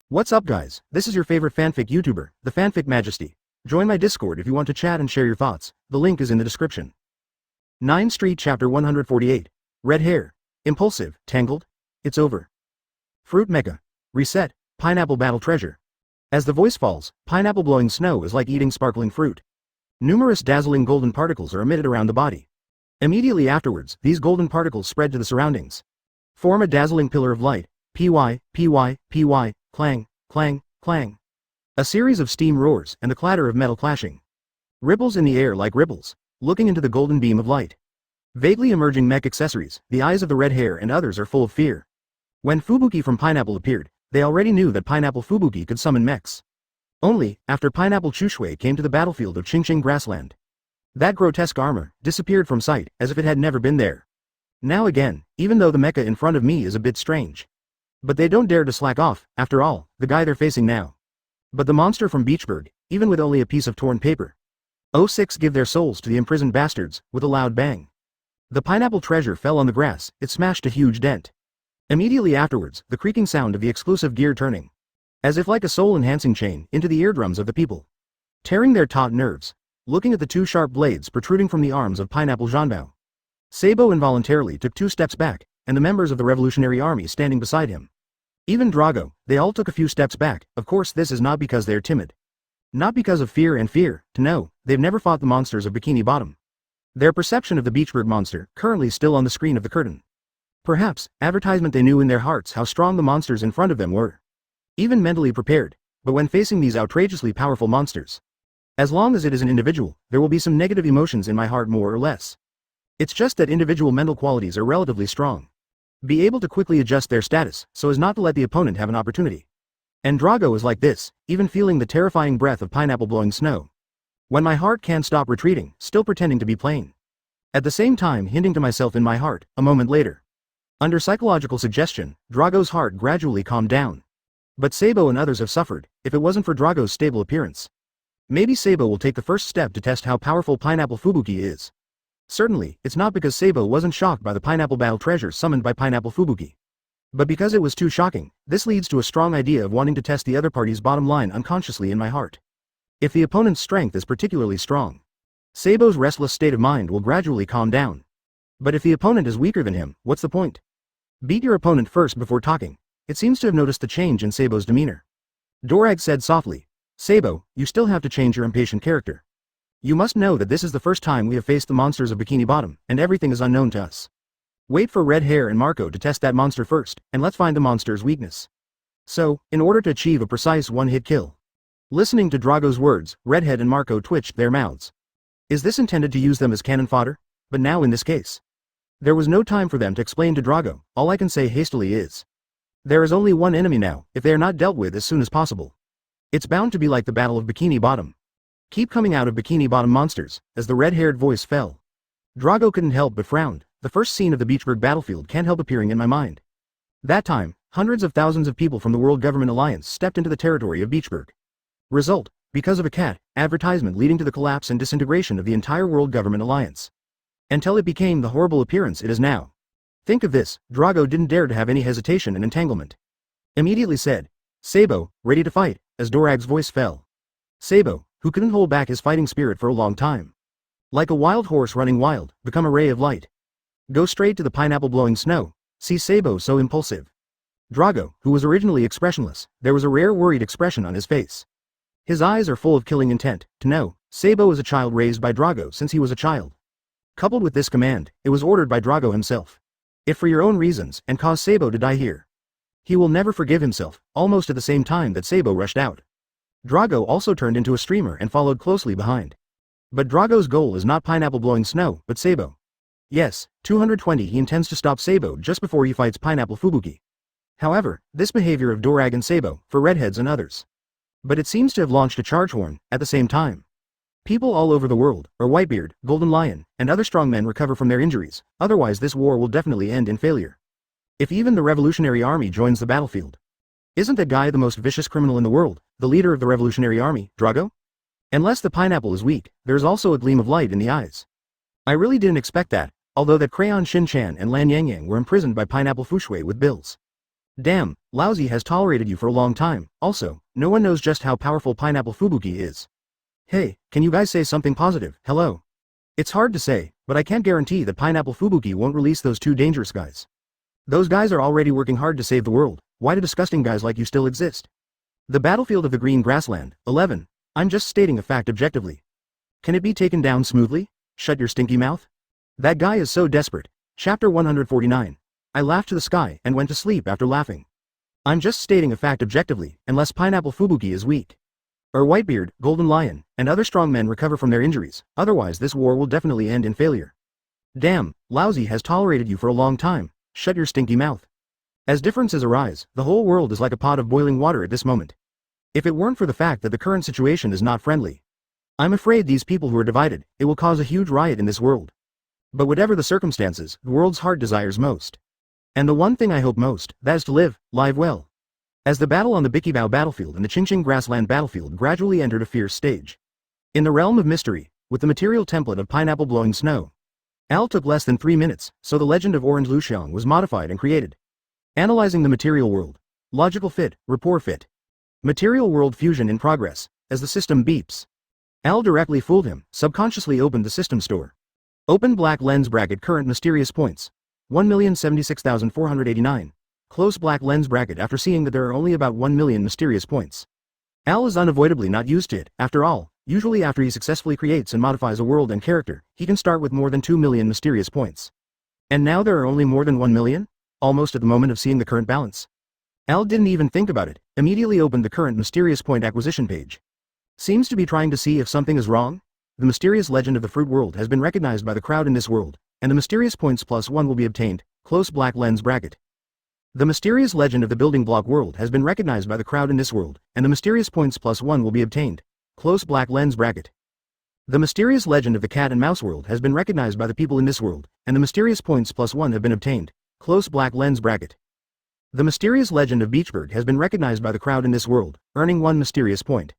What's up guys, this is your favorite fanfic YouTuber, the Fanfic Majesty. Join my Discord if you want to chat and share your thoughts, the link is in the description. 9 Street Chapter 148. Red Hair. Impulsive, Tangled. It's over. Fruit Mecha. Reset, Pineapple Battle Treasure. As the voice falls, pineapple blowing snow is like eating sparkling fruit. Numerous dazzling golden particles are emitted around the body. Immediately afterwards, these golden particles spread to the surroundings. Form a dazzling pillar of light, py, clang, clang, clang. A series of steam roars and the clatter of metal clashing. Ripples in the air like ripples, looking into the golden beam of light. Vaguely emerging mech accessories, the eyes of the red hair and others are full of fear. When Fubuki from Pineapple appeared, they already knew that Pineapple Fubuki could summon mechs. Only, after Pineapple Chushui came to the battlefield of Qingqing Grassland. That grotesque armor disappeared from sight as if it had never been there. Now again, even though the mecha in front of me is a bit strange. But they don't dare to slack off, after all, the guy they're facing now. But the monster from Beechburg, even with only a piece of torn paper. 06 give their souls to the imprisoned bastards, with a loud bang. The pineapple treasure fell on the grass, it smashed a huge dent. Immediately afterwards, the creaking sound of the exclusive gear turning. As if like a soul-enhancing chain, into the eardrums of the people. Tearing their taut nerves, looking at the two sharp blades protruding from the arms of Pineapple Zhanbao. Sabo involuntarily took 2 steps back, and the members of the Revolutionary Army standing beside him. Even Drago, they all took a few steps back. Of course this is not because they're timid. Not because of fear, to know, they've never fought the monsters of Bikini Bottom. Their perception of the Beechburg monster, currently still on the screen of the curtain. Perhaps, advertisement they knew in their hearts how strong the monsters in front of them were. Even mentally prepared, but when facing these outrageously powerful monsters. As long as it is an individual, there will be some negative emotions in my heart more or less. It's just that individual mental qualities are relatively strong. Be able to quickly adjust their status, so as not to let the opponent have an opportunity. And Drago is like this, even feeling the terrifying breath of pineapple blowing snow. When my heart can't stop retreating, still pretending to be plain. At the same time hinting to myself in my heart, a moment later. Under psychological suggestion, Drago's heart gradually calmed down. But Sabo and others have suffered, if it wasn't for Drago's stable appearance. Maybe Sabo will take the first step to test how powerful Pineapple Fubuki is. Certainly, it's not because Sabo wasn't shocked by the pineapple battle treasure summoned by Pineapple Fubuki. But because it was too shocking, this leads to a strong idea of wanting to test the other party's bottom line unconsciously in my heart. If the opponent's strength is particularly strong, Sabo's restless state of mind will gradually calm down. But if the opponent is weaker than him, what's the point? Beat your opponent first before talking. It seems to have noticed the change in Sabo's demeanor. Dorag said softly, Sabo, you still have to change your impatient character. You must know that this is the first time we have faced the monsters of Bikini Bottom, and everything is unknown to us. Wait for Red Hair and Marco to test that monster first, and let's find the monster's weakness. So, in order to achieve a precise one-hit kill. Listening to Drago's words, Redhead and Marco twitched their mouths. Is this intended to use them as cannon fodder? But now in this case. There was no time for them to explain to Drago, all I can say hastily is. There is only one enemy now, if they are not dealt with as soon as possible. It's bound to be like the Battle of Bikini Bottom. Keep coming out of Bikini Bottom monsters, as the red-haired voice fell. Drago couldn't help but frown. The first scene of the Beechburg battlefield can't help appearing in my mind. That time, hundreds of thousands of people from the World Government Alliance stepped into the territory of Beechburg. Result, because of a cat, advertisement leading to the collapse and disintegration of the entire World Government Alliance. Until it became the horrible appearance it is now. Think of this, Drago didn't dare to have any hesitation and entanglement. Immediately said, Sabo, ready to fight, as Dorag's voice fell. Sabo, who couldn't hold back his fighting spirit for a long time. Like a wild horse running wild, become a ray of light. Go straight to the pineapple blowing snow, see Sabo so impulsive. Drago, who was originally expressionless, there was a rare worried expression on his face. His eyes are full of killing intent, to know, Sabo is a child raised by Drago since he was a child. Coupled with this command, it was ordered by Drago himself. If for your own reasons, and cause Sabo to die here. He will never forgive himself, almost at the same time that Sabo rushed out. Drago also turned into a streamer and followed closely behind. But Drago's goal is not pineapple blowing snow, but Sabo. Yes, 220 he intends to stop Sabo just before he fights Pineapple Fubuki. However, this behavior of Dorag and Sabo, for Redheads and others. But it seems to have launched a charge horn, at the same time. People all over the world, or Whitebeard, Golden Lion, and other strongmen recover from their injuries, otherwise this war will definitely end in failure. If even the Revolutionary Army joins the battlefield. Isn't that guy the most vicious criminal in the world, the leader of the Revolutionary Army, Drago? Unless the pineapple is weak, there's also a gleam of light in the eyes. I really didn't expect that, although that Crayon Shin-chan and Lan Yangyang were imprisoned by Pineapple Fushui with bills. Damn, Laozi has tolerated you for a long time. Also, no one knows just how powerful Pineapple Fubuki is. Hey, can you guys say something positive? Hello. It's hard to say, but I can't guarantee that Pineapple Fubuki won't release those two dangerous guys. Those guys are already working hard to save the world. Why do disgusting guys like you still exist? The battlefield of the green grassland. 11. I'm just stating a fact objectively. Can it be taken down smoothly? Shut your stinky mouth. That guy is so desperate. Chapter 149. I laughed to the sky and went to sleep after laughing. I'm just stating a fact objectively, unless Pineapple Fubuki is weak. Or Whitebeard, Golden Lion, and other strong men recover from their injuries, otherwise this war will definitely end in failure. Damn, Laozi has tolerated you for a long time. Shut your stinky mouth. As differences arise, the whole world is like a pot of boiling water at this moment. If it weren't for the fact that the current situation is not friendly, I'm afraid these people who are divided, it will cause a huge riot in this world. But whatever the circumstances, the world's heart desires most. And the one thing I hope most, that is to live well. As the battle on the Bikibao battlefield and the Qingqing grassland battlefield gradually entered a fierce stage. In the realm of mystery, with the material template of pineapple blowing snow, Al took less than 3 minutes, so the legend of Orange Luxiang was modified and created. Analyzing the material world. Logical fit, rapport fit. Material world fusion in progress. As the system beeps. Al directly fooled him, subconsciously opened the system store. Open black lens bracket current mysterious points. 1,076,489. Close black lens bracket after seeing that there are only about 1 million mysterious points. Al is unavoidably not used to it, after all, usually after he successfully creates and modifies a world and character, he can start with more than 2 million mysterious points. And now there are only more than 1 million? Almost at the moment of seeing the current balance. Al didn't even think about it, immediately opened the current mysterious point acquisition page. Seems to be trying to see if something is wrong? The mysterious legend of the fruit world has been recognized by the crowd in this world, and the mysterious points +1 will be obtained, close black lens bracket. The mysterious legend of the building block world has been recognized by the crowd in this world, and the mysterious points +1 will be obtained, close black lens bracket. The mysterious legend of the cat and mouse world has been recognized by the people in this world, and the mysterious points +1 have been obtained, close black lens bracket. The mysterious legend of Beechburg has been recognized by the crowd in this world, earning 1 mysterious point.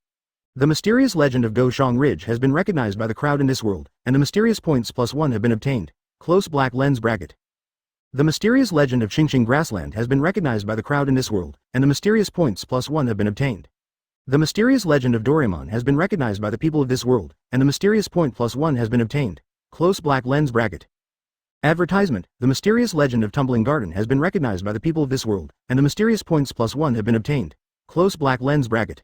The mysterious legend of Goshong Ridge has been recognized by the crowd in this world, and the mysterious points +1 have been obtained, close black lens bracket. The mysterious legend of Qingqing Grassland has been recognized by the crowd in this world, and the mysterious points +1 have been obtained. The mysterious legend of Doraemon has been recognized by the people of this world, and the mysterious point +1 has been obtained, close black lens bracket. Advertisement, the mysterious legend of Tumbling Garden has been recognized by the people of this world, and the mysterious points +1 have been obtained, close black lens bracket.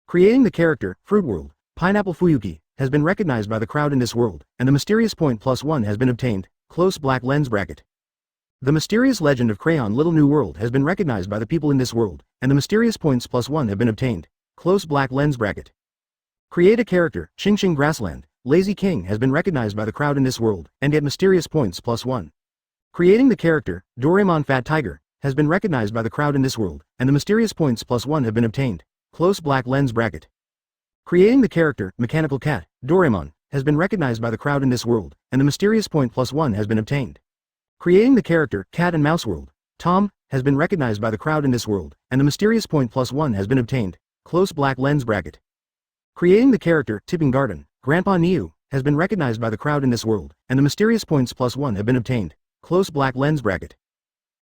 Creating the character, Fruit World, Pineapple Fuyuki, has been recognized by the crowd in this world, and the mysterious point +1 has been obtained, close black lens bracket. The mysterious legend of Crayon Little New World has been recognized by the people in this world, and the mysterious points +1 have been obtained, close black lens bracket. Create a character, Qingqing Grassland, Lazy King has been recognized by the crowd in this world, and get mysterious points +1. Creating the character, Doraemon Fat Tiger, has been recognized by the crowd in this world, and the mysterious points +1 have been obtained, close black lens bracket. Creating the character, Mechanical Cat, Doraemon, has been recognized by the crowd in this world, and the mysterious point +1 has been obtained. Creating the character, Cat and Mouse World, Tom, has been recognized by the crowd in this world, and the mysterious point +1 has been obtained, close black lens bracket. Creating the character, Tipping Garden, Grandpa Niu, has been recognized by the crowd in this world, and the mysterious points +1 have been obtained, close black lens bracket.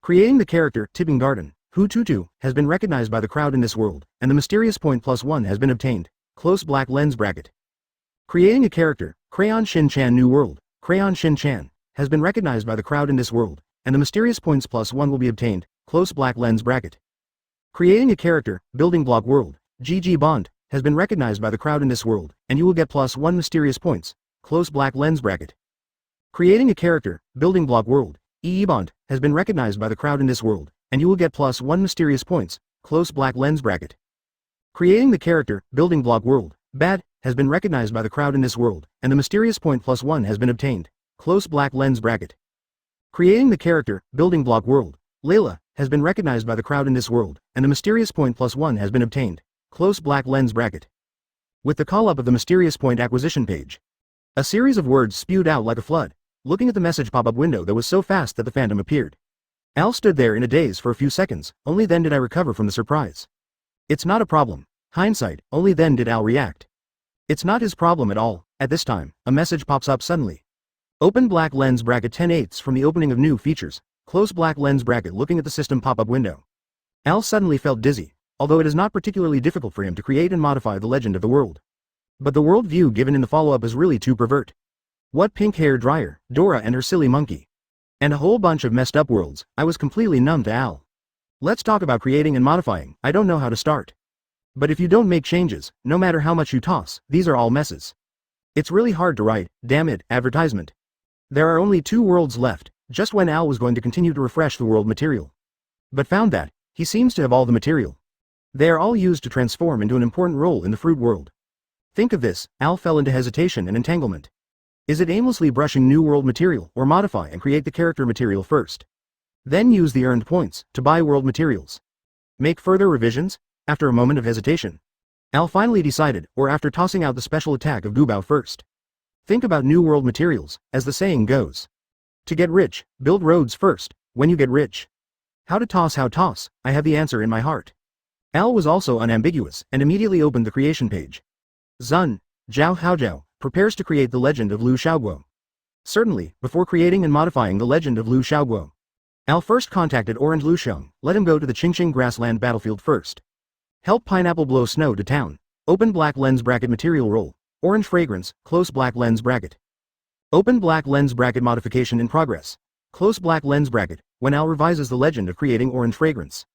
Creating the character, Tipping Garden, Hu Tutu, has been recognized by the crowd in this world, and the mysterious point +1 has been obtained, close black lens bracket. Creating a character, Crayon Shin Chan New World, Crayon Shin Chan, has been recognized by the crowd in this world, and the mysterious points +1 will be obtained, close black lens bracket. Creating a character, Building Block World, GG Bond, has been recognized by the crowd in this world, and you will get +1 mysterious points, close black lens bracket. Creating a character, Building Block World, EE Bond, has been recognized by the crowd in this world, and you will get +1 mysterious points, close black lens bracket. Creating the character, Building Block World, Bad, has been recognized by the crowd in this world, and the mysterious point +1 has been obtained, close black lens bracket. Creating the character, Building Block World, Layla, has been recognized by the crowd in this world, and the mysterious point +1 has been obtained, close black lens bracket. With the call-up of the mysterious point acquisition page, a series of words spewed out like a flood. Looking at the message pop-up window that was so fast that the phantom appeared. Al stood there in a daze for a few seconds, only then did I recover from the surprise. It's not a problem. Hindsight, only then did Al react. It's not his problem at all. At this time, a message pops up suddenly. Open black lens bracket 10/8 from the opening of new features. Close black lens bracket looking at the system pop-up window. Al suddenly felt dizzy, although it is not particularly difficult for him to create and modify the legend of the world. But the world view given in the follow-up is really too pervert. What pink hair dryer, Dora and her silly monkey. And a whole bunch of messed up worlds. I was completely numb to Al. Let's talk about creating and modifying. I don't know how to start. But if you don't make changes, no matter how much you toss, these are all messes. It's really hard to write, damn it, advertisement. There are only 2 worlds left, just when Al was going to continue to refresh the world material. But found that, he seems to have all the material. They are all used to transform into an important role in the fruit world. Think of this, Al fell into hesitation and entanglement. Is it aimlessly brushing new world material or modify and create the character material first? Then use the earned points to buy world materials. Make further revisions? After a moment of hesitation, Al finally decided, or after tossing out the special attack of Gubao first. Think about new world materials, as the saying goes. To get rich, build roads first, when you get rich. How to toss, I have the answer in my heart. Al was also unambiguous, and immediately opened the creation page. Zun, Zhao Haojiao, prepares to create the legend of Lu Xiaoguo. Certainly, before creating and modifying the legend of Lu Xiaoguo, Al first contacted Orange Luxiang, let him go to the Qingqing grassland battlefield first. Help pineapple blow snow to town. Open black lens bracket material roll. Orange fragrance, close black lens bracket. Open black lens bracket modification in progress. Close black lens bracket, when Al revises the legend of creating orange fragrance.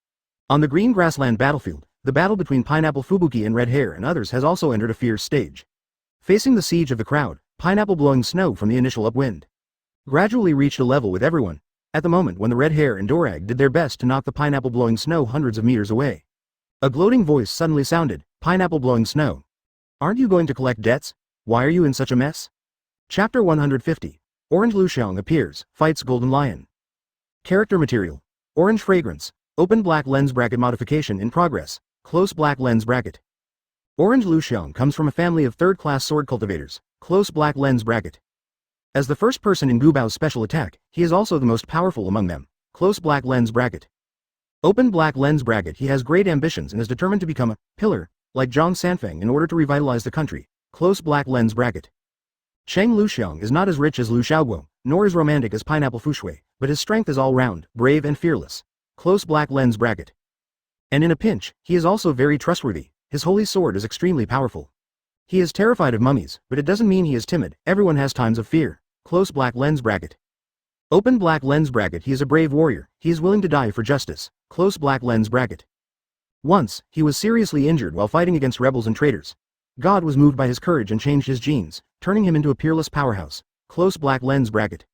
On the green grassland battlefield, the battle between Pineapple Fubuki and Redhead and others has also entered a fierce stage. Facing the siege of the crowd, Pineapple blowing snow from the initial upwind gradually reached a level with everyone, at the moment when the Redhead and Dorag did their best to knock the Pineapple blowing snow hundreds of meters away. A gloating voice suddenly sounded, Pineapple blowing snow. Aren't you going to collect debts? Why are you in such a mess? Chapter 150. Orange Luxiang appears, fights Golden Lion. Character material. Orange fragrance. Open black lens bracket modification in progress. Close black lens bracket. Orange Luxiang comes from a family of third-class sword cultivators. Close black lens bracket. As the first person in Gubao's special attack, he is also the most powerful among them. Close black lens bracket. Open black lens bracket. He has great ambitions and is determined to become a pillar, like Zhang Sanfeng, in order to revitalize the country. Close black lens bracket. Cheng Luxiang is not as rich as Lu Xiaoguo, nor as romantic as Pineapple Fushui, but his strength is all-round, brave and fearless. Close black lens bracket. And in a pinch, he is also very trustworthy. His holy sword is extremely powerful. He is terrified of mummies, but it doesn't mean he is timid. Everyone has times of fear. Close black lens bracket. Open black lens bracket. He is a brave warrior. He is willing to die for justice. Close black lens bracket. Once, he was seriously injured while fighting against rebels and traitors. God was moved by his courage and changed his genes, turning him into a peerless powerhouse. Close black lens bracket.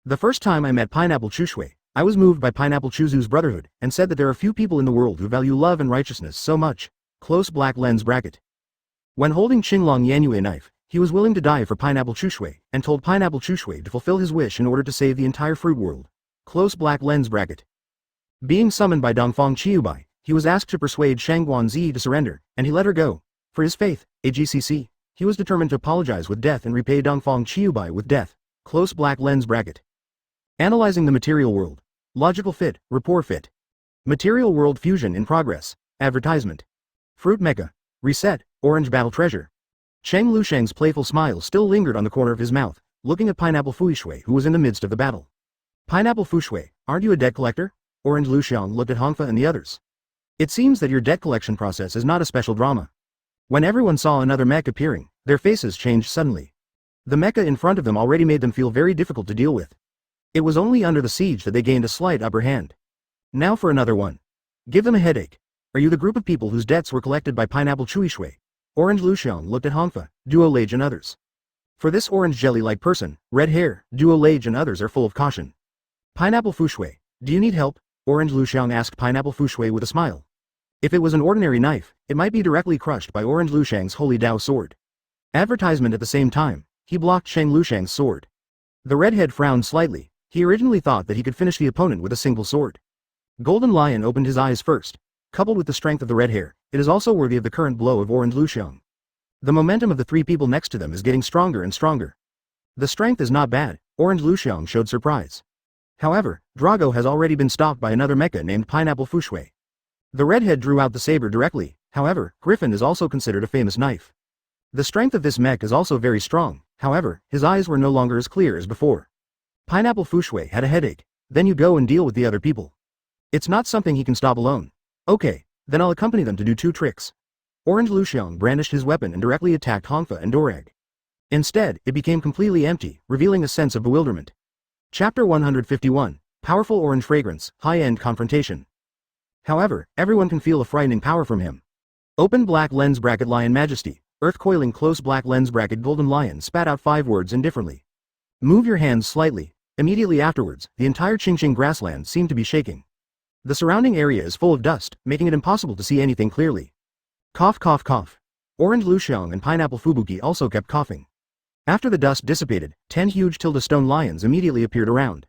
The first time I met Pineapple Chushui, I was moved by Pineapple Chuzu's brotherhood, and said that there are few people in the world who value love and righteousness so much. Close black lens bracket. When holding Qinglong Yanyue knife, he was willing to die for Pineapple Chushui, and told Pineapple Chushui to fulfill his wish in order to save the entire fruit world. Close black lens bracket. Being summoned by Dongfang Qiubai, he was asked to persuade Shangguan Zi to surrender, and he let her go. For his faith, AGCC, he was determined to apologize with death and repay Dongfang Qiubai with death. Close black lens bracket. Analyzing the material world. Logical fit, rapport fit. Material world fusion in progress. Advertisement. Fruit mecha. Reset, orange battle treasure. Cheng Luxiang's playful smile still lingered on the corner of his mouth, looking at Pineapple Fushui, who was in the midst of the battle. Pineapple Fushui, aren't you a debt collector? Orange Luxiang looked at Hongfa and the others. It seems that your debt collection process is not a special drama. When everyone saw another mech appearing, their faces changed suddenly. The mecha in front of them already made them feel very difficult to deal with. It was only under the siege that they gained a slight upper hand. Now for another one. Give them a headache. Are you the group of people whose debts were collected by Pineapple Chuishui? Orange Luxiang looked at Hongfa, Duo Lage and others. For this orange jelly-like person, red hair, Duo Lage and others are full of caution. Pineapple Fushui, do you need help? Orange Luxiang asked Pineapple Fushui with a smile. If it was an ordinary knife, it might be directly crushed by Orange Luxiang's Holy Dao sword. Advertisement at the same time, he blocked Cheng Luxiang's sword. The Redhead frowned slightly. He originally thought that he could finish the opponent with a single sword. Golden Lion opened his eyes first. Coupled with the strength of the red hair, it is also worthy of the current blow of Orange Luxiang. The momentum of the 3 people next to them is getting stronger and stronger. The strength is not bad. Orange Luxiang showed surprise. However, Drago has already been stopped by another mecha named Pineapple Fushui. The Redhead drew out the saber directly. However, Griffin is also considered a famous knife. The strength of this mech is also very strong. However, his eyes were no longer as clear as before. Pineapple Fushui had a headache. Then you go and deal with the other people. It's not something he can stop alone. Okay, then I'll accompany them to do 2 tricks. Orange Luxiang brandished his weapon and directly attacked Hongfa and Doreg. Instead, it became completely empty, revealing a sense of bewilderment. Chapter 151, Powerful Orange Fragrance, High-End Confrontation. However, everyone can feel a frightening power from him. Open black lens bracket Lion Majesty, Earth coiling close black lens bracket Golden Lion spat out 5 words indifferently. Move your hands slightly. Immediately afterwards, the entire Qingqing grassland seemed to be shaking. The surrounding area is full of dust, making it impossible to see anything clearly. Cough cough cough. Orange Luxiang and Pineapple Fubuki also kept coughing. After the dust dissipated, 10 huge stone lions immediately appeared around.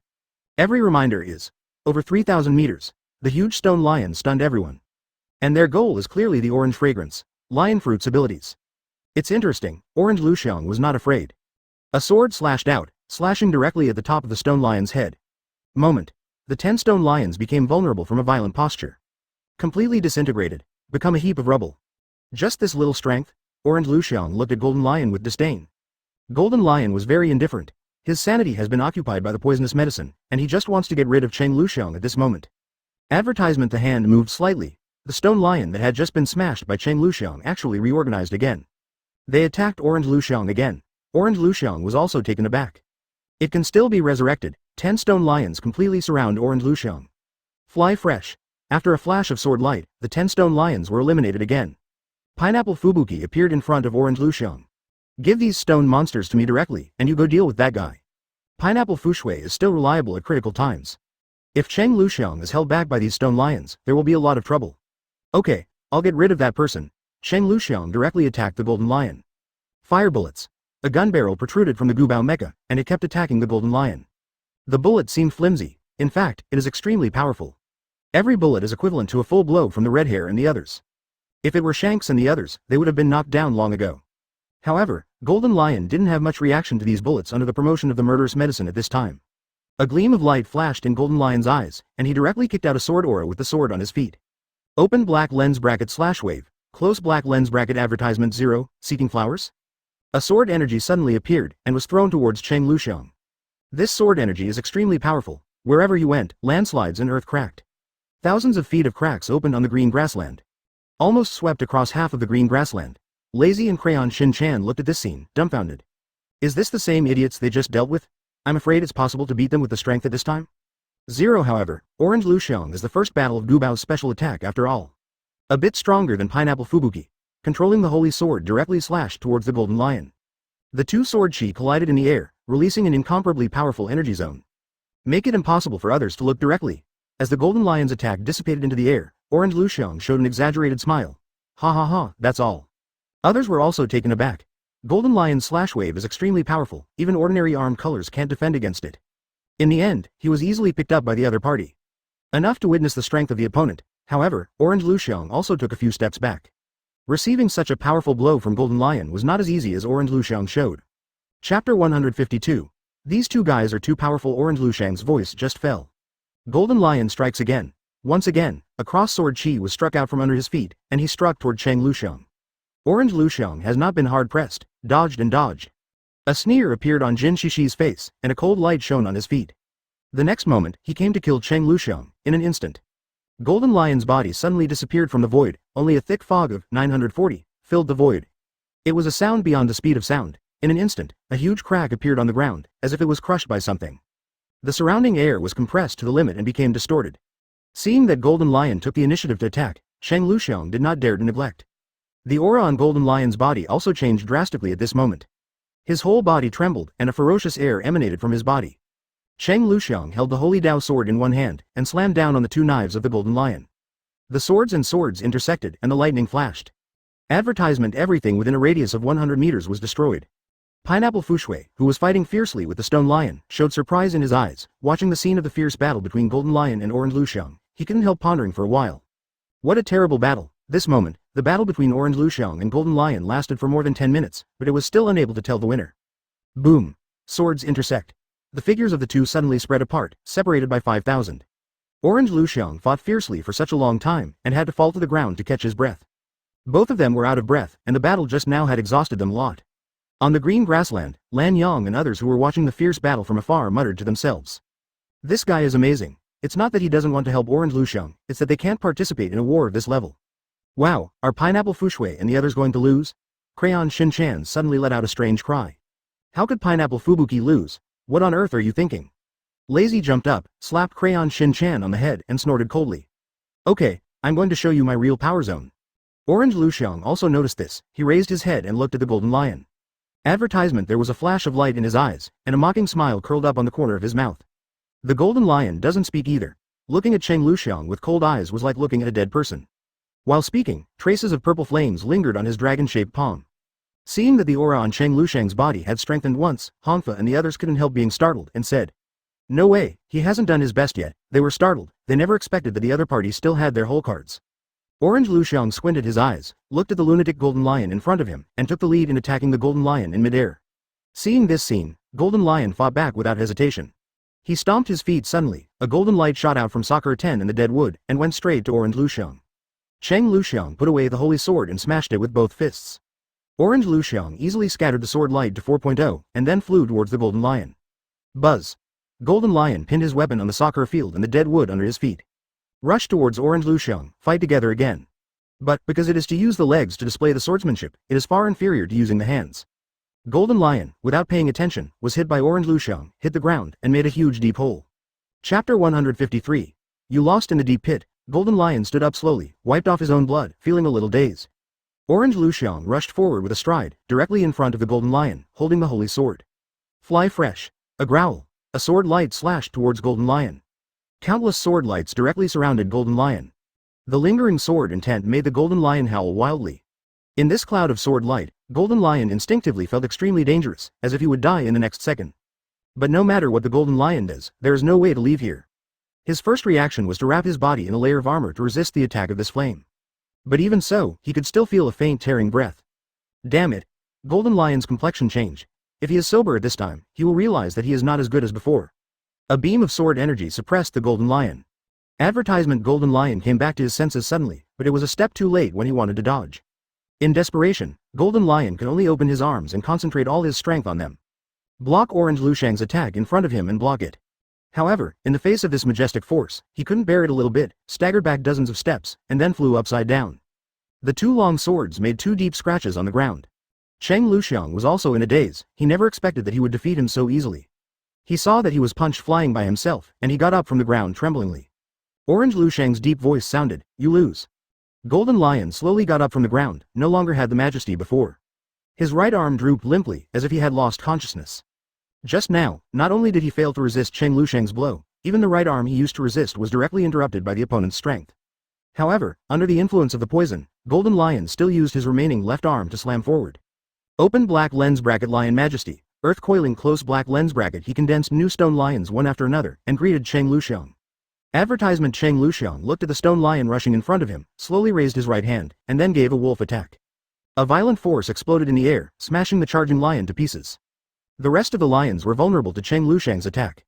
Every reminder is, over 3,000 meters, the huge stone lions stunned everyone. And their goal is clearly the orange fragrance, lion fruit's abilities. It's interesting, Orange Luxiang was not afraid. A sword slashed out, slashing directly at the top of the stone lion's head. Moment. The 10 stone lions became vulnerable from a violent posture. Completely disintegrated, become a heap of rubble. Just this little strength? Orange Luxiang looked at Golden Lion with disdain. Golden Lion was very indifferent. His sanity has been occupied by the poisonous medicine, and he just wants to get rid of Cheng Luxiang at this moment. Advertisement. The hand moved slightly. The stone lion that had just been smashed by Cheng Luxiang actually reorganized again. They attacked Orange Luxiang again. Orange Luxiang was also taken aback. It can still be resurrected. 10 stone lions completely surround Orange Luxiang. Fly fresh. After a flash of sword light, the 10 stone lions were eliminated again. Pineapple Fubuki appeared in front of Orange Luxiang. Give these stone monsters to me directly, and you go deal with that guy. Pineapple Fushui is still reliable at critical times. If Cheng Luxiang is held back by these stone lions, there will be a lot of trouble. Okay, I'll get rid of that person. Cheng Luxiang directly attacked the Golden Lion. Fire bullets. A gun barrel protruded from the Gubao mecha, and it kept attacking the Golden Lion. The bullet seemed flimsy. In fact, it is extremely powerful. Every bullet is equivalent to a full blow from the Redhead and the others. If it were Shanks and the others, they would have been knocked down long ago. However, Golden Lion didn't have much reaction to these bullets under the promotion of the murderous medicine at this time. A gleam of light flashed in Golden Lion's eyes, and he directly kicked out a sword aura with the sword on his feet. Open black lens bracket slash wave, close black lens bracket advertisement 0, seeking flowers? A sword energy suddenly appeared, and was thrown towards Cheng Luxiang. This sword energy is extremely powerful. Wherever he went, landslides and earth cracked. Thousands of feet of cracks opened on the green grassland. Almost swept across half of the green grassland. Lazy and Crayon Shin-chan looked at this scene, dumbfounded. Is this the same idiots they just dealt with? I'm afraid it's possible to beat them with the strength at this time? 0. However, Orange Luxiang is the first battle of Gubao's special attack after all. A bit stronger than Pineapple Fubuki. Controlling the holy sword directly slashed towards the Golden Lion. The 2 sword chi collided in the air, releasing an incomparably powerful energy zone. Make it impossible for others to look directly. As the Golden Lion's attack dissipated into the air, Orange Luxiang showed an exaggerated smile. Ha ha ha, that's all. Others were also taken aback. Golden Lion's slash wave is extremely powerful, even ordinary armed colors can't defend against it. In the end, he was easily picked up by the other party. Enough to witness the strength of the opponent. However, Orange Luxiang also took a few steps back. Receiving such a powerful blow from Golden Lion was not as easy as Orange Luxiang showed. Chapter 152. These 2 guys are too powerful. Orange Luxiang's voice just fell. Golden Lion strikes again. Once again, a cross-sword chi was struck out from under his feet, and he struck toward Cheng Luxiang. Orange Luxiang has not been hard-pressed, dodged and dodged. A sneer appeared on Jin Shishi's face, and a cold light shone on his feet. The next moment, he came to kill Cheng Luxiang, in an instant. Golden Lion's body suddenly disappeared from the void, only a thick fog of 940 filled the void. It was a sound beyond the speed of sound. In an instant, a huge crack appeared on the ground, as if it was crushed by something. The surrounding air was compressed to the limit and became distorted. Seeing that Golden Lion took the initiative to attack, Cheng Luxiang did not dare to neglect. The aura on Golden Lion's body also changed drastically at this moment. His whole body trembled, and a ferocious air emanated from his body. Cheng Luxiang held the Holy Dao sword in one hand, and slammed down on the 2 knives of the Golden Lion. The swords and swords intersected, and the lightning flashed. Advertisement. Everything within a radius of 100 meters was destroyed. Pineapple Fushui, who was fighting fiercely with the Stone Lion, showed surprise in his eyes, watching the scene of the fierce battle between Golden Lion and Orange Luxiang. He couldn't help pondering for a while. What a terrible battle. This moment, the battle between Orange Luxiang and Golden Lion lasted for more than 10 minutes, but it was still unable to tell the winner. Boom. Swords intersect. The figures of the 2 suddenly spread apart, separated by 5,000. Orange Luxiang fought fiercely for such a long time, and had to fall to the ground to catch his breath. Both of them were out of breath, and the battle just now had exhausted them a lot. On the green grassland, Lan Yang and others who were watching the fierce battle from afar muttered to themselves. This guy is amazing. It's not that he doesn't want to help Orange Luxiang, it's that they can't participate in a war of this level. Wow, are Pineapple Fushui and the others going to lose? Crayon Shin-chan suddenly let out a strange cry. How could Pineapple Fubuki lose? What on earth are you thinking? Lazy jumped up, slapped Crayon Shin-chan on the head and snorted coldly. Okay, I'm going to show you my real power zone. Orange Luxiang also noticed this. He raised his head and looked at the golden lion. Advertisement. There was a flash of light in his eyes, and a mocking smile curled up on the corner of his mouth. The golden lion doesn't speak either. Looking at Cheng Luxiang with cold eyes was like looking at a dead person. While speaking, traces of purple flames lingered on his dragon-shaped palm. Seeing that the aura on Cheng Luxiang's body had strengthened once, Hongfa and the others couldn't help being startled and said, "No way, he hasn't done his best yet." They were startled. They never expected that the other party still had their whole cards. Orange Luxiang squinted his eyes, looked at the lunatic golden lion in front of him, and took the lead in attacking the golden lion in midair. Seeing this scene, Golden Lion fought back without hesitation. He stomped his feet suddenly, a golden light shot out from Sakura 10 in the dead wood, and went straight to Orange Luxiang. Cheng Luxiang put away the holy sword and smashed it with both fists. Orange Luxiang easily scattered the sword light to 4.0, and then flew towards the golden lion. Buzz! Golden Lion pinned his weapon on the Sakura field in the dead wood under his feet. Rush towards Orange Luxiang, fight together again. But, because it is to use the legs to display the swordsmanship, it is far inferior to using the hands. Golden Lion, without paying attention, was hit by Orange Luxiang, hit the ground, and made a huge deep hole. Chapter 153. You lost in the deep pit. Golden Lion stood up slowly, wiped off his own blood, feeling a little dazed. Orange Luxiang rushed forward with a stride, directly in front of the Golden Lion, holding the holy sword. Fly fresh. A growl. A sword light slashed towards Golden Lion. Countless sword lights directly surrounded Golden Lion. The lingering sword intent made the Golden Lion howl wildly. In this cloud of sword light, Golden Lion instinctively felt extremely dangerous, as if he would die in the next second. But no matter what the Golden Lion does, there is no way to leave here. His first reaction was to wrap his body in a layer of armor to resist the attack of this flame. But even so, he could still feel a faint tearing breath. Damn it! Golden Lion's complexion changed. If he is sober at this time, he will realize that he is not as good as before. A beam of sword energy suppressed the Golden Lion. Advertisement. Golden Lion came back to his senses suddenly, but it was a step too late when he wanted to dodge. In desperation, Golden Lion could only open his arms and concentrate all his strength on them. Block Orange Luxiang's attack in front of him and block it. However, in the face of this majestic force, he couldn't bear it a little bit, staggered back dozens of steps, and then flew upside down. The two long swords made two deep scratches on the ground. Cheng Luxiang was also in a daze. He never expected that he would defeat him so easily. He saw that he was punched flying by himself, and he got up from the ground tremblingly. Orange Luxiang's deep voice sounded, "You lose." Golden Lion slowly got up from the ground, no longer had the majesty before. His right arm drooped limply, as if he had lost consciousness. Just now, not only did he fail to resist Cheng Luxiang's blow, even the right arm he used to resist was directly interrupted by the opponent's strength. However, under the influence of the poison, Golden Lion still used his remaining left arm to slam forward. Open black lens bracket. Lion Majesty. Earth coiling close black lens bracket. He condensed new stone lions one after another, and greeted Cheng Luxiang. Advertisement. Cheng Luxiang looked at the stone lion rushing in front of him, slowly raised his right hand, and then gave a wolf attack. A violent force exploded in the air, smashing the charging lion to pieces. The rest of the lions were vulnerable to Cheng Luxiang's attack.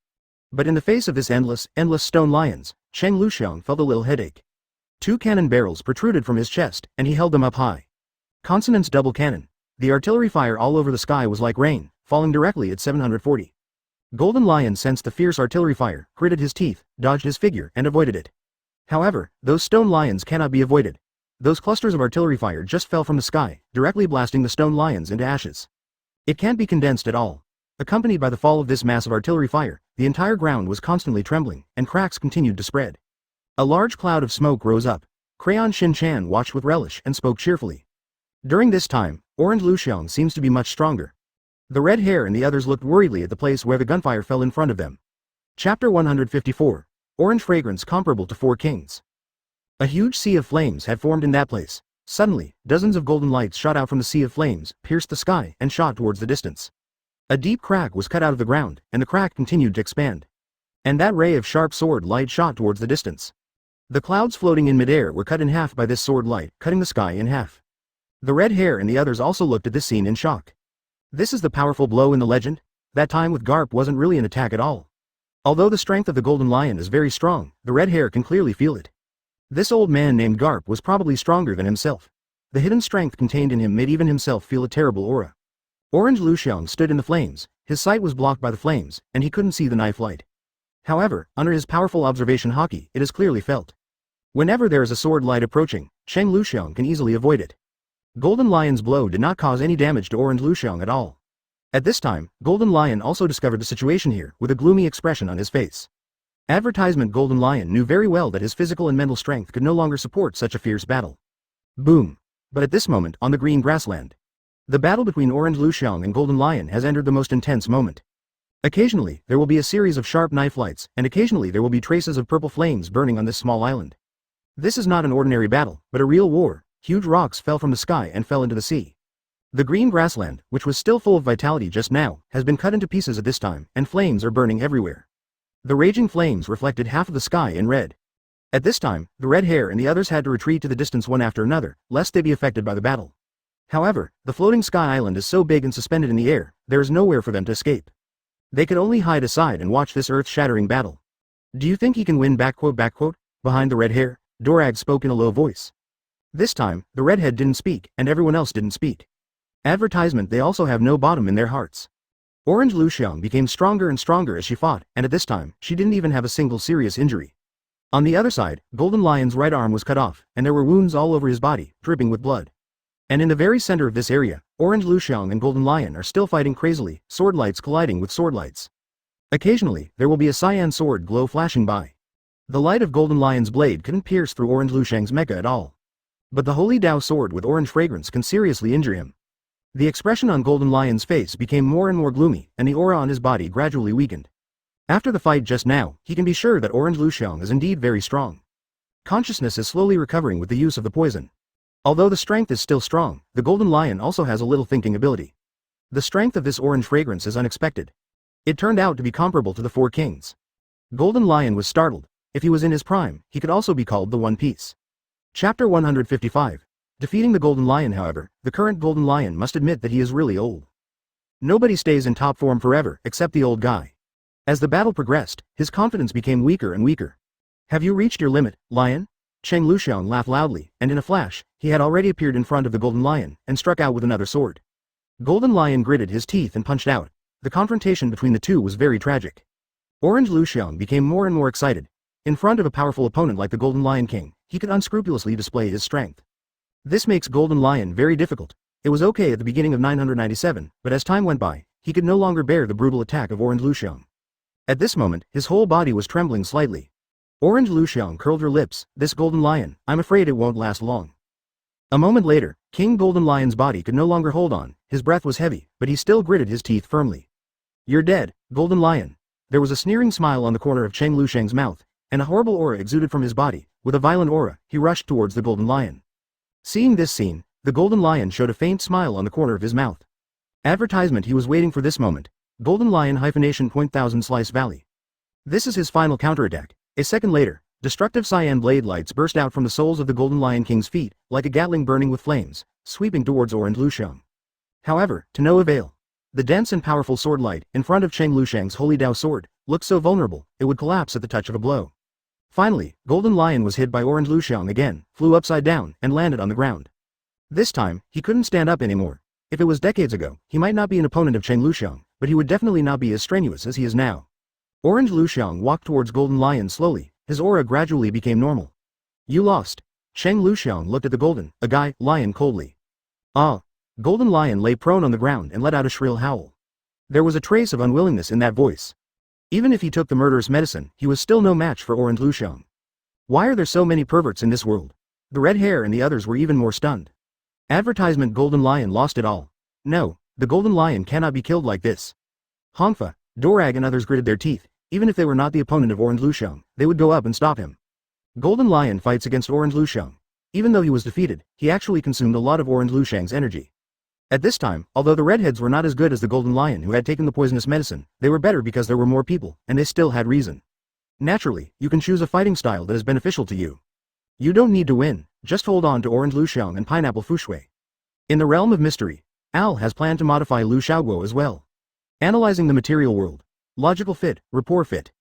But in the face of this endless stone lions, Cheng Luxiang felt a little headache. Two cannon barrels protruded from his chest, and he held them up high. Consonance double cannon. The artillery fire all over the sky was like rain, falling directly at 740. Golden Lion sensed the fierce artillery fire, gritted his teeth, dodged his figure, and avoided it. However, those stone lions cannot be avoided. Those clusters of artillery fire just fell from the sky, directly blasting the stone lions into ashes. It can't be condensed at all. Accompanied by the fall of this mass of artillery fire, the entire ground was constantly trembling, and cracks continued to spread. A large cloud of smoke rose up. Crayon Shin-chan watched with relish and spoke cheerfully. During this time, Orange Luxiang seems to be much stronger. The red hair and the others looked worriedly at the place where the gunfire fell in front of them. Chapter 154. Orange fragrance comparable to Four Kings. A huge sea of flames had formed in that place. Suddenly, dozens of golden lights shot out from the sea of flames, pierced the sky, and shot towards the distance. A deep crack was cut out of the ground, and the crack continued to expand. And that ray of sharp sword light shot towards the distance. The clouds floating in midair were cut in half by this sword light, cutting the sky in half. The red hair and the others also looked at this scene in shock. This is the powerful blow in the legend? That time with Garp wasn't really an attack at all. Although the strength of the Golden Lion is very strong, the red hair can clearly feel it. This old man named Garp was probably stronger than himself. The hidden strength contained in him made even himself feel a terrible aura. Orange Luxiang stood in the flames, his sight was blocked by the flames, and he couldn't see the knife light. However, under his powerful observation haki, it is clearly felt. Whenever there is a sword light approaching, Cheng Luxiang can easily avoid it. Golden Lion's blow did not cause any damage to Orange Luxiang at all. At this time, Golden Lion also discovered the situation here with a gloomy expression on his face. Advertisement Golden Lion knew very well that his physical and mental strength could no longer support such a fierce battle. Boom! But at this moment, on the green grassland, the battle between Orange Luxiang and Golden Lion has entered the most intense moment. Occasionally, there will be a series of sharp knife lights, and occasionally there will be traces of purple flames burning on this small island. This is not an ordinary battle, but a real war. Huge rocks fell from the sky and fell into the sea. The green grassland, which was still full of vitality just now, has been cut into pieces at this time, and flames are burning everywhere. The raging flames reflected half of the sky in red. At this time, the red hair and the others had to retreat to the distance one after another, lest they be affected by the battle. However, the floating sky island is so big and suspended in the air, there is nowhere for them to escape. They could only hide aside and watch this earth-shattering battle. Do you think he can win ? Behind the red hair, Dorag spoke in a low voice. This time, the Redhead didn't speak, and everyone else didn't speak. Advertisement they also have no bottom in their hearts. Orange Luxiang became stronger and stronger as she fought, and at this time, she didn't even have a single serious injury. On the other side, Golden Lion's right arm was cut off, and there were wounds all over his body, dripping with blood. And in the very center of this area, Orange Luxiang and Golden Lion are still fighting crazily, sword lights colliding with sword lights. Occasionally, there will be a cyan sword glow flashing by. The light of Golden Lion's blade couldn't pierce through Orange Luxiang's mecha at all. But the Holy Dao sword with orange fragrance can seriously injure him. The expression on Golden Lion's face became more and more gloomy, and the aura on his body gradually weakened. After the fight just now, he can be sure that Orange Luxiang is indeed very strong. Consciousness is slowly recovering with the use of the poison. Although the strength is still strong, the Golden Lion also has a little thinking ability. The strength of this orange fragrance is unexpected. It turned out to be comparable to the Four Kings. Golden Lion was startled. If he was in his prime, he could also be called the One Piece. Chapter 155. Defeating the Golden Lion. However, the current Golden Lion must admit that he is really old. Nobody stays in top form forever, except the old guy. As the battle progressed, his confidence became weaker and weaker. Have you reached your limit, Lion? Cheng Luxiang laughed loudly, and in a flash, he had already appeared in front of the Golden Lion, and struck out with another sword. Golden Lion gritted his teeth and punched out. The confrontation between the two was very tragic. Orange Luxiang became more and more excited. In front of a powerful opponent like the Golden Lion King, he could unscrupulously display his strength. This makes Golden Lion very difficult. It was okay at the beginning of 997, but as time went by, he could no longer bear the brutal attack of Orange Luxiang. At this moment, his whole body was trembling slightly. Orange Luxiang curled her lips. This Golden Lion, I'm afraid it won't last long. A moment later, King Golden Lion's body could no longer hold on. His breath was heavy, but he still gritted his teeth firmly. You're dead, Golden Lion. There was a sneering smile on the corner of Cheng Luxiang's mouth, and a horrible aura exuded from his body. With a violent aura, he rushed towards the Golden Lion. Seeing this scene, the Golden Lion showed a faint smile on the corner of his mouth. Advertisement. He was waiting for this moment. Golden Lion -1000 Slice Valley. This is his final counterattack. A second later, destructive cyan blade lights burst out from the soles of the Golden Lion King's feet, like a Gatling burning with flames, sweeping towards Orange Luxiang. However, to no avail. The dense and powerful sword light, in front of Cheng Luxiang's Holy Dao sword, looked so vulnerable, it would collapse at the touch of a blow. Finally, Golden Lion was hit by Orange Luxiang again, flew upside down, and landed on the ground. This time, he couldn't stand up anymore. If it was decades ago, he might not be an opponent of Cheng Luxiang, but he would definitely not be as strenuous as he is now. Orange Luxiang walked towards Golden Lion slowly. His aura gradually became normal. You lost. Cheng Luxiang looked at the Lion coldly. Ah. Golden Lion lay prone on the ground and let out a shrill howl. There was a trace of unwillingness in that voice. Even if he took the murderous medicine, he was still no match for Orange Luxiang. Why are there so many perverts in this world? The red hair and the others were even more stunned. Advertisement. Golden Lion lost it all. No, the Golden Lion cannot be killed like this. Hongfa, Dorag and others gritted their teeth. Even if they were not the opponent of Orange Luxiang, they would go up and stop him. Golden Lion fights against Orange Luxiang. Even though he was defeated, he actually consumed a lot of Orange Luxiang's energy. At this time, although the Redheads were not as good as the Golden Lion who had taken the poisonous medicine, they were better because there were more people, and they still had reason. Naturally, you can choose a fighting style that is beneficial to you. You don't need to win, just hold on to Orange Luxiang and Pineapple Fushui. In the realm of mystery, Al has planned to modify Lu Xiaoguo as well. Analyzing the material world. Logical fit, rapport fit.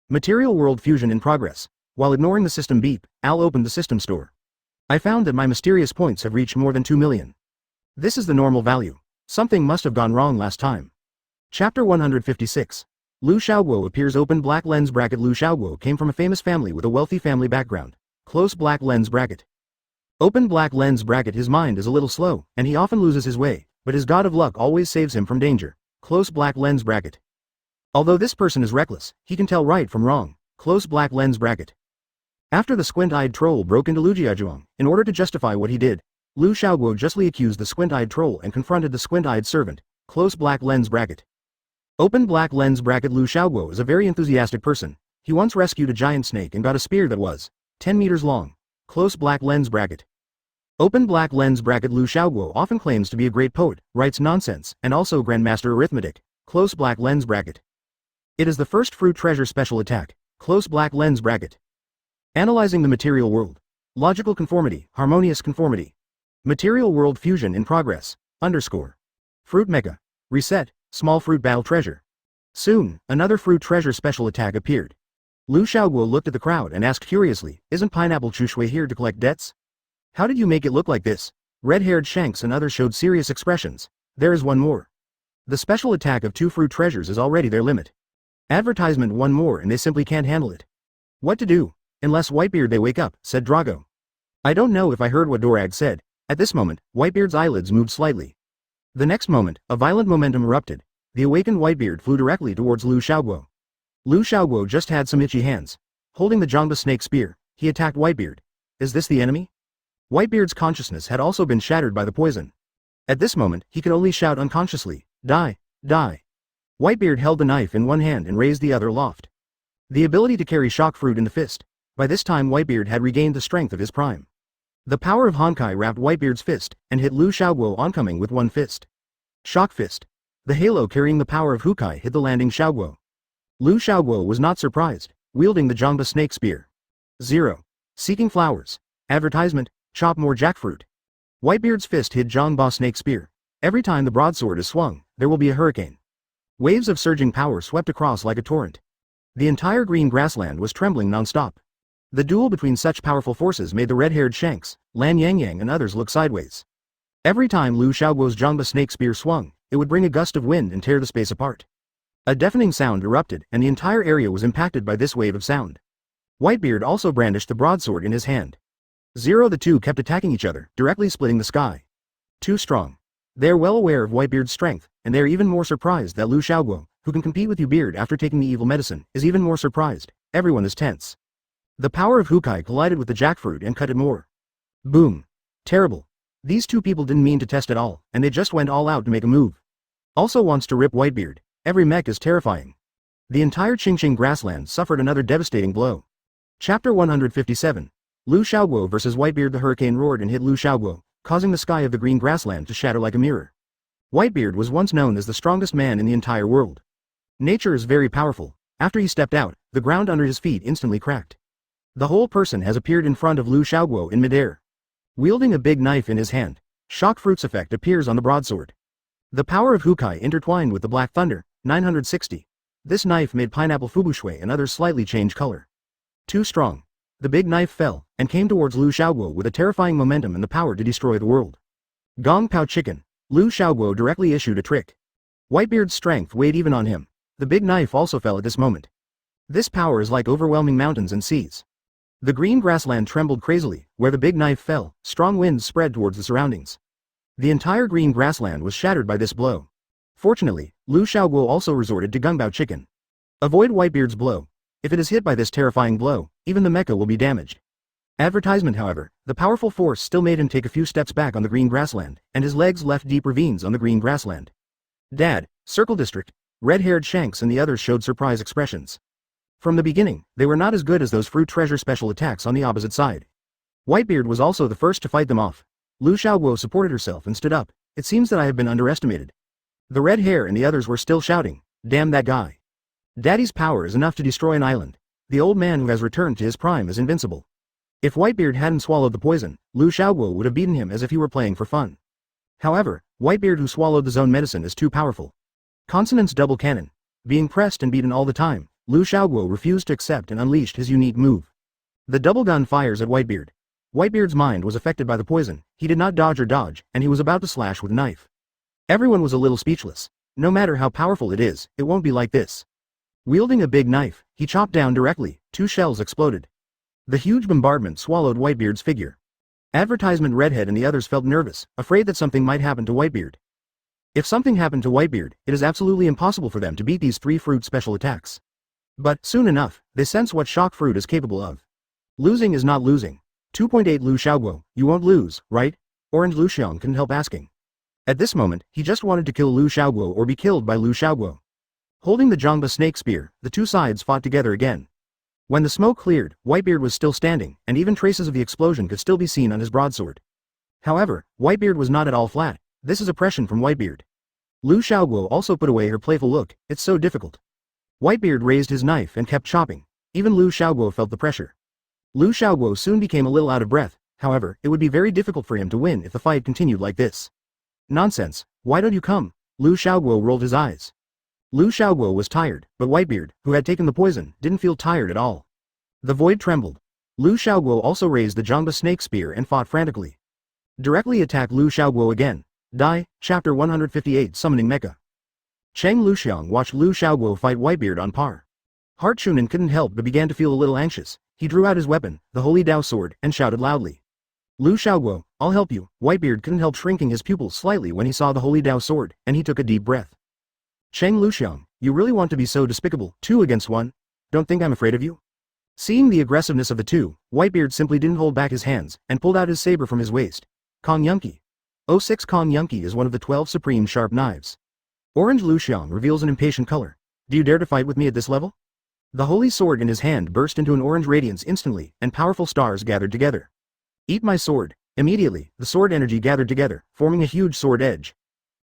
Material world fusion in progress. While ignoring the system beep, Al opened the system store. I found that my mysterious points have reached more than 2 million. This is the normal value. Something must have gone wrong last time. Chapter 156. Lu Xiaoguo appears. Open black lens bracket. Lu Xiaoguo came from a famous family with a wealthy family background. Close black lens bracket. Open black lens bracket. His mind is a little slow, and he often loses his way, but his god of luck always saves him from danger. Close black lens bracket. Although this person is reckless, he can tell right from wrong. Close black lens bracket. After the squint-eyed troll broke into Lujiazhuang, in order to justify what he did, Lu Xiaoguo justly accused the squint-eyed troll and confronted the squint-eyed servant. Close black lens bracket. Open black lens bracket. Lu Xiaoguo is a very enthusiastic person. He once rescued a giant snake and got a spear that was 10 meters long. Close black lens bracket. Open black lens bracket. Lu Xiaoguo often claims to be a great poet, writes nonsense, and also grandmaster arithmetic. Close black lens bracket. It is the first fruit treasure special attack. Close black lens bracket. Analyzing the material world. Logical conformity, harmonious conformity. Material world fusion in progress. Underscore. Fruit mecha. Reset, small fruit battle treasure. Soon, another fruit treasure special attack appeared. Lu Xiaoguo looked at the crowd and asked curiously, isn't Pineapple Chushui here to collect debts? How did you make it look like this? Red-haired Shanks and others showed serious expressions. There is one more. The special attack of 2 fruit treasures is already their limit. Advertisement one more and they simply can't handle it. What to do? Unless Whitebeard they wake up, said Drago. I don't know if I heard what Dorag said. At this moment, Whitebeard's eyelids moved slightly. The next moment, a violent momentum erupted. The awakened Whitebeard flew directly towards Lu Xiaoguo. Lu Xiaoguo just had some itchy hands. Holding the Zhongba snake spear, he attacked Whitebeard. Is this the enemy? Whitebeard's consciousness had also been shattered by the poison. At this moment, he could only shout unconsciously, die, die. Whitebeard held the knife in one hand and raised the other aloft. The ability to carry shock fruit in the fist. By this time Whitebeard had regained the strength of his prime. The power of Honkai wrapped Whitebeard's fist and hit Lu Xiaoguo oncoming with one fist. Shock fist. The halo carrying the power of Hukai hit the landing Xiaoguo. Lu Xiaoguo was not surprised, wielding the Zhongba snake spear. 0. Seeking flowers. Advertisement, chop more jackfruit. Whitebeard's fist hit Zhongba snake spear. Every time the broadsword is swung, there will be a hurricane. Waves of surging power swept across like a torrent. The entire green grassland was trembling non-stop. The duel between such powerful forces made the red-haired Shanks, Lan Yangyang and others look sideways. Every time Lu Xiaoguo's Zhongba snake spear swung, it would bring a gust of wind and tear the space apart. A deafening sound erupted and the entire area was impacted by this wave of sound. Whitebeard also brandished the broadsword in his hand. 0. The two kept attacking each other, directly splitting the sky. Too strong. They are well aware of Whitebeard's strength, and they are even more surprised that Lu Xiaoguo, who can compete with you Beard after taking the evil medicine, is even more surprised. Everyone is tense. The power of Hukai collided with the jackfruit and cut it more. Boom. Terrible. These two people didn't mean to test at all, and they just went all out to make a move. Also wants to rip Whitebeard. Every mech is terrifying. The entire Qingqing grassland suffered another devastating blow. Chapter 157. Lu Xiaoguo vs Whitebeard. The hurricane roared and hit Lu Xiaoguo, causing the sky of the green grassland to shatter like a mirror. Whitebeard was once known as the strongest man in the entire world. Nature is very powerful. After he stepped out, the ground under his feet instantly cracked. The whole person has appeared in front of Lu Xiaoguo in midair. Wielding a big knife in his hand, shock fruit's effect appears on the broadsword. The power of Hukai intertwined with the Black Thunder, 960. This knife made Pineapple Fubushui and others slightly change color. Too strong. The big knife fell, and came towards Lu Xiaoguo with a terrifying momentum and the power to destroy the world. Gong Pao Chicken. Lu Xiaoguo directly issued a trick. Whitebeard's strength weighed even on him. The big knife also fell at this moment. This power is like overwhelming mountains and seas. The green grassland trembled crazily. Where the big knife fell, strong winds spread towards the surroundings. The entire green grassland was shattered by this blow. Fortunately, Lu Xiaoguo also resorted to Gungbao Chicken. Avoid Whitebeard's blow. If it is hit by this terrifying blow, even the mecha will be damaged. Advertisement however, the powerful force still made him take a few steps back on the green grassland, and his legs left deep ravines on the green grassland. Dad, Circle District, red-haired Shanks and the others showed surprise expressions. From the beginning, they were not as good as those fruit treasure special attacks on the opposite side. Whitebeard was also the first to fight them off. Lu Xiaoguo supported herself and stood up. It seems that I have been underestimated. The red hair and the others were still shouting, damn that guy. Daddy's power is enough to destroy an island. The old man who has returned to his prime is invincible. If Whitebeard hadn't swallowed the poison, Lu Xiaoguo would have beaten him as if he were playing for fun. However, Whitebeard who swallowed the zone medicine is too powerful. Consonant's double cannon. Being pressed and beaten all the time, Lu Xiaoguo refused to accept and unleashed his unique move. The double gun fires at Whitebeard. Whitebeard's mind was affected by the poison, he did not dodge or dodge, and he was about to slash with knife. Everyone was a little speechless. No matter how powerful it is, it won't be like this. Wielding a big knife, he chopped down directly, 2 shells exploded. The huge bombardment swallowed Whitebeard's figure. Advertisement Redhead and the others felt nervous, afraid that something might happen to Whitebeard. If something happened to Whitebeard, it is absolutely impossible for them to beat these 3 fruit special attacks. But, soon enough, they sense what shock fruit is capable of. Losing is not losing. 2.8 Lu Xiaoguo, you won't lose, right? Orange Lu Xiang couldn't help asking. At this moment, he just wanted to kill Lu Xiaoguo or be killed by Lu Xiaoguo. Holding the Zhongba snake spear, the 2 sides fought together again. When the smoke cleared, Whitebeard was still standing, and even traces of the explosion could still be seen on his broadsword. However, Whitebeard was not at all flat. This is oppression from Whitebeard. Lu Xiaoguo also put away her playful look, it's so difficult. Whitebeard raised his knife and kept chopping. Even Lu Xiaoguo felt the pressure. Lu Xiaoguo soon became a little out of breath, however, it would be very difficult for him to win if the fight continued like this. Nonsense, why don't you come? Lu Xiaoguo rolled his eyes. Lu Xiaoguo was tired, but Whitebeard, who had taken the poison, didn't feel tired at all. The void trembled. Lu Xiaoguo also raised the Zhongba snake spear and fought frantically. Directly attack Lu Xiaoguo again. Die, Chapter 158 Summoning Mecha. Cheng Luxiang watched Lu Xiaoguo fight Whitebeard on par. Heart Chunin couldn't help but began to feel a little anxious. He drew out his weapon, the Holy Dao sword, and shouted loudly. Lu Xiaoguo, I'll help you. Whitebeard couldn't help shrinking his pupils slightly when he saw the Holy Dao sword, and he took a deep breath. Cheng Luxiang, you really want to be so despicable, 2 against 1? Don't think I'm afraid of you? Seeing the aggressiveness of the 2, Whitebeard simply didn't hold back his hands, and pulled out his saber from his waist. Kong Yunki. 06 Kong Yunki is one of the 12 supreme sharp knives. Orange Luxiang reveals an impatient color. Do you dare to fight with me at this level? The holy sword in his hand burst into an orange radiance instantly, and powerful stars gathered together. Eat my sword. Immediately, the sword energy gathered together, forming a huge sword edge.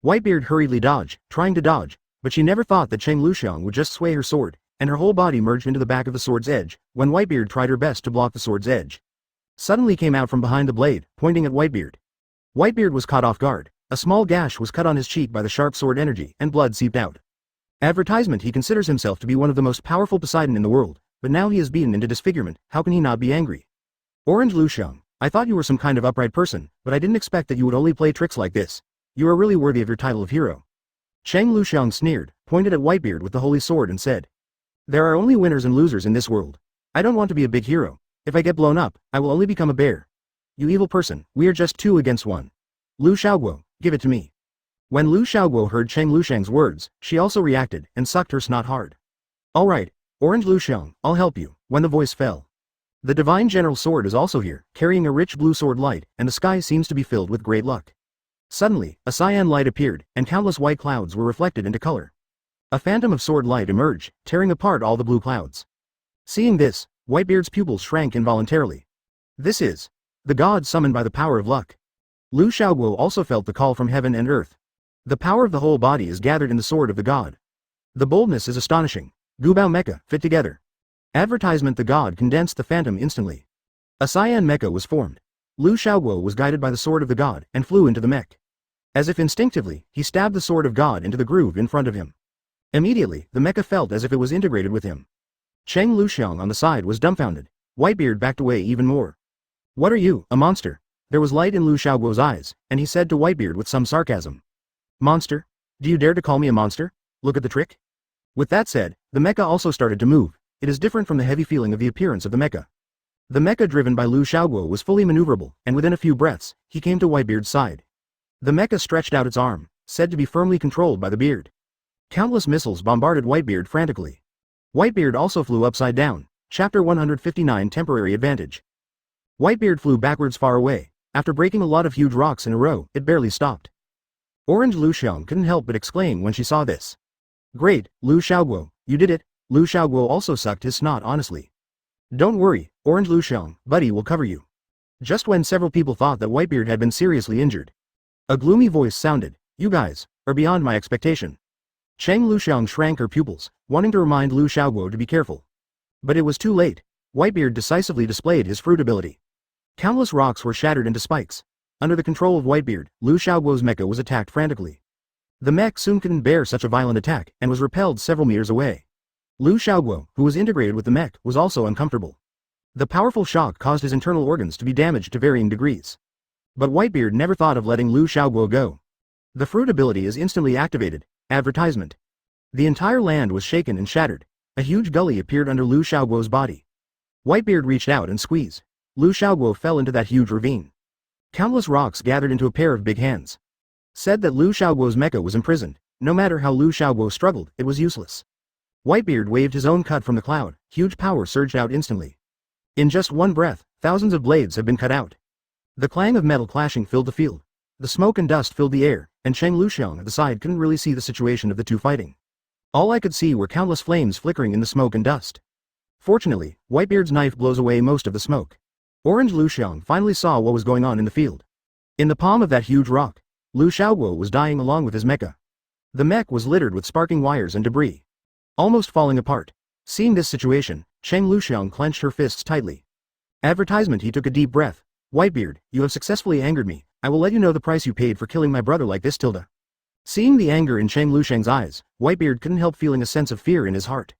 Whitebeard hurriedly dodged, trying to dodge, but she never thought that Cheng Luxiang would just sway her sword, and her whole body merged into the back of the sword's edge, when Whitebeard tried her best to block the sword's edge. Suddenly came out from behind the blade, pointing at Whitebeard. Whitebeard was caught off guard. A small gash was cut on his cheek by the sharp sword energy, and blood seeped out. Advertisement He considers himself to be one of the most powerful Poseidon in the world, but now he is beaten into disfigurement, how can he not be angry? Orange Luxiang, I thought you were some kind of upright person, but I didn't expect that you would only play tricks like this. You are really worthy of your title of hero. Cheng Luxiang sneered, pointed at Whitebeard with the holy sword and said. There are only winners and losers in this world. I don't want to be a big hero. If I get blown up, I will only become a bear. You evil person, we are just 2 against 1. Lu Xiaoguo, give it to me. When Lu Xiaoguo heard Cheng Luxiang's words, she also reacted, and sucked her snot hard. Alright, Orange Luxiang, I'll help you, when the voice fell. The Divine General Sword is also here, carrying a rich blue sword light, and the sky seems to be filled with great luck. Suddenly, a cyan light appeared, and countless white clouds were reflected into color. A phantom of sword light emerged, tearing apart all the blue clouds. Seeing this, Whitebeard's pupils shrank involuntarily. This is the god summoned by the power of luck. Lu Xiaoguo also felt the call from heaven and earth. The power of the whole body is gathered in the sword of the god. The boldness is astonishing. Gubao Mecha, fit together. Advertisement The god condensed the phantom instantly. A cyan mecha was formed. Lu Xiaoguo was guided by the sword of the god, and flew into the mech. As if instinctively, he stabbed the sword of god into the groove in front of him. Immediately, the mecha felt as if it was integrated with him. Cheng Luxiang on the side was dumbfounded. Whitebeard backed away even more. What are you, a monster? There was light in Lu Xiaoguo's eyes, and he said to Whitebeard with some sarcasm. Monster? Do you dare to call me a monster? Look at the trick. With that said, the mecha also started to move. It is different from the heavy feeling of the appearance of the mecha. The mecha driven by Lu Xiaoguo was fully maneuverable, and within a few breaths, he came to Whitebeard's side. The mecha stretched out its arm, said to be firmly controlled by the beard. Countless missiles bombarded Whitebeard frantically. Whitebeard also flew upside down. Chapter 159 Temporary Advantage. Whitebeard flew backwards far away. After breaking a lot of huge rocks in a row, it barely stopped. Orange Luxiang couldn't help but exclaim when she saw this. Great, Lu Xiaoguo, you did it. Lu Xiaoguo also sucked his snot honestly. Don't worry, Orange Luxiang, buddy will cover you. Just when several people thought that Whitebeard had been seriously injured, a gloomy voice sounded. You guys are beyond my expectation. Cheng Luxiang shrank her pupils, wanting to remind Lu Xiaoguo to be careful. But it was too late. Whitebeard decisively displayed his fruit ability. Countless rocks were shattered into spikes. Under the control of Whitebeard, Lu Xiaoguo's mecha was attacked frantically. The mech soon couldn't bear such a violent attack, and was repelled several meters away. Lu Xiaoguo, who was integrated with the mech, was also uncomfortable. The powerful shock caused his internal organs to be damaged to varying degrees. But Whitebeard never thought of letting Lu Xiaoguo go. The fruit ability is instantly activated. Advertisement. The entire land was shaken and shattered. A huge gully appeared under Lu Xiaoguo's body. Whitebeard reached out and squeezed. Lu Xiaoguo fell into that huge ravine. Countless rocks gathered into a pair of big hands. Said that Lu Xiaoguo's mecha was imprisoned. No matter how Lu Xiaoguo struggled, it was useless. Whitebeard waved his own cut from the cloud. Huge power surged out instantly. In just one breath, thousands of blades have been cut out. The clang of metal clashing filled the field. The smoke and dust filled the air, and Cheng Luxiang at the side couldn't really see the situation of the two fighting. All I could see were countless flames flickering in the smoke and dust. Fortunately, Whitebeard's knife blows away most of the smoke. Orange Luxiang finally saw what was going on in the field. In the palm of that huge rock, Lu Xiaoguo was dying along with his mecha. The mech was littered with sparking wires and debris, almost falling apart. Seeing this situation, Cheng Luxiang clenched her fists tightly. Advertisement. He took a deep breath. Whitebeard, you have successfully angered me. I will let you know the price you paid for killing my brother like this. Tilda. Seeing the anger in Cheng Luxiang's eyes, Whitebeard couldn't help feeling a sense of fear in his heart.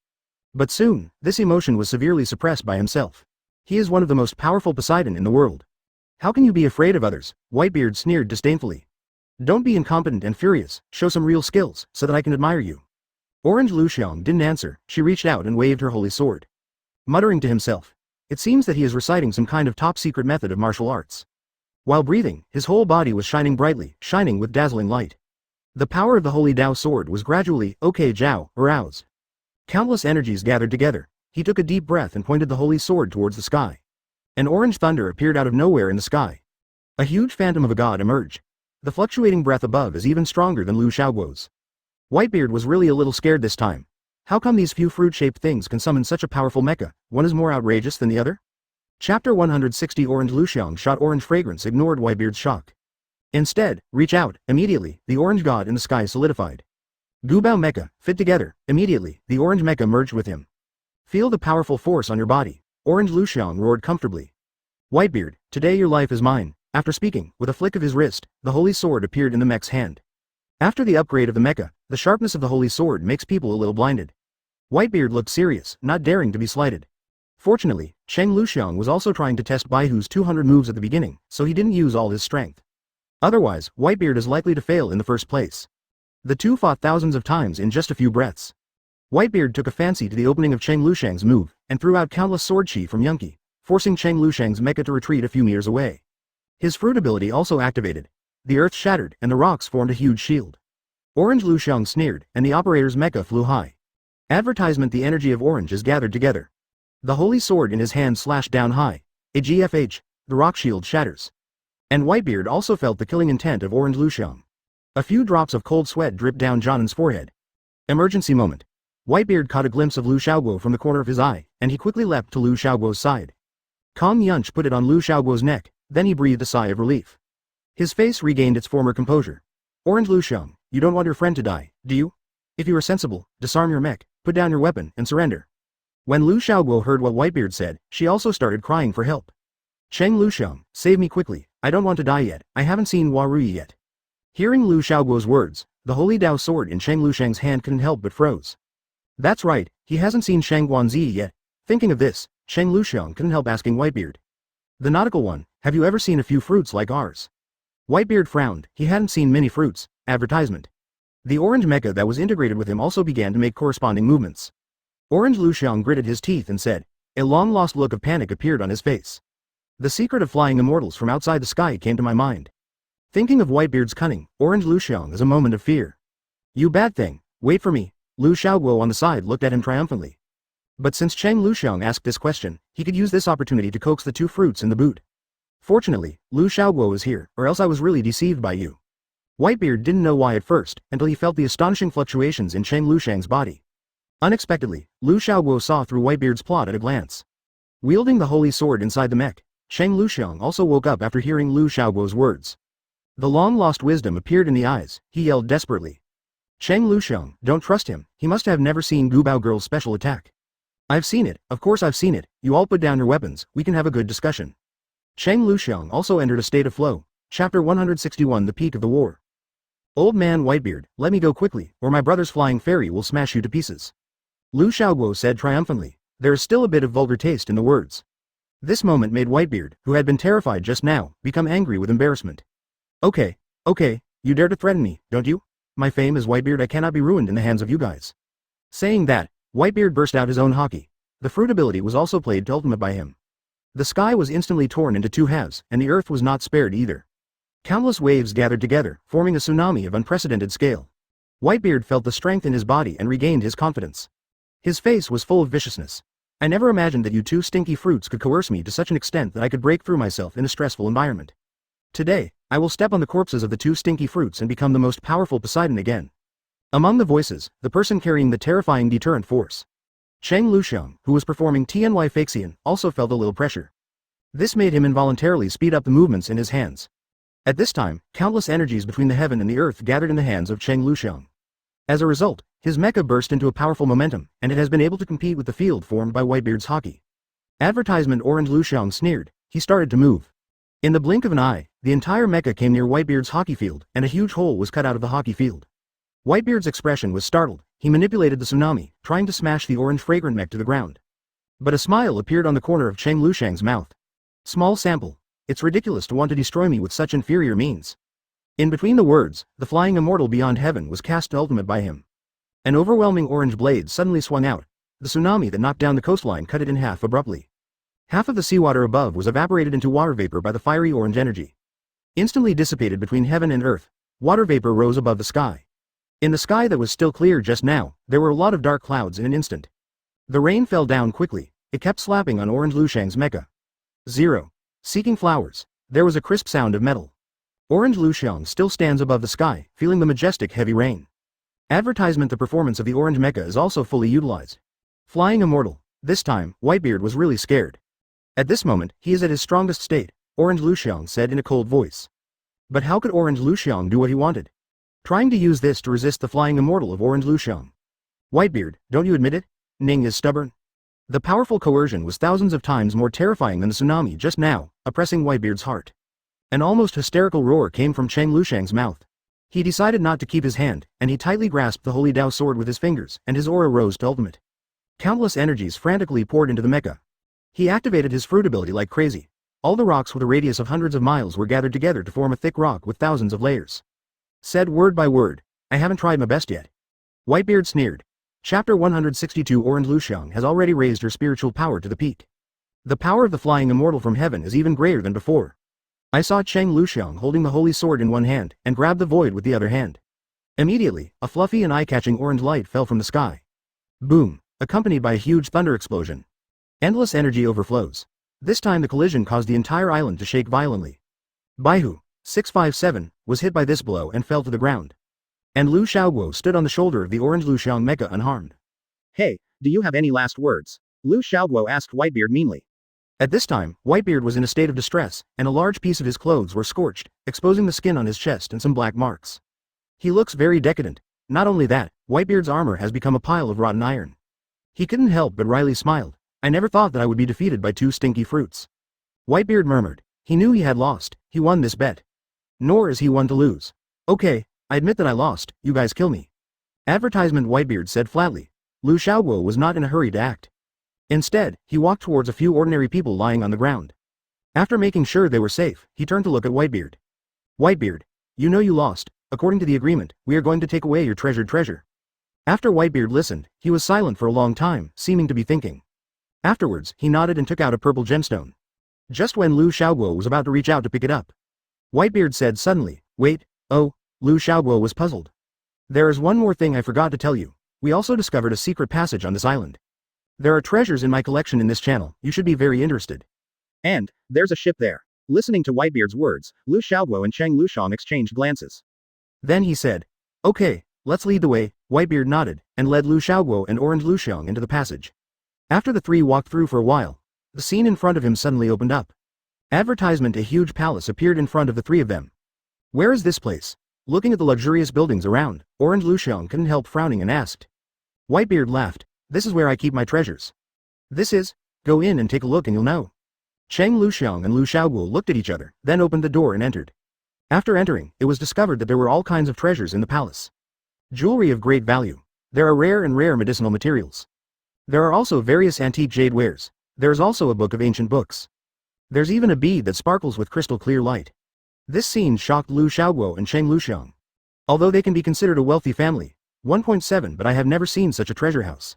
But soon, this emotion was severely suppressed by himself. He is one of the most powerful Poseidon in the world. How can you be afraid of others? Whitebeard sneered disdainfully. Don't be incompetent and furious, show some real skills, so that I can admire you. Orange Luxiang didn't answer. She reached out and waved her holy sword. Muttering to himself. It seems that he is reciting some kind of top-secret method of martial arts. While breathing, his whole body was shining brightly, shining with dazzling light. The power of the holy Dao sword was gradually, aroused. Countless energies gathered together. He took a deep breath and pointed the holy sword towards the sky. An orange thunder appeared out of nowhere in the sky. A huge phantom of a god emerged. The fluctuating breath above is even stronger than Lu Xiaoguo's. Whitebeard was really a little scared this time. How come these few fruit-shaped things can summon such a powerful mecha? One is more outrageous than the other? Chapter 160. Orange Luxiang shot orange fragrance ignored Whitebeard's shock. Instead, reach out. Immediately, the orange god in the sky solidified. Gubao mecha, fit together. Immediately, the orange mecha merged with him. Feel the powerful force on your body. Orange Luxiang roared comfortably. Whitebeard, today your life is mine. After speaking, with a flick of his wrist, the holy sword appeared in the mech's hand. After the upgrade of the mecha, the sharpness of the holy sword makes people a little blinded. Whitebeard looked serious, not daring to be slighted. Fortunately, Cheng Luxiang was also trying to test Baihu's 200 moves at the beginning, so he didn't use all his strength. Otherwise, Whitebeard is likely to fail in the first place. The two fought thousands of times in just a few breaths. Whitebeard took a fancy to the opening of Cheng Luxiang's move, and threw out countless sword chi from Yunqi, forcing Cheng Luxiang's mecha to retreat a few meters away. His fruit ability also activated. The earth shattered, and the rocks formed a huge shield. Orange Luxiang sneered, and the operator's mecha flew high. Advertisement. The energy of orange is gathered together. The holy sword in his hand slashed down high. AGFH, the rock shield shatters. And Whitebeard also felt the killing intent of Orange Luxiang. A few drops of cold sweat dripped down Jonan's forehead. Emergency moment. Whitebeard caught a glimpse of Lu Xiaoguo from the corner of his eye, and he quickly leapt to Lu Xiaoguo's side. Kong Yunch put it on Lu Xiaoguo's neck, then he breathed a sigh of relief. His face regained its former composure. Orange Luxiang, you don't want your friend to die, do you? If you are sensible, disarm your mech, put down your weapon, and surrender. When Lu Xiaoguo heard what Whitebeard said, she also started crying for help. Cheng Luxiang, save me quickly, I don't want to die yet, I haven't seen Warui yet. Hearing Lu Xiaoguo's words, the holy Dao sword in Cheng Luxiang's hand couldn't help but froze. That's right, he hasn't seen Shang Guanzi yet. Thinking of this, Cheng Luxiang couldn't help asking Whitebeard. The nautical one, have you ever seen a few fruits like ours? Whitebeard frowned, he hadn't seen many fruits. Advertisement. The orange mecha that was integrated with him also began to make corresponding movements. Orange Luxiang gritted his teeth and said. A long-lost look of panic appeared on his face. The secret of flying immortals from outside the sky came to my mind. Thinking of Whitebeard's cunning, Orange Luxiang is a moment of fear. You bad thing, wait for me. Lu Xiaoguo on the side looked at him triumphantly. But since Cheng Luxiang asked this question, he could use this opportunity to coax the two fruits in the boot. Fortunately, Lu Xiaoguo is here, or else I was really deceived by you. Whitebeard didn't know why at first, until he felt the astonishing fluctuations in Cheng Luxiang's body. Unexpectedly, Lu Xiaoguo saw through Whitebeard's plot at a glance. Wielding the holy sword inside the mech, Cheng Luxiang also woke up after hearing Lu Xiaoguo's words. The long-lost wisdom appeared in the eyes, he yelled desperately. Cheng Luxiang, don't trust him, he must have never seen Gubao Girl's special attack. I've seen it, of course I've seen it, you all put down your weapons, we can have a good discussion. Cheng Luxiang also entered a state of flow. Chapter 161. The Peak of the War. Old man Whitebeard, let me go quickly, or my brother's flying fairy will smash you to pieces. Lu Xiaoguo said triumphantly. There is still a bit of vulgar taste in the words. This moment made Whitebeard, who had been terrified just now, become angry with embarrassment. Okay, you dare to threaten me, don't you? My fame as Whitebeard I cannot be ruined in the hands of you guys. Saying that, Whitebeard burst out his own haki. The fruit ability was also played to ultimate by him. The sky was instantly torn into two halves, and the earth was not spared either. Countless waves gathered together, forming a tsunami of unprecedented scale. Whitebeard felt the strength in his body and regained his confidence. His face was full of viciousness. I never imagined that you two stinky fruits could coerce me to such an extent that I could break through myself in a stressful environment. Today, I will step on the corpses of the two stinky fruits and become the most powerful Poseidon again. Among the voices, the person carrying the terrifying deterrent force. Cheng Luxiang, who was performing TNY Faxian, also felt a little pressure. This made him involuntarily speed up the movements in his hands. At this time, countless energies between the heaven and the earth gathered in the hands of Cheng Luxiang. As a result, his mecha burst into a powerful momentum, and it has been able to compete with the field formed by Whitebeard's haki. Advertisement Orange Luxiang sneered. He started to move. In the blink of an eye, the entire mecha came near Whitebeard's hockey field, and a huge hole was cut out of the hockey field. Whitebeard's expression was startled. He manipulated the tsunami, trying to smash the orange fragrant mech to the ground. But a smile appeared on the corner of Cheng Luxiang's mouth. Small sample. It's ridiculous to want to destroy me with such inferior means. In between the words, the flying immortal beyond heaven was cast to ultimate by him. An overwhelming orange blade suddenly swung out. The tsunami that knocked down the coastline cut it in half abruptly. Half of the seawater above was evaporated into water vapor by the fiery orange energy. Instantly dissipated between heaven and earth, water vapor rose above the sky. In the sky that was still clear just now, there were a lot of dark clouds in an instant. The rain fell down quickly. It kept slapping on Orange Luxiang's mecha. 0. Seeking flowers. There was a crisp sound of metal. Orange Luxiang still stands above the sky, feeling the majestic heavy rain. Advertisement. The performance of the orange mecha is also fully utilized. Flying immortal. This time, Whitebeard was really scared. At this moment, he is at his strongest state, Orange Luxiang said in a cold voice. But how could Orange Luxiang do what he wanted? Trying to use this to resist the flying immortal of Orange Luxiang. Whitebeard, don't you admit it? Ning is stubborn. The powerful coercion was thousands of times more terrifying than the tsunami just now, oppressing Whitebeard's heart. An almost hysterical roar came from Cheng Luxiang's mouth. He decided not to keep his hand, and he tightly grasped the Holy Dao sword with his fingers, and his aura rose to ultimate. Countless energies frantically poured into the mecha. He activated his fruit ability like crazy. All the rocks with a radius of hundreds of miles were gathered together to form a thick rock with thousands of layers. Said word by word, I haven't tried my best yet. Whitebeard sneered. Chapter 162 Orange Luxiang has already raised her spiritual power to the peak. The power of the flying immortal from heaven is even greater than before. I saw Cheng Luxiang holding the holy sword in one hand, and grabbed the void with the other hand. Immediately, a fluffy and eye-catching orange light fell from the sky. Boom, accompanied by a huge thunder explosion. Endless energy overflows. This time the collision caused the entire island to shake violently. Baihu, 657, was hit by this blow and fell to the ground. And Lu Xiaoguo stood on the shoulder of the orange Luxiang mecha unharmed. Hey, do you have any last words? Lu Xiaoguo asked Whitebeard meanly. At this time, Whitebeard was in a state of distress, and a large piece of his clothes were scorched, exposing the skin on his chest and some black marks. He looks very decadent. Not only that, Whitebeard's armor has become a pile of rotten iron. He couldn't help but wryly smiled. I never thought that I would be defeated by two stinky fruits. Whitebeard murmured. He knew he had lost. He won this bet. Nor is he one to lose. Okay, I admit that I lost. You guys kill me. Advertisement Whitebeard said flatly. Lu Xiaoguo was not in a hurry to act. Instead, he walked towards a few ordinary people lying on the ground. After making sure they were safe, he turned to look at Whitebeard. Whitebeard, you know you lost. According to the agreement, we are going to take away your treasured treasure. After Whitebeard listened, he was silent for a long time, seeming to be thinking. Afterwards, he nodded and took out a purple gemstone. Just when Lu Xiaoguo was about to reach out to pick it up, Whitebeard said suddenly, wait, oh, Lu Xiaoguo was puzzled. There is one more thing I forgot to tell you. We also discovered a secret passage on this island. There are treasures in my collection in this channel, you should be very interested. And, there's a ship there. Listening to Whitebeard's words, Lu Xiaoguo and Cheng Luxiang exchanged glances. Then he said, okay, let's lead the way. Whitebeard nodded, and led Lu Xiaoguo and Orange Luxiang into the passage. After the three walked through for a while, the scene in front of him suddenly opened up. Advertisement A huge palace appeared in front of the three of them. Where is this place? Looking at the luxurious buildings around, Orange Luxiang couldn't help frowning and asked. Whitebeard laughed. This is where I keep my treasures. This is? Go in and take a look and you'll know. Cheng Luxiang and Lu Xiaoguo looked at each other, then opened the door and entered. After entering, it was discovered that there were all kinds of treasures in the palace. Jewelry of great value. There are rare medicinal materials. There are also various antique jade wares. There is also a book of ancient books. There's even a bead that sparkles with crystal clear light. This scene shocked Lu Xiaoguo and Cheng Luxiang. Although they can be considered a wealthy family, 1.7 but I have never seen such a treasure house.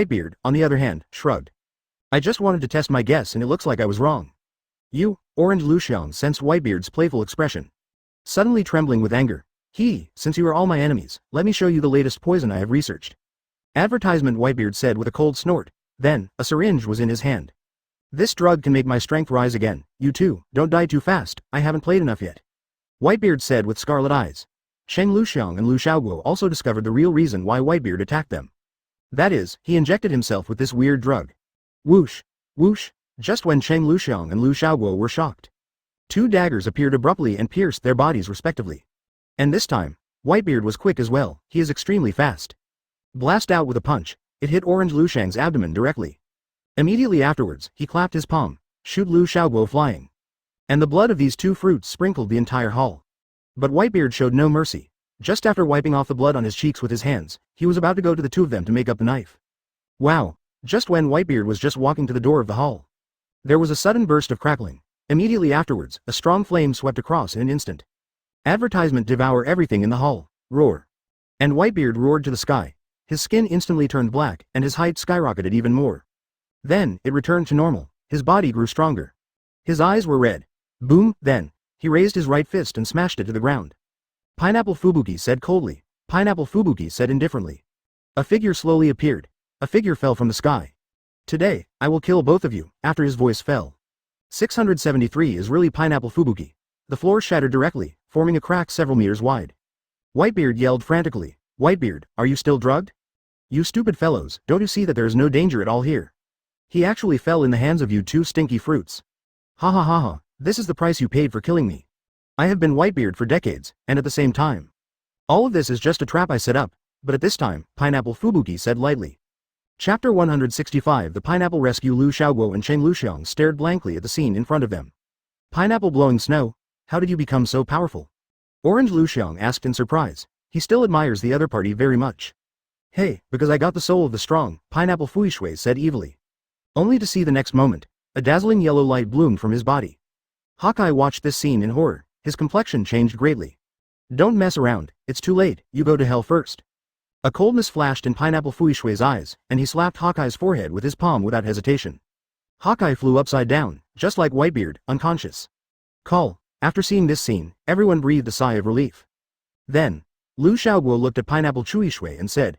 Whitebeard, on the other hand, shrugged. I just wanted to test my guess and it looks like I was wrong. You, Orange Luxiang sensed Whitebeard's playful expression. Suddenly trembling with anger. Since you are all my enemies, let me show you the latest poison I have researched. Advertisement, Whitebeard said with a cold snort. Then, a syringe was in his hand. This drug can make my strength rise again. You too, don't die too fast, I haven't played enough yet. Whitebeard said with scarlet eyes. Sheng Luxiang and Lu Xiaoguo also discovered the real reason why Whitebeard attacked them. That is, he injected himself with this weird drug. Whoosh! Whoosh! Just when Sheng Luxiang and Lu Xiaoguo were shocked. Two daggers appeared abruptly and pierced their bodies respectively. And this time, Whitebeard was quick as well, he is extremely fast. Blast out with a punch, it hit Orange Luxiang's abdomen directly. Immediately afterwards, he clapped his palm, shoot Lu Xiaoguo flying. And the blood of these two fruits sprinkled the entire hall. But Whitebeard showed no mercy. Just after wiping off the blood on his cheeks with his hands, he was about to go to the two of them to make up the knife. Wow! Just when Whitebeard was just walking to the door of the hall. There was a sudden burst of crackling. Immediately afterwards, a strong flame swept across in an instant. Advertisement, devour everything in the hall. Roar. And Whitebeard roared to the sky. His skin instantly turned black, and his height skyrocketed even more. Then, it returned to normal. His body grew stronger. His eyes were red. Boom, then. He raised his right fist and smashed it to the ground. Pineapple Fubuki said coldly. Pineapple Fubuki said indifferently. A figure slowly appeared. A figure fell from the sky. Today, I will kill both of you, after his voice fell. 673 is really Pineapple Fubuki. The floor shattered directly, forming a crack several meters wide. Whitebeard yelled frantically. Whitebeard, are you still drugged? You stupid fellows, don't you see that there is no danger at all here? He actually fell in the hands of you two stinky fruits. Ha ha ha ha, this is the price you paid for killing me. I have been Whitebeard for decades, and at the same time. All of this is just a trap I set up, but at this time, Pineapple Fubuki said lightly. Chapter 165 The Pineapple Rescue. Lu Xiaoguo and Sheng Luxiang stared blankly at the scene in front of them. Pineapple blowing snow, how did you become so powerful? Orange Luxiang asked in surprise. He still admires the other party very much. Hey, because I got the soul of the strong, Pineapple Fuishui said evilly. Only to see the next moment, a dazzling yellow light bloomed from his body. Hawkeye watched this scene in horror, his complexion changed greatly. Don't mess around, it's too late, you go to hell first. A coldness flashed in Pineapple Fuishui's eyes, and he slapped Hawkeye's forehead with his palm without hesitation. Hawkeye flew upside down, just like Whitebeard, unconscious. Call. After seeing this scene, everyone breathed a sigh of relief. Then, Lu Xiaoguo looked at Pineapple Chuishui and said,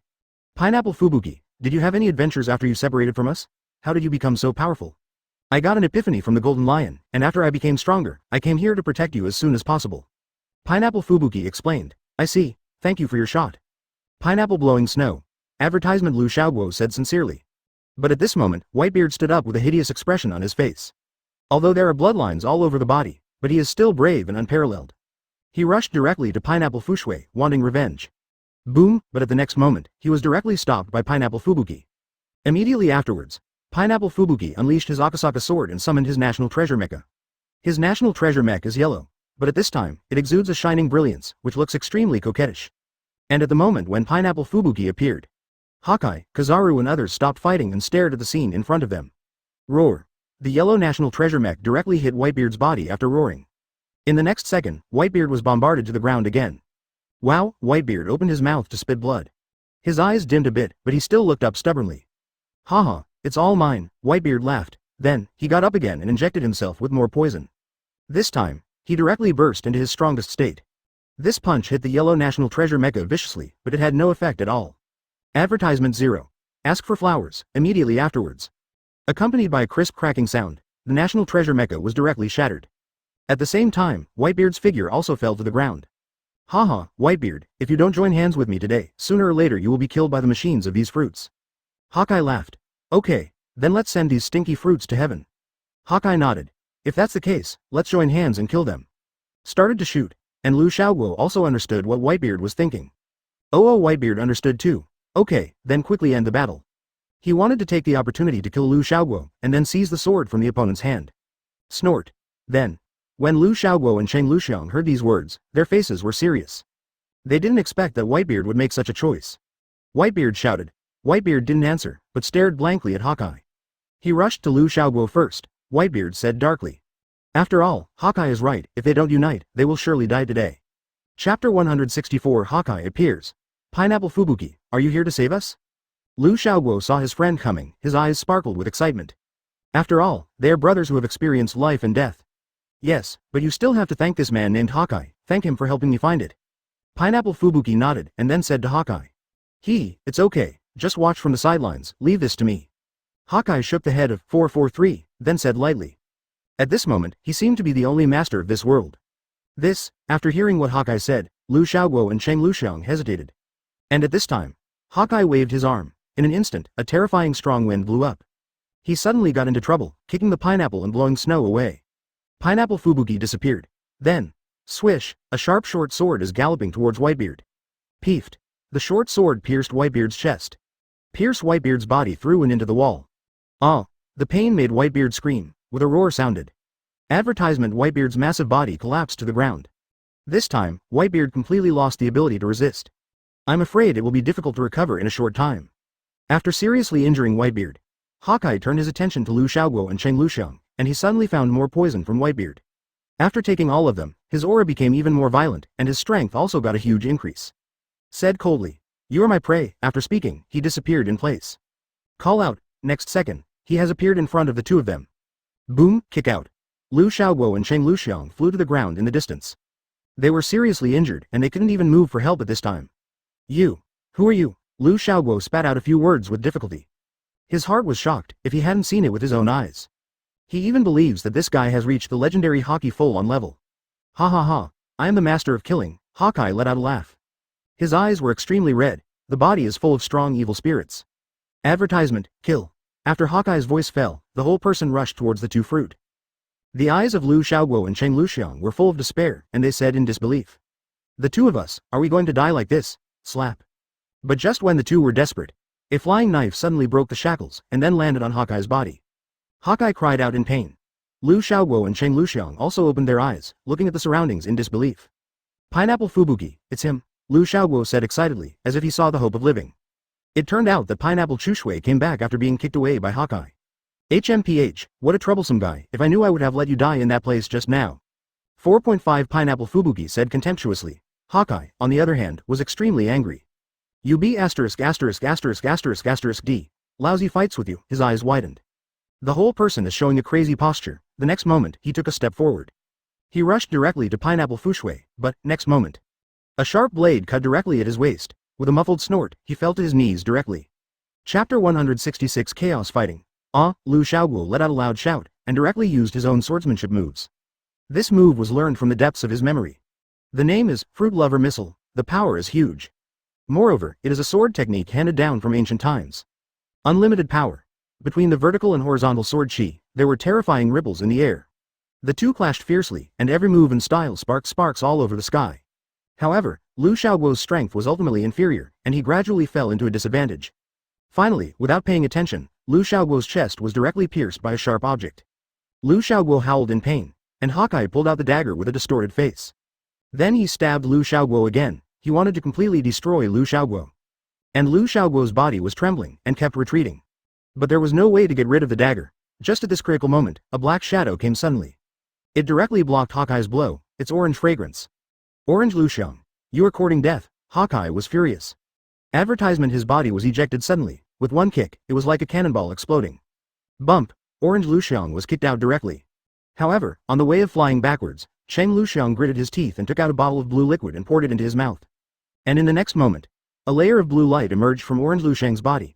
Pineapple Fubuki, did you have any adventures after you separated from us? How did you become so powerful? I got an epiphany from the Golden Lion, and after I became stronger, I came here to protect you as soon as possible. Pineapple Fubuki explained. I see, thank you for your shot. Pineapple blowing snow. Advertisement. Lu Xiaoguo said sincerely. But at this moment, Whitebeard stood up with a hideous expression on his face. Although there are bloodlines all over the body, but he is still brave and unparalleled. He rushed directly to Pineapple Fuishui, wanting revenge. Boom, but at the next moment, he was directly stopped by Pineapple Fubuki. Immediately afterwards, Pineapple Fubuki unleashed his Akasaka sword and summoned his national treasure mecha. His national treasure mech is yellow, but at this time, it exudes a shining brilliance, which looks extremely coquettish. And at the moment when Pineapple Fubuki appeared, Hawkeye, Kizaru and others stopped fighting and stared at the scene in front of them. Roar. The yellow national treasure mech directly hit Whitebeard's body after roaring. In the next second, Whitebeard was bombarded to the ground again. Wow, Whitebeard opened his mouth to spit blood. His eyes dimmed a bit, but he still looked up stubbornly. Haha, it's all mine, Whitebeard laughed. Then, he got up again and injected himself with more poison. This time, he directly burst into his strongest state. This punch hit the yellow national treasure mecha viciously, but it had no effect at all. Advertisement 0. Ask for flowers, immediately afterwards. Accompanied by a crisp cracking sound, the national treasure mecha was directly shattered. At the same time, Whitebeard's figure also fell to the ground. Haha, Whitebeard, if you don't join hands with me today, sooner or later you will be killed by the machines of these fruits. Hawkeye laughed. Okay, then let's send these stinky fruits to heaven. Hawkeye nodded. If that's the case, let's join hands and kill them. Started to shoot, and Lu Xiaoguo also understood what Whitebeard was thinking. Oh, Whitebeard understood too. Okay, then quickly end the battle. He wanted to take the opportunity to kill Lu Xiaoguo, and then seize the sword from the opponent's hand. Snort. Then, when Lu Xiaoguo and Cheng Luxiang heard these words, their faces were serious. They didn't expect that Whitebeard would make such a choice. Whitebeard shouted. Whitebeard didn't answer, but stared blankly at Hawkeye. He rushed to Lu Xiaoguo first, Whitebeard said darkly. After all, Hawkeye is right, if they don't unite, they will surely die today. Chapter 164 Hawkeye appears. Pineapple Fubuki, are you here to save us? Lu Xiaoguo saw his friend coming, his eyes sparkled with excitement. After all, they are brothers who have experienced life and death. Yes, but you still have to thank this man named Hawkeye, thank him for helping me find it. Pineapple Fubuki nodded and then said to Hawkeye. It's okay, just watch from the sidelines, leave this to me. Hawkeye shook the head of 443, then said lightly. At this moment, he seemed to be the only master of this world. After hearing what Hawkeye said, Lu Xiaoguo and Cheng Luxiang hesitated. And at this time, Hawkeye waved his arm. In an instant, a terrifying strong wind blew up. He suddenly got into trouble, kicking the pineapple and blowing snow away. Pineapple Fubuki disappeared. Then, swish, a sharp short sword is galloping towards Whitebeard. Peefed. The short sword pierced Whitebeard's chest. Pierced Whitebeard's body through and into the wall. The pain made Whitebeard scream, with a roar sounded. Advertisement Whitebeard's massive body collapsed to the ground. This time, Whitebeard completely lost the ability to resist. I'm afraid it will be difficult to recover in a short time. After seriously injuring Whitebeard, Hawkeye turned his attention to Lu Xiaoguo and Cheng Luxiang, and he suddenly found more poison from Whitebeard. After taking all of them, his aura became even more violent, and his strength also got a huge increase. Said coldly, "You are my prey." After speaking, he disappeared in place. Call out. Next second, he has appeared in front of the two of them. Boom, kick out. Lu Xiaoguo and Cheng Luxiang flew to the ground in the distance. They were seriously injured, and they couldn't even move for help at this time. Who are you? Lu Xiaoguo spat out a few words with difficulty. His heart was shocked, if he hadn't seen it with his own eyes. He even believes that this guy has reached the legendary Hockey full-on level. Ha ha ha, I am the master of killing. Hawkeye let out a laugh. His eyes were extremely red, the body is full of strong evil spirits. Advertisement, kill. After Hawkeye's voice fell, the whole person rushed towards the two fruit. The eyes of Lu Xiaoguo and Cheng Luxiang were full of despair, and they said in disbelief. The two of us, are we going to die like this? Slap. But just when the two were desperate, a flying knife suddenly broke the shackles, and then landed on Hawkeye's body. Hawkeye cried out in pain. Lu Xiaoguo and Cheng Luxiang also opened their eyes, looking at the surroundings in disbelief. Pineapple Fubuki, it's him, Lu Xiaoguo said excitedly, as if he saw the hope of living. It turned out that Pineapple Chushui came back after being kicked away by Hawkeye. HMPH, what a troublesome guy, if I knew I would have let you die in that place just now. 4.5 Pineapple Fubuki said contemptuously. Hawkeye, on the other hand, was extremely angry. You be **************** D. Laozi fights with you, his eyes widened. The whole person is showing a crazy posture. The next moment, he took a step forward. He rushed directly to Pineapple Fushui, but, next moment, a sharp blade cut directly at his waist. With a muffled snort, he fell to his knees directly. Chapter 166 Chaos Fighting. Lu Xiaoguo let out a loud shout, and directly used his own swordsmanship moves. This move was learned from the depths of his memory. The name is Fruit Lover Missile. The power is huge. Moreover, it is a sword technique handed down from ancient times. Unlimited power. Between the vertical and horizontal sword chi, there were terrifying ripples in the air. The two clashed fiercely, and every move and style sparked sparks all over the sky. However, Lu Xiaoguo's strength was ultimately inferior, and he gradually fell into a disadvantage. Finally, without paying attention, Lu Xiaoguo's chest was directly pierced by a sharp object. Lu Xiaoguo howled in pain, and Hawkeye pulled out the dagger with a distorted face. Then he stabbed Lu Xiaoguo again. He wanted to completely destroy Lu Xiaoguo. And Lu Xiaoguo's body was trembling, and kept retreating. But there was no way to get rid of the dagger. Just at this critical moment, a black shadow came suddenly. It directly blocked Hawkeye's blow, its orange fragrance. Orange Luxiang. You are courting death. Hawkeye was furious. Advertisement his body was ejected suddenly. With one kick, it was like a cannonball exploding. Bump. Orange Luxiang was kicked out directly. However, on the way of flying backwards, Cheng Luxiang gritted his teeth and took out a bottle of blue liquid and poured it into his mouth. And in the next moment, a layer of blue light emerged from Orange Luxiang's body,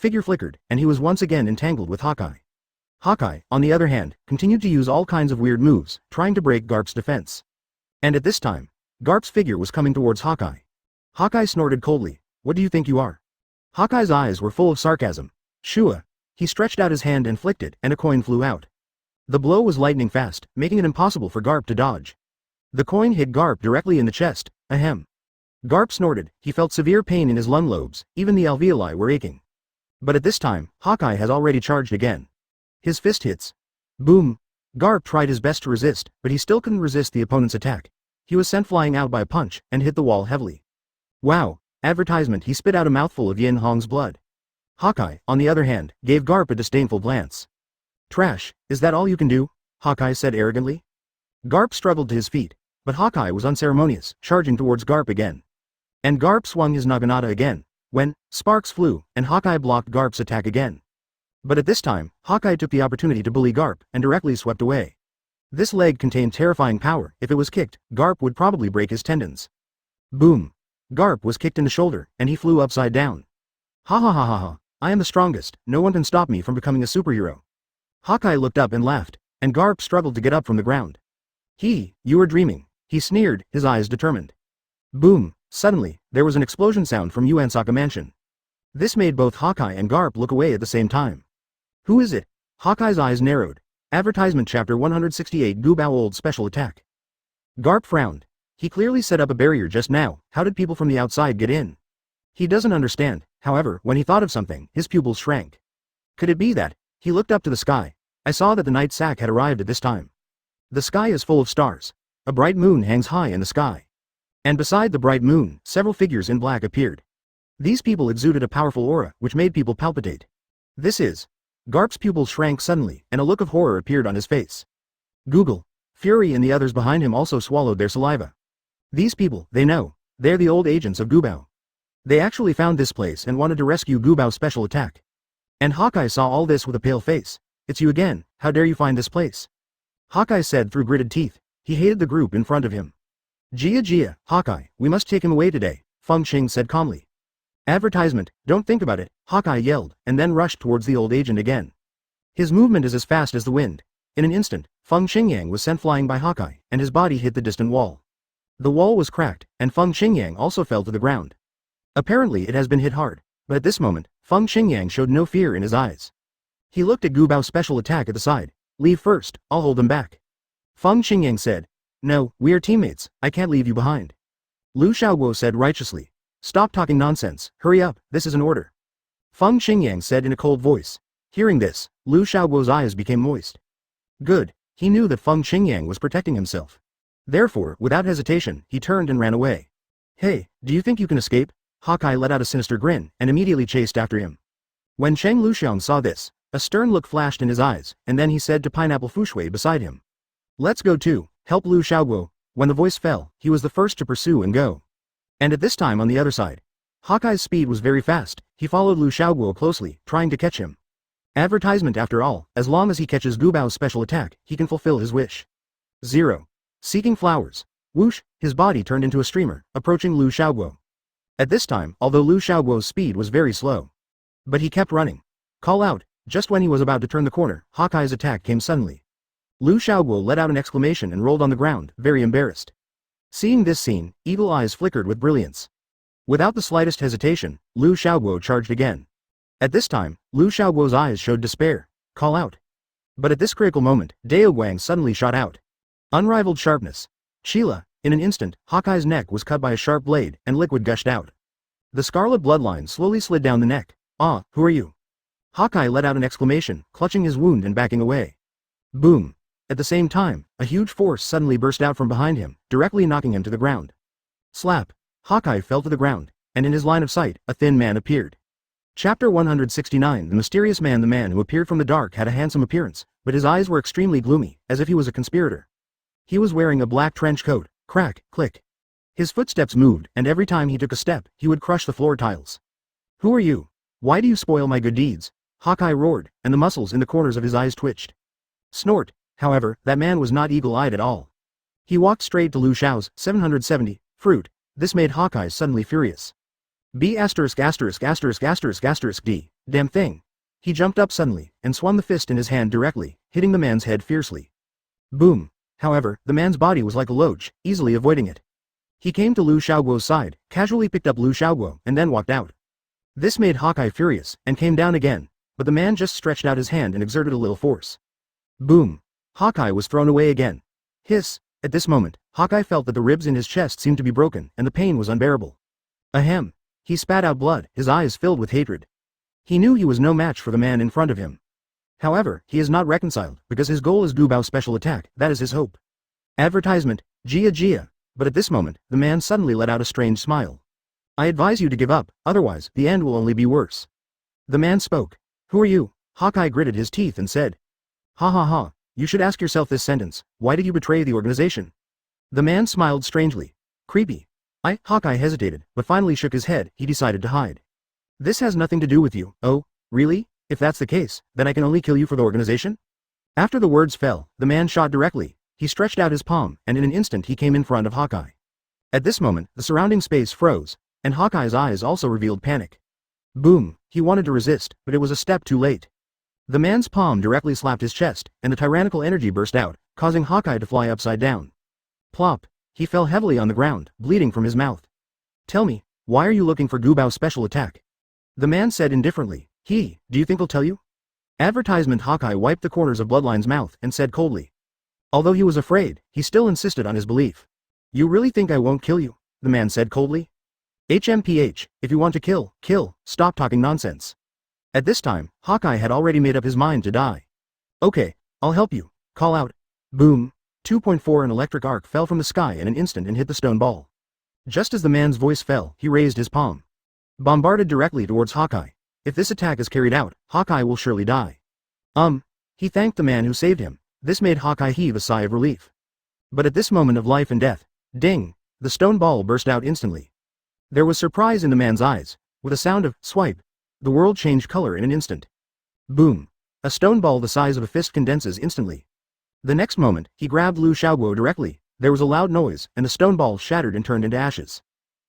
figure flickered, and he was once again entangled with Hawkeye. Hawkeye, on the other hand, continued to use all kinds of weird moves, trying to break Garp's defense. And at this time, Garp's figure was coming towards Hawkeye. Hawkeye snorted coldly. "What do you think you are?" Hawkeye's eyes were full of sarcasm. "Shua." He stretched out his hand and flicked it, and a coin flew out. The blow was lightning fast, making it impossible for Garp to dodge. The coin hit Garp directly in the chest. Ahem. Garp snorted. He felt severe pain in his lung lobes, even the alveoli were aching. But at this time, Hawkeye has already charged again. His fist hits. Boom. Garp tried his best to resist, but he still couldn't resist the opponent's attack. He was sent flying out by a punch, and hit the wall heavily. Wow. Advertisement. He spit out a mouthful of Yin Hong's blood. Hawkeye, on the other hand, gave Garp a disdainful glance. "Trash, is that all you can do?" Hawkeye said arrogantly. Garp struggled to his feet, but Hawkeye was unceremonious, charging towards Garp again. And Garp swung his naginata again, when sparks flew, and Hawkeye blocked Garp's attack again. But at this time, Hawkeye took the opportunity to bully Garp, and directly swept away. This leg contained terrifying power. If it was kicked, Garp would probably break his tendons. Boom. Garp was kicked in the shoulder, and he flew upside down. Ha ha ha ha ha. I am the strongest, no one can stop me from becoming a superhero. Hawkeye looked up and laughed, and Garp struggled to get up from the ground. You were dreaming, he sneered, his eyes determined. Boom. Suddenly, there was an explosion sound from Uansaka Mansion. This made both Hawkeye and Garp look away at the same time. Who is it? Hawkeye's eyes narrowed. Advertisement Chapter 168 Gubao Old Special Attack. Garp frowned. He clearly set up a barrier just now. How did people from the outside get in? He doesn't understand. However, when he thought of something, his pupils shrank. Could it be that? He looked up to the sky. I saw that the night sack had arrived at this time. The sky is full of stars. A bright moon hangs high in the sky. And beside the bright moon, several figures in black appeared. These people exuded a powerful aura, which made people palpitate. This is. Garp's pupils shrank suddenly, and a look of horror appeared on his face. Google. Fury and the others behind him also swallowed their saliva. These people, they know. They're the old agents of Gubao. They actually found this place and wanted to rescue Gubao's special attack. And Hawkeye saw all this with a pale face. It's you again, how dare you find this place? Hawkeye said through gritted teeth. He hated the group in front of him. Jia, Hawkeye, we must take him away today, Feng Xing said calmly. Advertisement, don't think about it, Hawkeye yelled, and then rushed towards the old agent again. His movement is as fast as the wind. In an instant, Feng Xingyang was sent flying by Hawkeye, and his body hit the distant wall. The wall was cracked, and Feng Xingyang also fell to the ground. Apparently it has been hit hard, but at this moment, Feng Xingyang showed no fear in his eyes. He looked at Gubao's special attack at the side. Leave first, I'll hold them back. Feng Xingyang said. No, we are teammates, I can't leave you behind. Lu Xiaoguo said righteously. Stop talking nonsense, hurry up, this is an order. Feng Xingyang said in a cold voice. Hearing this, Lu Xiaoguo's eyes became moist. Good, he knew that Feng Xingyang was protecting himself. Therefore, without hesitation, he turned and ran away. Hey, do you think you can escape? Hawkeye let out a sinister grin, and immediately chased after him. When Cheng Luxiang saw this, a stern look flashed in his eyes, and then he said to Pineapple Fushui beside him. Let's go too, help Lu Xiaoguo. When the voice fell, he was the first to pursue and go. And at this time on the other side, Hawkeye's speed was very fast, he followed Lu Xiaoguo closely, trying to catch him. Advertisement after all, as long as he catches Gubao's special attack, he can fulfill his wish. 0. Seeking flowers. Whoosh, his body turned into a streamer, approaching Lu Xiaoguo. At this time, although Lu Xiaoguo's speed was very slow. But he kept running. Call out, just when he was about to turn the corner, Hawkeye's attack came suddenly. Lu Xiaoguo let out an exclamation and rolled on the ground, very embarrassed. Seeing this scene, eagle eyes flickered with brilliance. Without the slightest hesitation, Lu Xiaoguo charged again. At this time, Lu Xiaoguo's eyes showed despair. Call out. But at this critical moment, Dao Guang suddenly shot out. Unrivaled sharpness. Sheila, in an instant, Hawkeye's neck was cut by a sharp blade, and liquid gushed out. The scarlet bloodline slowly slid down the neck. Ah, who are you? Hawkeye let out an exclamation, clutching his wound and backing away. Boom. At the same time, a huge force suddenly burst out from behind him, directly knocking him to the ground. Slap. Hawkeye fell to the ground, and in his line of sight, a thin man appeared. Chapter 169. The mysterious man. The man who appeared from the dark had a handsome appearance, but his eyes were extremely gloomy, as if he was a conspirator. He was wearing a black trench coat. Crack, click. His footsteps moved, and every time he took a step, he would crush the floor tiles. Who are you? Why do you spoil my good deeds? Hawkeye roared, and the muscles in the corners of his eyes twitched. Snort. However, that man was not eagle-eyed at all. He walked straight to Lu Xiao's 770 fruit. This made Hawkeye suddenly furious. B****************** D. Damn thing. He jumped up suddenly, and swung the fist in his hand directly, hitting the man's head fiercely. Boom. However, the man's body was like a loach, easily avoiding it. He came to Lu Xiaoguo's side, casually picked up Lu Xiaoguo, and then walked out. This made Hawkeye furious, and came down again, but the man just stretched out his hand and exerted a little force. Boom. Hawkeye was thrown away again. Hiss. At this moment, Hawkeye felt that the ribs in his chest seemed to be broken, and the pain was unbearable. Ahem. He spat out blood, his eyes filled with hatred. He knew he was no match for the man in front of him. However, he is not reconciled, because his goal is Gubao's special attack, that is his hope. Advertisement, Jia. But at this moment, the man suddenly let out a strange smile. I advise you to give up, otherwise, the end will only be worse. The man spoke. Who are you? Hawkeye gritted his teeth and said. Ha ha ha. You should ask yourself this sentence, why did you betray the organization? The man smiled strangely. Creepy. Hawkeye hesitated, but finally shook his head, he decided to hide. This has nothing to do with you. Oh, really? If that's the case, then I can only kill you for the organization? After the words fell, the man shot directly, he stretched out his palm, and in an instant he came in front of Hawkeye. At this moment, the surrounding space froze, and Hawkeye's eyes also revealed panic. Boom, he wanted to resist, but it was a step too late. The man's palm directly slapped his chest, and the tyrannical energy burst out, causing Hawkeye to fly upside down. Plop. He fell heavily on the ground, bleeding from his mouth. Tell me, why are you looking for Gubao's special attack? The man said indifferently. Do you think he'll tell you? Advertisement. Hawkeye wiped the corners of Bloodline's mouth and said coldly. Although he was afraid, he still insisted on his belief. You really think I won't kill you? The man said coldly. HMPH, if you want to kill, stop talking nonsense. At this time, Hawkeye had already made up his mind to die. Okay, I'll help you. Call out. Boom. 2.4 An electric arc fell from the sky in an instant and hit the stone ball. Just as the man's voice fell, he raised his palm. Bombarded directly towards Hawkeye. If this attack is carried out, Hawkeye will surely die. He thanked the man who saved him. This made Hawkeye heave a sigh of relief. But at this moment of life and death, ding, the stone ball burst out instantly. There was surprise in the man's eyes. With a sound of swipe, the world changed color in an instant. Boom. A stone ball the size of a fist condenses instantly. The next moment, he grabbed Lu Xiaoguo directly. There was a loud noise, and the stone ball shattered and turned into ashes.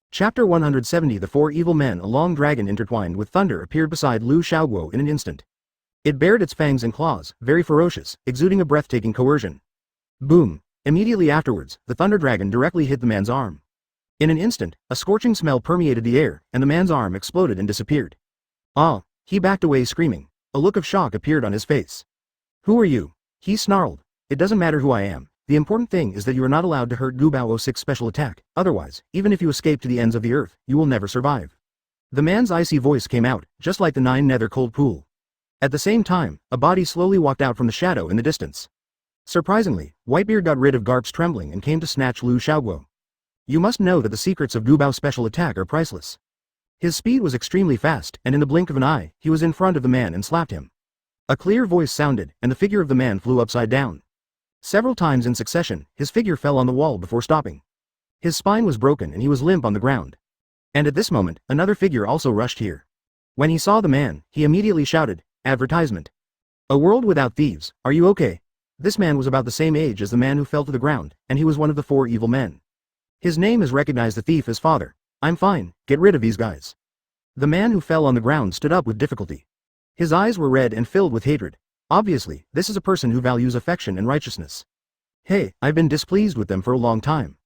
Chapter 170 The Four Evil Men. A long dragon intertwined with thunder appeared beside Lu Xiaoguo in an instant. It bared its fangs and claws, very ferocious, exuding a breathtaking coercion. Boom. Immediately afterwards, the thunder dragon directly hit the man's arm. In an instant, a scorching smell permeated the air, and the man's arm exploded and disappeared. He backed away screaming. A look of shock appeared on his face. Who are you? He snarled. It doesn't matter who I am. The important thing is that you are not allowed to hurt Gubao 06 special attack, otherwise, even if you escape to the ends of the earth, you will never survive. The man's icy voice came out, just like the Nine Nether cold pool. At the same time, a body slowly walked out from the shadow in the distance. Surprisingly, Whitebeard got rid of Garp's trembling and came to snatch Lu Xiaoguo. You must know that the secrets of Gubao's special attack are priceless. His speed was extremely fast, and in the blink of an eye, he was in front of the man and slapped him. A clear voice sounded, and the figure of the man flew upside down. Several times in succession, his figure fell on the wall before stopping. His spine was broken and he was limp on the ground. And at this moment, another figure also rushed here. When he saw the man, he immediately shouted, "Advertisement. A world without thieves, are you okay?" This man was about the same age as the man who fell to the ground, and he was one of the four evil men. His name is recognized the thief as father. I'm fine, get rid of these guys. The man who fell on the ground stood up with difficulty. His eyes were red and filled with hatred. Obviously, this is a person who values affection and righteousness. Hey, I've been displeased with them for a long time.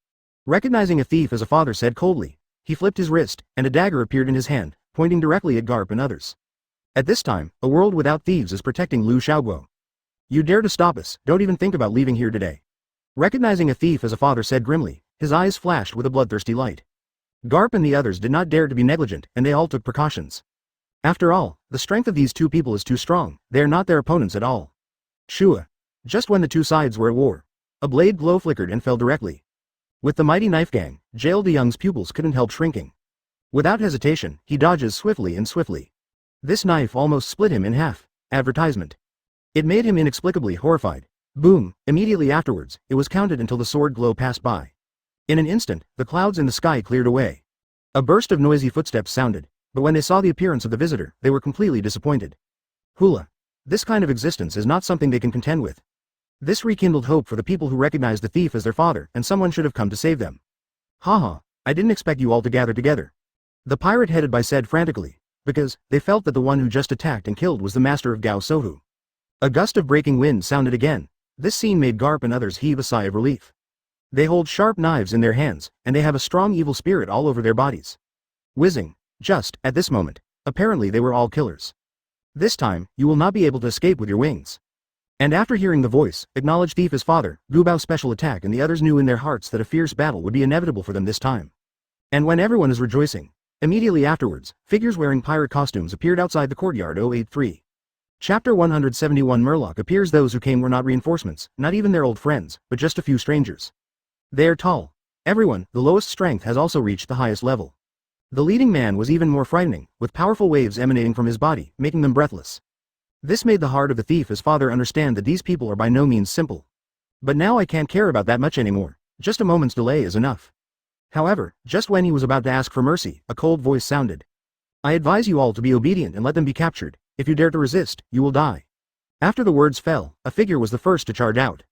Recognizing a thief as a father said coldly. He flipped his wrist, and a dagger appeared in his hand, pointing directly at Garp and others. At this time, a world without thieves is protecting Lu Xiaoguo. You dare to stop us, don't even think about leaving here today. Recognizing a thief as a father said grimly, his eyes flashed with a bloodthirsty light. Garp and the others did not dare to be negligent, and they all took precautions. After all, the strength of these two people is too strong, they are not their opponents at all. Shua. Just when the two sides were at war, a blade glow flickered and fell directly. With the mighty knife gang, Jail de Young's pupils couldn't help shrinking. Without hesitation, he dodges swiftly and swiftly. This knife almost split him in half. Advertisement. It made him inexplicably horrified. Boom, immediately afterwards, it was counted until the sword glow passed by. In an instant, the clouds in the sky cleared away. A burst of noisy footsteps sounded, but when they saw the appearance of the visitor, they were completely disappointed. Hula. This kind of existence is not something they can contend with. This rekindled hope for the people who recognized the thief as their father, and someone should have come to save them. Haha, I didn't expect you all to gather together. The pirate headed by said frantically, because they felt that the one who just attacked and killed was the master of Gao Sohu. A gust of breaking wind sounded again. This scene made Garp and others heave a sigh of relief. They hold sharp knives in their hands, and they have a strong evil spirit all over their bodies. Whizzing. Just, at this moment, apparently they were all killers. This time, you will not be able to escape with your wings. And after hearing the voice, acknowledged thief as father, Gubao's special attack and the others knew in their hearts that a fierce battle would be inevitable for them this time. And when everyone is rejoicing, immediately afterwards, figures wearing pirate costumes appeared outside the courtyard 083. Chapter 171 Murloc appears. Those who came were not reinforcements, not even their old friends, but just a few strangers. They are tall. Everyone, the lowest strength has also reached the highest level. The leading man was even more frightening, with powerful waves emanating from his body, making them breathless. This made the heart of the thief as father understand that these people are by no means simple. But now I can't care about that much anymore, just a moment's delay is enough. However, just when he was about to ask for mercy, a cold voice sounded. I advise you all to be obedient and let them be captured. If you dare to resist, you will die. After the words fell, a figure was the first to charge out.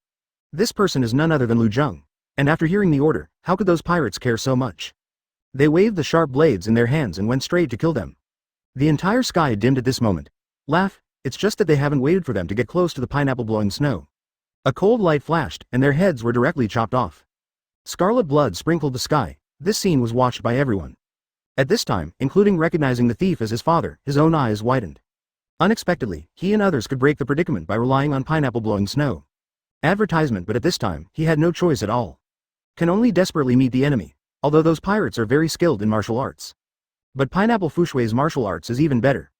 This person is none other than Lu Zheng. And after hearing the order, how could those pirates care so much? They waved the sharp blades in their hands and went straight to kill them. The entire sky dimmed at this moment. Laugh, it's just that they haven't waited for them to get close to the pineapple blowing snow. A cold light flashed, and their heads were directly chopped off. Scarlet blood sprinkled the sky. This scene was watched by everyone. At this time, including recognizing the thief as his father, his own eyes widened. Unexpectedly, he and others could break the predicament by relying on pineapple blowing snow. Advertisement, but at this time, he had no choice at all. Can only desperately meet the enemy, although those pirates are very skilled in martial arts. But Pineapple Fushui's martial arts is even better.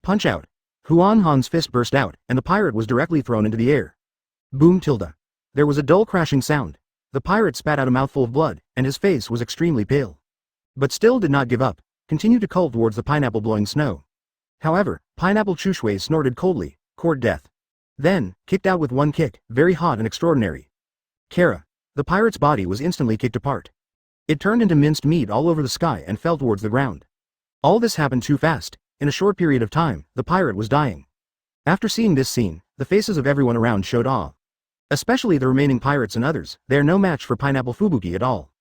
Punch out. Huan Han's fist burst out, and the pirate was directly thrown into the air. Boom tilde. There was a dull crashing sound. The pirate spat out a mouthful of blood, and his face was extremely pale. but still did not give up, continued to cull towards the pineapple-blowing snow. However, Pineapple Chushui snorted coldly, court death. Then, kicked out with one kick, very hot and extraordinary. Kara. The pirate's body was instantly kicked apart. It turned into minced meat all over the sky and fell towards the ground. All this happened too fast. In a short period of time, the pirate was dying. After seeing this scene, the faces of everyone around showed awe. Especially the remaining pirates and others, they are no match for Pineapple Fubuki at all.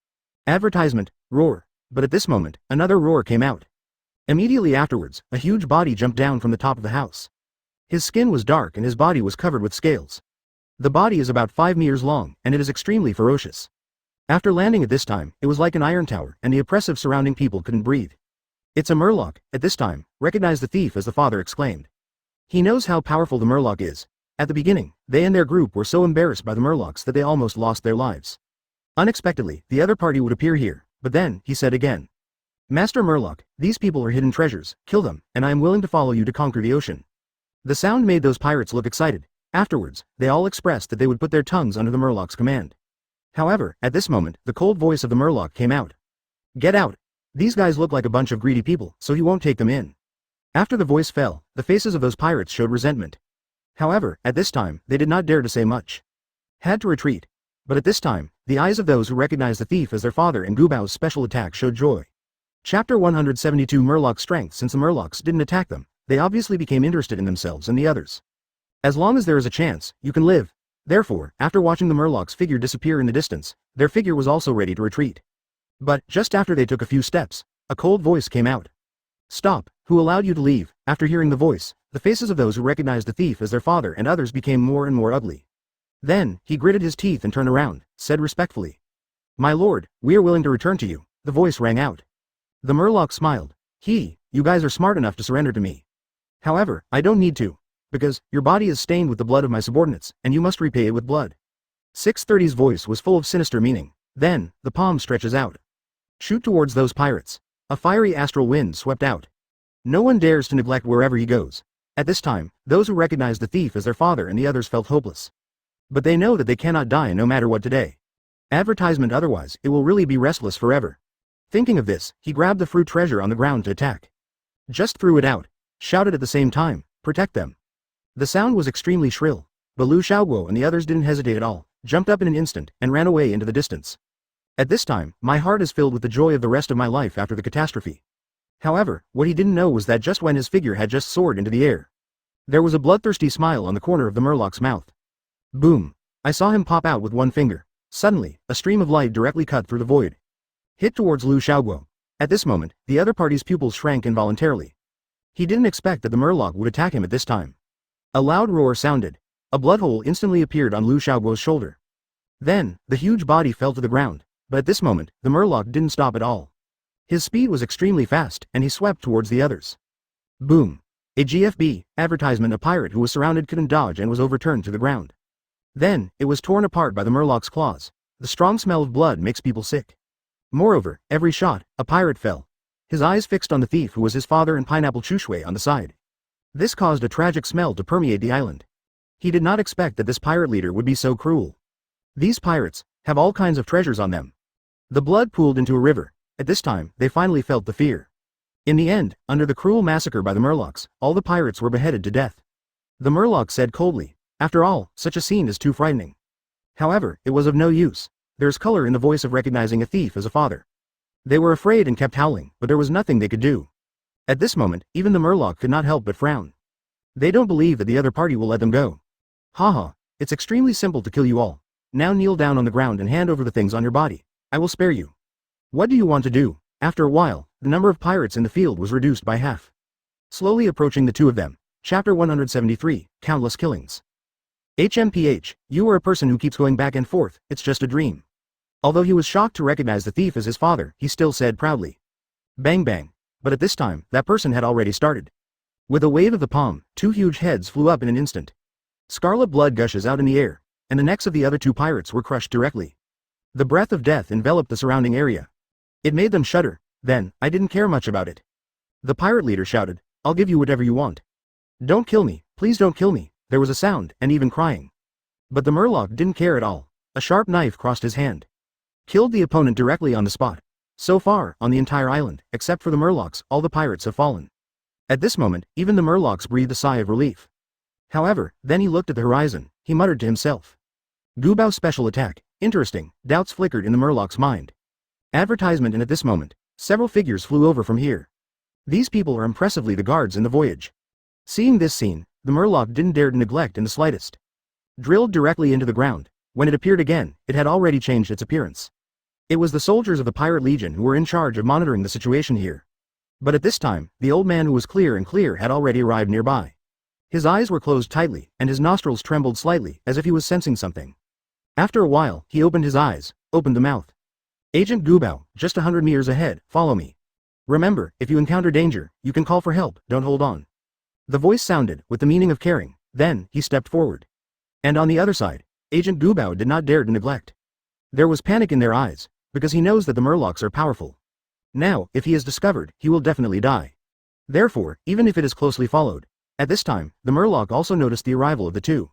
Advertisement, roar. But at this moment, another roar came out. Immediately afterwards, a huge body jumped down from the top of the house. His skin was dark and his body was covered with scales. The body is about 5 meters long, and it is extremely ferocious. After landing at this time, it was like an iron tower, and the oppressive surrounding people couldn't breathe. It's a murloc, at this time, recognize the thief as the father exclaimed. He knows how powerful the murloc is. At the beginning, they and their group were so embarrassed by the murlocs that they almost lost their lives. Unexpectedly, the other party would appear here, but then, he said again. Master Murloc, these people are hidden treasures, kill them, and I am willing to follow you to conquer the ocean. The sound made those pirates look excited. Afterwards, they all expressed that they would put their tongues under the Murloc's command. However, at this moment, the cold voice of the Murloc came out. Get out. These guys look like a bunch of greedy people, so he won't take them in. After the voice fell, the faces of those pirates showed resentment. However, at this time, they did not dare to say much. Had to retreat. But at this time, the eyes of those who recognized the thief as their father and Gubao's special attack showed joy. Chapter 172 Murloc's strength. Since the Murlocs didn't attack them, they obviously became interested in themselves and the others. As long as there is a chance, you can live. Therefore, after watching the Murloc's figure disappear in the distance, their figure was also ready to retreat. But, just after they took a few steps, a cold voice came out. Stop, who allowed you to leave? After hearing the voice, the faces of those who recognized the thief as their father and others became more and more ugly. Then, he gritted his teeth and turned around, said respectfully. My lord, we are willing to return to you, the voice rang out. The Murloc smiled. You guys are smart enough to surrender to me. However, I don't need to. Because, your body is stained with the blood of my subordinates, and you must repay it with blood. 630's voice was full of sinister meaning. Then, the palm stretches out. Shoot towards those pirates. A fiery astral wind swept out. No one dares to neglect wherever he goes. At this time, those who recognized the thief as their father and the others felt hopeless. But they know that they cannot die no matter what today. Advertisement otherwise, it will really be restless forever. Thinking of this, he grabbed the fruit treasure on the ground to attack. Just threw it out. Shouted at the same time, protect them. The sound was extremely shrill, but Lu Xiaoguo and the others didn't hesitate at all, jumped up in an instant, and ran away into the distance. At this time, my heart is filled with the joy of the rest of my life after the catastrophe. However, what he didn't know was that just when his figure had just soared into the air, there was a bloodthirsty smile on the corner of the Murloc's mouth. Boom! I saw him pop out with one finger. Suddenly, a stream of light directly cut through the void. Hit towards Lu Xiaoguo. At this moment, the other party's pupils shrank involuntarily. He didn't expect that the Murloc would attack him at this time. A loud roar sounded. A blood hole instantly appeared on Lu Xiaoguo's shoulder. Then, the huge body fell to the ground, but at this moment, the Murloc didn't stop at all. His speed was extremely fast, and he swept towards the others. Boom! A GFB advertisement. A pirate who was surrounded couldn't dodge and was overturned to the ground. Then, it was torn apart by the Murloc's claws. The strong smell of blood makes people sick. Moreover, every shot, a pirate fell. His eyes fixed on the thief who was his father and Pineapple Chushui on the side. This caused a tragic smell to permeate the island. He did not expect that this pirate leader would be so cruel. These pirates have all kinds of treasures on them. The blood pooled into a river. At this time, they finally felt the fear. In the end, under the cruel massacre by the Murlocs, all the pirates were beheaded to death. The Murloc said coldly, after all, such a scene is too frightening. However, it was of no use. There's color in the voice of recognizing a thief as a father. They were afraid and kept howling, but there was nothing they could do. At this moment, even the Murloc could not help but frown. They don't believe that the other party will let them go. Haha, it's extremely simple to kill you all. Now kneel down on the ground and hand over the things on your body. I will spare you. What do you want to do? After a while, the number of pirates in the field was reduced by half. Slowly approaching the two of them. Chapter 173, Countless Killings. HMPH, you are a person who keeps going back and forth, it's just a dream. Although he was shocked to recognize the thief as his father, he still said proudly. Bang bang. But at this time, that person had already started. With a wave of the palm, two huge heads flew up in an instant. Scarlet blood gushes out in the air, and the necks of the other two pirates were crushed directly. The breath of death enveloped the surrounding area. It made them shudder. Then, I didn't care much about it. The pirate leader shouted, I'll give you whatever you want. Don't kill me, please don't kill me. There was a sound, and even crying. But the Murloc didn't care at all. A sharp knife crossed his hand. Killed the opponent directly on the spot. So far, on the entire island, except for the Murlocs, all the pirates have fallen. At this moment, even the Murlocs breathed a sigh of relief. However, then he looked at the horizon, he muttered to himself. Gubao special attack, interesting, doubts flickered in the Murloc's mind. Advertisement, and at this moment, several figures flew over from here. These people are impressively the guards in the voyage. Seeing this scene, the Murloc didn't dare to neglect in the slightest. Drilled directly into the ground, when it appeared again, it had already changed its appearance. It was the soldiers of the Pirate Legion who were in charge of monitoring the situation here. But at this time, the old man who was clear and clear had already arrived nearby. His eyes were closed tightly, and his nostrils trembled slightly, as if he was sensing something. After a while, he opened his eyes, opened the mouth. Agent Gubao, just 100 meters ahead, follow me. Remember, if you encounter danger, you can call for help, don't hold on. The voice sounded, with the meaning of caring, then, he stepped forward. And on the other side, Agent Gubao did not dare to neglect. There was panic in their eyes, because he knows that the Murlocs are powerful. Now, if he is discovered, he will definitely die. Therefore, even if it is closely followed, at this time, the Murloc also noticed the arrival of the two.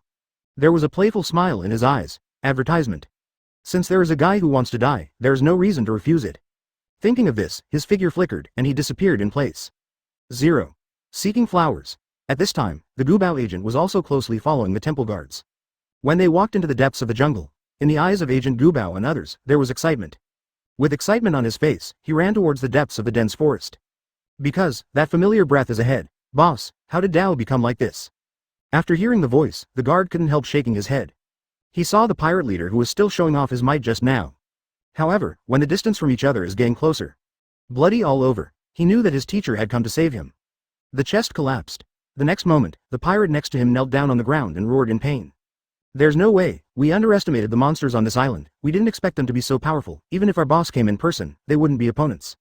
There was a playful smile in his eyes. Advertisement. Since there is a guy who wants to die, there is no reason to refuse it. Thinking of this, his figure flickered, and he disappeared in place. 0. Seeking flowers. At this time, the Gubao agent was also closely following the temple guards. When they walked into the depths of the jungle, in the eyes of Agent Gubao and others, there was excitement. With excitement on his face, he ran towards the depths of the dense forest. Because, that familiar breath is ahead. Boss, how did Dao become like this? After hearing the voice, the guard couldn't help shaking his head. He saw the pirate leader who was still showing off his might just now. However, when the distance from each other is getting closer, bloody all over, he knew that his teacher had come to save him. The chest collapsed. The next moment, the pirate next to him knelt down on the ground and roared in pain. There's no way, we underestimated the monsters on this island, we didn't expect them to be so powerful, even if our boss came in person, they wouldn't be opponents.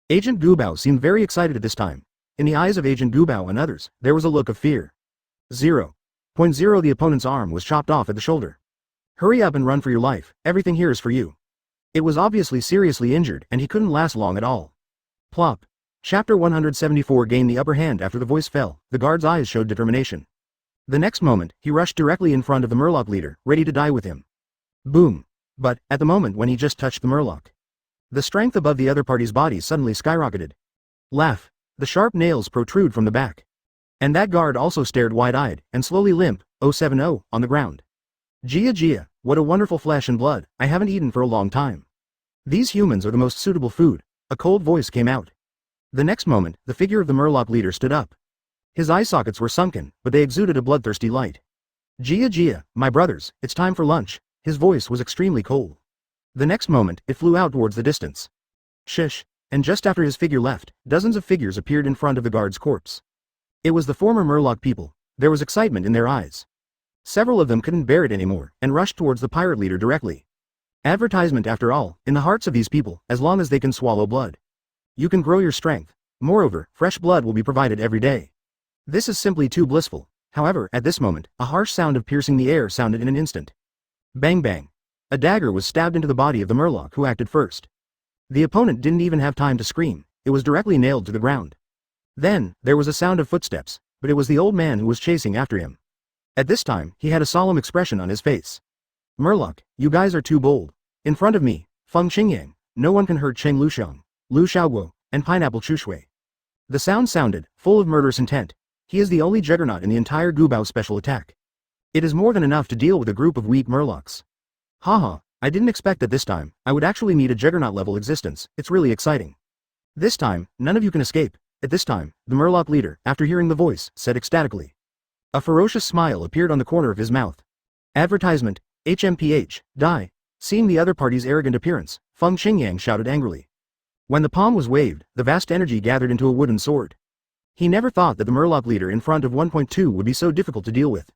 Agent Gubao seemed very excited at this time. In the eyes of Agent Gubao and others, there was a look of fear. 0.0 The opponent's arm was chopped off at the shoulder. Hurry up and run for your life, everything here is for you. It was obviously seriously injured and he couldn't last long at all. Plop. Chapter 174 gained the upper hand after the voice fell, the guard's eyes showed determination. The next moment, he rushed directly in front of the Murloc leader, ready to die with him. Boom. But, at the moment when he just touched the Murloc, the strength above the other party's body suddenly skyrocketed. Laugh. The sharp nails protrude from the back. And that guard also stared wide-eyed, and slowly limp, 070, on the ground. Gia, what a wonderful flesh and blood, I haven't eaten for a long time. These humans are the most suitable food, a cold voice came out. The next moment, the figure of the Murloc leader stood up. His eye sockets were sunken, but they exuded a bloodthirsty light. Gia, my brothers, it's time for lunch, his voice was extremely cold. The next moment, it flew out towards the distance. Shish, and just after his figure left, dozens of figures appeared in front of the guard's corpse. It was the former Murloc people, there was excitement in their eyes. Several of them couldn't bear it anymore, and rushed towards the pirate leader directly. Advertisement after all, in the hearts of these people, as long as they can swallow blood. You can grow your strength. Moreover, fresh blood will be provided every day. This is simply too blissful. However, at this moment, a harsh sound of piercing the air sounded in an instant. Bang bang. A dagger was stabbed into the body of the Murloc who acted first. The opponent didn't even have time to scream, it was directly nailed to the ground. Then, there was a sound of footsteps, but it was the old man who was chasing after him. At this time, he had a solemn expression on his face. Murloc, you guys are too bold. In front of me, Feng Qingyang, no one can hurt Cheng Luxiang, Lu Xiaoguo, and Pineapple Chushui. The sound sounded, full of murderous intent. He is the only juggernaut in the entire Gubao special attack. It is more than enough to deal with a group of weak Murlocs. Haha, I didn't expect that this time, I would actually meet a juggernaut-level existence, it's really exciting. This time, none of you can escape. At this time, the Murloc leader, after hearing the voice, said ecstatically. A ferocious smile appeared on the corner of his mouth. Advertisement, HMPH, die. Seeing the other party's arrogant appearance, Feng Qingyang shouted angrily. When the palm was waved, the vast energy gathered into a wooden sword. He never thought that the Murloc leader in front of 1.2 would be so difficult to deal with.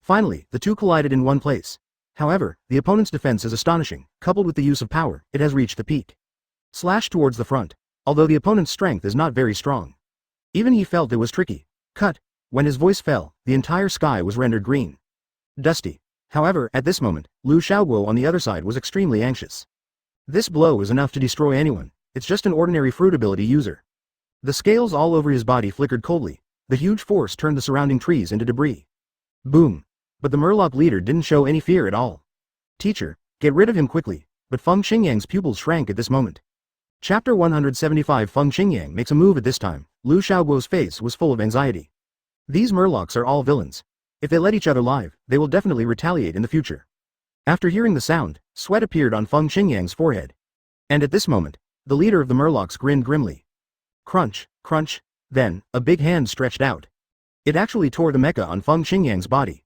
Finally, the two collided in one place. However, the opponent's defense is astonishing, coupled with the use of power, it has reached the peak. Slash towards the front, although the opponent's strength is not very strong. Even he felt it was tricky. Cut. When his voice fell, the entire sky was rendered green. Dusty. However, at this moment, Lu Xiaoguo on the other side was extremely anxious. This blow is enough to destroy anyone, it's just an ordinary fruit ability user. The scales all over his body flickered coldly, the huge force turned the surrounding trees into debris. Boom. But the Murloc leader didn't show any fear at all. Teacher, get rid of him quickly, but Feng Qingyang's pupils shrank at this moment. Chapter 175 Feng Qingyang makes a move at this time. Lu Xiaoguo's face was full of anxiety. These murlocs are all villains. If they let each other live, they will definitely retaliate in the future. After hearing the sound, sweat appeared on Feng Qingyang's forehead. And at this moment, the leader of the murlocs grinned grimly. Crunch, crunch, then, a big hand stretched out. It actually tore the mecha on Feng Qingyang's body.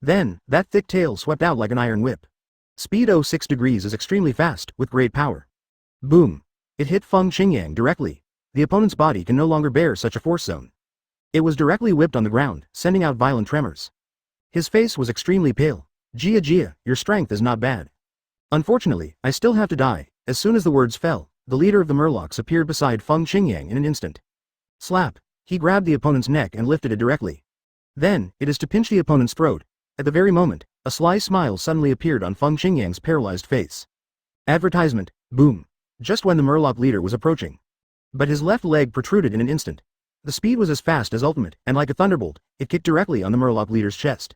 Then, that thick tail swept out like an iron whip. Speed 06 degrees is extremely fast, with great power. Boom. It hit Feng Qingyang directly. The opponent's body can no longer bear such a force zone. It was directly whipped on the ground, sending out violent tremors. His face was extremely pale. Jia Jia, your strength is not bad. Unfortunately, I still have to die. As soon as the words fell, the leader of the murlocs appeared beside Feng Qingyang in an instant. Slap. He grabbed the opponent's neck and lifted it directly. Then, it is to pinch the opponent's throat. At the very moment, a sly smile suddenly appeared on Feng Qingyang's paralyzed face. Advertisement, boom. Just when the murloc leader was approaching. But his left leg protruded in an instant. The speed was as fast as ultimate, and like a thunderbolt, it kicked directly on the murloc leader's chest.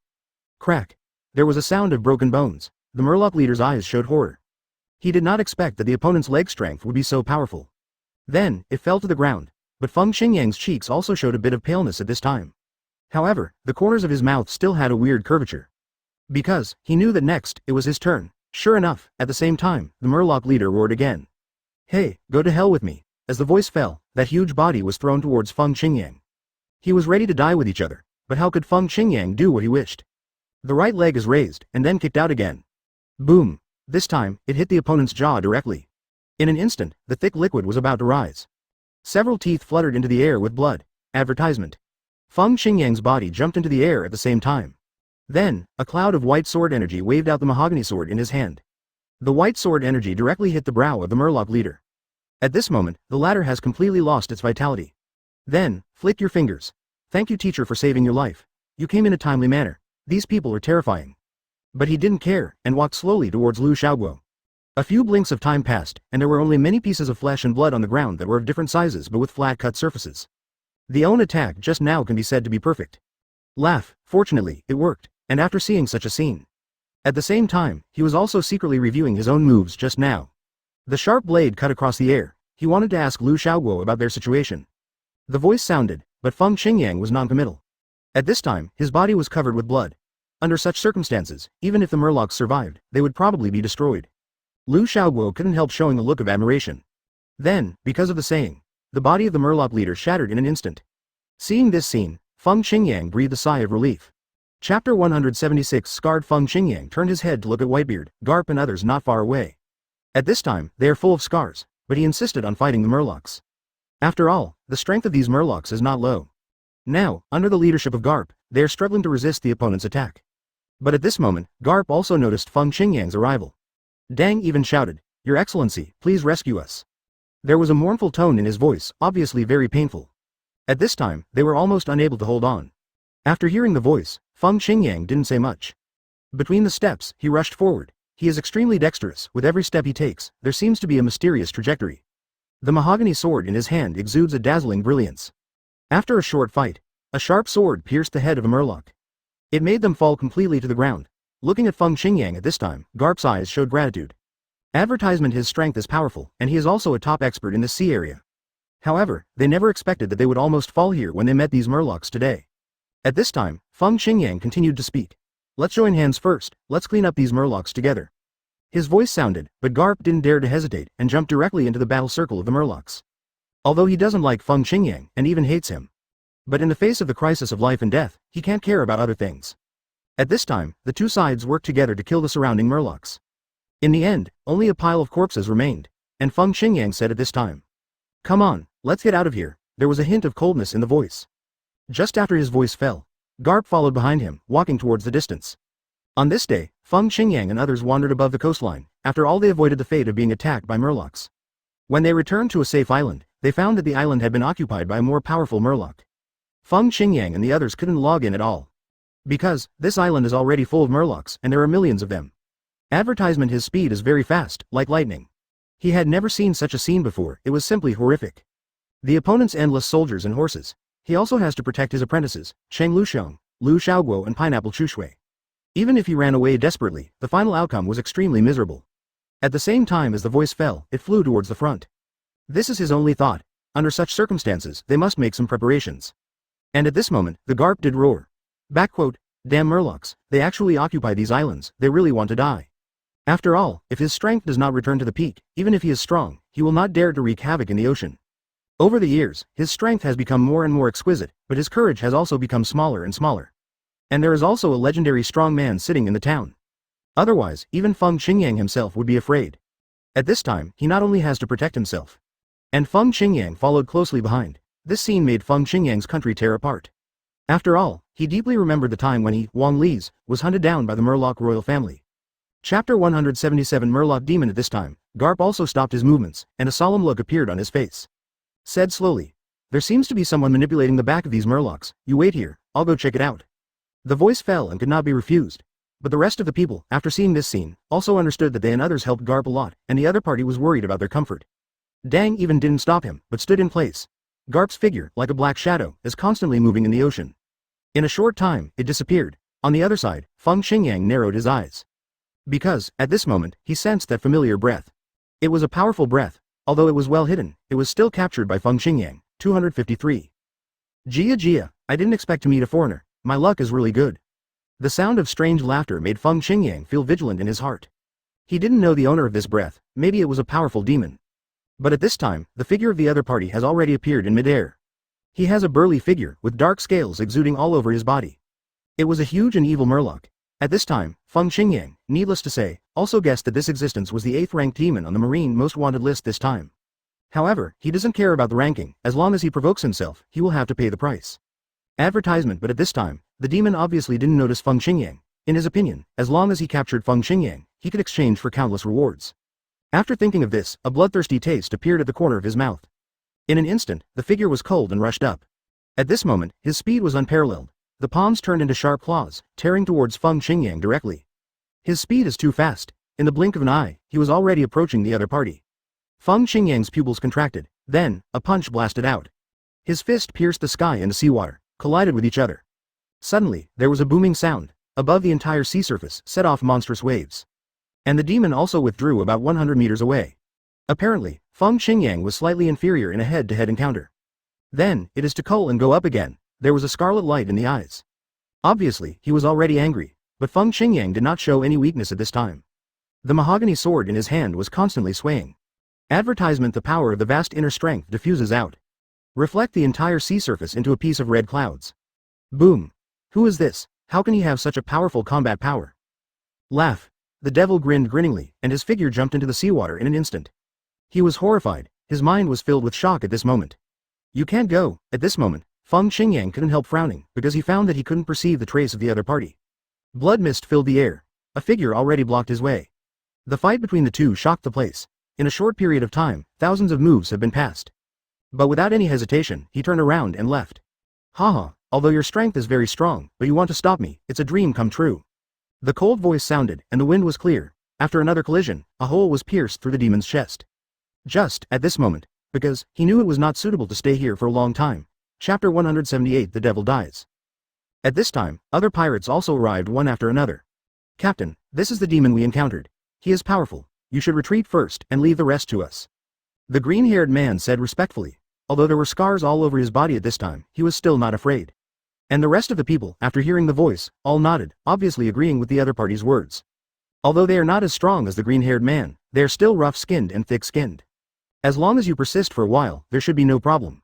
Crack. There was a sound of broken bones. The murloc leader's eyes showed horror. He did not expect that the opponent's leg strength would be so powerful. Then, it fell to the ground, but Feng Qingyang's cheeks also showed a bit of paleness at this time. However, the corners of his mouth still had a weird curvature. Because, he knew that next, it was his turn. Sure enough, at the same time, the murloc leader roared again. Hey, go to hell with me. As the voice fell, that huge body was thrown towards Feng Qingyang. He was ready to die with each other, but how could Feng Qingyang do what he wished? The right leg is raised, and then kicked out again. Boom. This time, it hit the opponent's jaw directly. In an instant, the thick liquid was about to rise. Several teeth fluttered into the air with blood. Advertisement. Feng Qingyang's body jumped into the air at the same time. Then, a cloud of white sword energy waved out the mahogany sword in his hand. The white sword energy directly hit the brow of the murloc leader. At this moment, the latter has completely lost its vitality. Then, flick your fingers. Thank you, teacher, for saving your life. You came in a timely manner. These people are terrifying. But he didn't care, and walked slowly towards Lu Xiaoguo. A few blinks of time passed, and there were only many pieces of flesh and blood on the ground that were of different sizes but with flat-cut surfaces. The own attack just now can be said to be perfect. Laugh, fortunately, it worked, and after seeing such a scene. At the same time, he was also secretly reviewing his own moves just now. The sharp blade cut across the air. He wanted to ask Lu Xiaoguo about their situation. The voice sounded, but Feng Qingyang was non-committal. At this time, his body was covered with blood. Under such circumstances, even if the murlocs survived, they would probably be destroyed. Lu Xiaoguo couldn't help showing a look of admiration. Then, because of the saying, the body of the murloc leader shattered in an instant. Seeing this scene, Feng Qingyang breathed a sigh of relief. Chapter 176 Scarred Feng Qingyang turned his head to look at Whitebeard, Garp and others not far away. At this time, they are full of scars, but he insisted on fighting the murlocs. After all, the strength of these murlocs is not low. Now, under the leadership of Garp, they are struggling to resist the opponent's attack. But at this moment, Garp also noticed Feng Qingyang's arrival. Dang even shouted, Your Excellency, please rescue us. There was a mournful tone in his voice, obviously very painful. At this time, they were almost unable to hold on. After hearing the voice, Feng Qingyang didn't say much. Between the steps, he rushed forward. He is extremely dexterous. With every step he takes, there seems to be a mysterious trajectory. The mahogany sword in his hand exudes a dazzling brilliance. After a short fight, a sharp sword pierced the head of a murloc. It made them fall completely to the ground. Looking at Feng Qingyang at this time, Garp's eyes showed gratitude. Advertisement. His strength is powerful, and he is also a top expert in the sea area. However, they never expected that they would almost fall here when they met these murlocs today. At this time, Feng Qingyang continued to speak. Let's join hands first, let's clean up these murlocs together. His voice sounded, but Garp didn't dare to hesitate and jumped directly into the battle circle of the murlocs. Although he doesn't like Feng Qingyang and even hates him. But in the face of the crisis of life and death, he can't care about other things. At this time, the two sides worked together to kill the surrounding murlocs. In the end, only a pile of corpses remained, and Feng Qingyang said at this time, Come on, let's get out of here. There was a hint of coldness in the voice. Just after his voice fell, Garp followed behind him, walking towards the distance. On this day, Feng Qingyang and others wandered above the coastline. After all, they avoided the fate of being attacked by murlocs. When they returned to a safe island, they found that the island had been occupied by a more powerful murloc. Feng Qingyang and the others couldn't log in at all. Because, this island is already full of murlocs and there are millions of them. Advertisement. His speed is very fast, like lightning. He had never seen such a scene before. It was simply horrific. The opponent's endless soldiers and horses. He also has to protect his apprentices, Cheng Luxiong, Lu Xiaoguo and Pineapple Chushui. Even if he ran away desperately, the final outcome was extremely miserable. At the same time as the voice fell, it flew towards the front. This is his only thought. Under such circumstances, they must make some preparations. And at this moment, the Garp did roar. Backquote, damn Murlocs, they actually occupy these islands, they really want to die. After all, if his strength does not return to the peak, even if he is strong, he will not dare to wreak havoc in the ocean. Over the years, his strength has become more and more exquisite, but his courage has also become smaller and smaller. And there is also a legendary strong man sitting in the town. Otherwise, even Feng Qingyang himself would be afraid. At this time, he not only has to protect himself. And Feng Qingyang followed closely behind. This scene made Feng Qingyang's country tear apart. After all, he deeply remembered the time when he, Wang Li's, was hunted down by the Murloc royal family. Chapter 177 Murloc Demon. At this time, Garp also stopped his movements, and a solemn look appeared on his face. Said slowly, there seems to be someone manipulating the back of these Murlocs, you wait here, I'll go check it out. The voice fell and could not be refused. But the rest of the people, after seeing this scene, also understood that they and others helped Garp a lot, and the other party was worried about their comfort. Dang even didn't stop him, but stood in place. Garp's figure, like a black shadow, is constantly moving in the ocean. In a short time, it disappeared. On the other side, Feng Qingyang narrowed his eyes. Because, at this moment, he sensed that familiar breath. It was a powerful breath. Although it was well hidden, it was still captured by Feng Qingyang. 253. Jia, I didn't expect to meet a foreigner. My luck is really good. The sound of strange laughter made Feng Qingyang feel vigilant in his heart. He didn't know the owner of this breath, maybe it was a powerful demon. But at this time, the figure of the other party has already appeared in midair. He has a burly figure, with dark scales exuding all over his body. It was a huge and evil Murloc. At this time, Feng Qingyang, needless to say, also guessed that this existence was the 8th-ranked demon on the Marine Most Wanted list this time. However, he doesn't care about the ranking, as long as he provokes himself, he will have to pay the price. Advertisement. But at this time, the demon obviously didn't notice Feng Qingyang. In his opinion, as long as he captured Feng Qingyang, he could exchange for countless rewards. After thinking of this, a bloodthirsty taste appeared at the corner of his mouth. In an instant, the figure was cold and rushed up. At this moment, his speed was unparalleled. The palms turned into sharp claws, tearing towards Feng Qingyang directly. His speed is too fast. In the blink of an eye, he was already approaching the other party. Feng Qingyang's pupils contracted. Then, a punch blasted out. His fist pierced the sky and the seawater, collided with each other. Suddenly, there was a booming sound. Above the entire sea surface, set off monstrous waves. And the demon also withdrew about 100 meters away. Apparently, Feng Qingyang was slightly inferior in a head-to-head encounter. Then, it is to cull and go up again. There was a scarlet light in the eyes. Obviously, he was already angry, but Feng Qingyang did not show any weakness at this time. The mahogany sword in his hand was constantly swaying. Advertisement. The power of the vast inner strength diffuses out. Reflect the entire sea surface into a piece of red clouds. Boom. Who is this? How can he have such a powerful combat power? Laugh. The devil grinned grinningly, and his figure jumped into the seawater in an instant. He was horrified. His mind was filled with shock at this moment. You can't go. At this moment, Feng Qingyang couldn't help frowning, because he found that he couldn't perceive the trace of the other party. Blood mist filled the air. A figure already blocked his way. The fight between the two shocked the place. In a short period of time, thousands of moves have been passed. But without any hesitation, he turned around and left. Haha, although your strength is very strong, but you want to stop me, it's a dream come true. The cold voice sounded, and the wind was clear. After another collision, a hole was pierced through the demon's chest. Just, at this moment, because, he knew it was not suitable to stay here for a long time. Chapter 178 The Devil Dies. At this time, other pirates also arrived one after another. Captain, this is the demon we encountered. He is powerful. You should retreat first, and leave the rest to us. The green-haired man said respectfully. Although there were scars all over his body at this time, he was still not afraid. And the rest of the people, after hearing the voice, all nodded, obviously agreeing with the other party's words. Although they are not as strong as the green-haired man, they are still rough-skinned and thick-skinned. As long as you persist for a while, there should be no problem.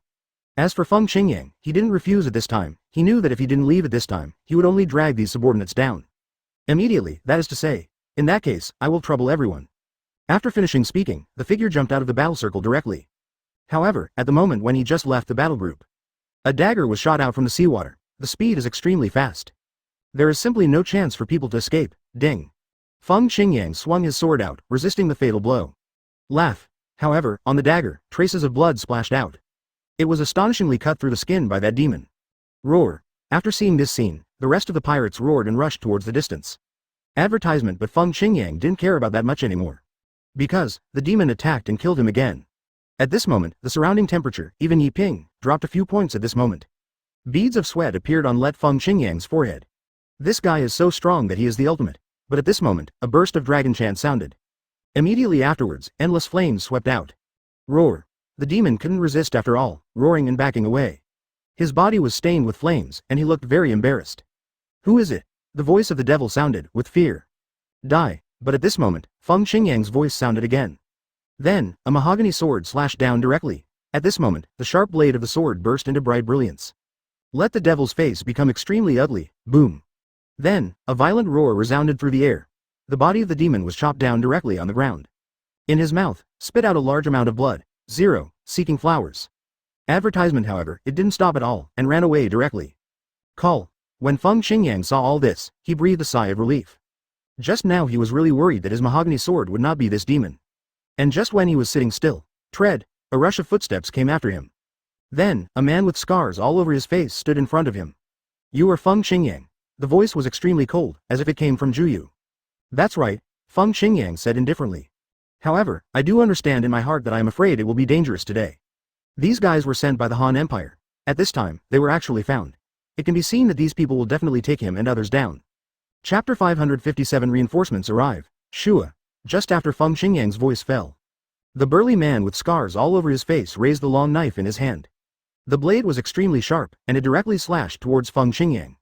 As for Feng Qingyang, he didn't refuse at this time. He knew that if he didn't leave at this time, he would only drag these subordinates down. Immediately, that is to say. In that case, I will trouble everyone. After finishing speaking, the figure jumped out of the battle circle directly. However, at the moment when he just left the battle group, a dagger was shot out from the seawater. The speed is extremely fast. There is simply no chance for people to escape. Ding. Feng Qingyang swung his sword out, resisting the fatal blow. Laugh. However, on the dagger, traces of blood splashed out. It was astonishingly cut through the skin by that demon. Roar. After seeing this scene, the rest of the pirates roared and rushed towards the distance. Advertisement. But Feng Qingyang didn't care about that much anymore. Because, the demon attacked and killed him again. At this moment, the surrounding temperature, even Yi Ping, dropped a few points at this moment. Beads of sweat appeared on Let Feng Qingyang's forehead. This guy is so strong that he is the ultimate. But at this moment, a burst of dragon chant sounded. Immediately afterwards, endless flames swept out. Roar. The demon couldn't resist after all, roaring and backing away. His body was stained with flames, and he looked very embarrassed. Who is it? The voice of the devil sounded, with fear. Die. But at this moment, Feng Qingyang's voice sounded again. Then, a mahogany sword slashed down directly. At this moment, the sharp blade of the sword burst into bright brilliance. Let the devil's face become extremely ugly, boom. Then, a violent roar resounded through the air. The body of the demon was chopped down directly on the ground. In his mouth, spit out a large amount of blood. 0, seeking flowers. Advertisement, however, it didn't stop at all, and ran away directly. Call. When Feng Qingyang saw all this, he breathed a sigh of relief. Just now he was really worried that his mahogany sword would not be this demon. And just when he was sitting still, a rush of footsteps came after him. Then, a man with scars all over his face stood in front of him. You are Feng Qingyang. The voice was extremely cold, as if it came from Juyu. That's right, Feng Qingyang said indifferently. However, I do understand in my heart that I am afraid it will be dangerous today. These guys were sent by the Han Empire. At this time, they were actually found. It can be seen that these people will definitely take him and others down. Chapter 557 Reinforcements arrive. Shua. Just after Feng Qingyang's voice fell. The burly man with scars all over his face raised the long knife in his hand. The blade was extremely sharp, and it directly slashed towards Feng Qingyang.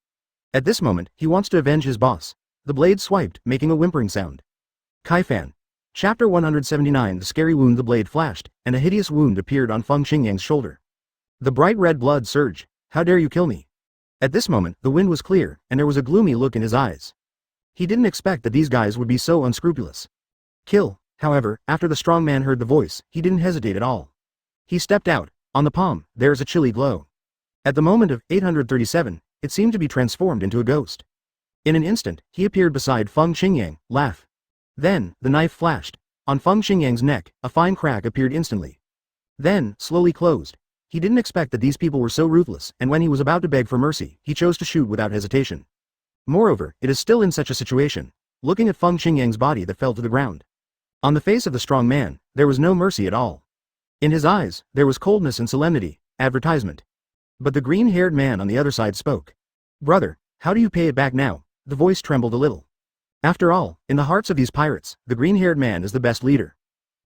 At this moment, he wants to avenge his boss. The blade swiped, making a whimpering sound. Kaifan. Chapter 179 The scary wound. The blade flashed, and a hideous wound appeared on Feng Qingyang's shoulder. The bright red blood surged. How dare you kill me? At this moment, the wind was clear, and there was a gloomy look in his eyes. He didn't expect that these guys would be so unscrupulous. Kill. However, after the strong man heard the voice, he didn't hesitate at all. He stepped out. On the palm, there is a chilly glow. At the moment of 837, it seemed to be transformed into a ghost. In an instant, he appeared beside Feng Qingyang. Laugh. Then, the knife flashed. On Feng Qingyang's neck, a fine crack appeared instantly. Then, slowly closed. He didn't expect that these people were so ruthless, and when he was about to beg for mercy, he chose to shoot without hesitation. Moreover, it is still in such a situation, looking at Feng Qingyang's body that fell to the ground. On the face of the strong man, there was no mercy at all. In his eyes, there was coldness and solemnity. Advertisement. But the green-haired man on the other side spoke. Brother, how do you pay it back now? The voice trembled a little. After all, in the hearts of these pirates, the green-haired man is the best leader.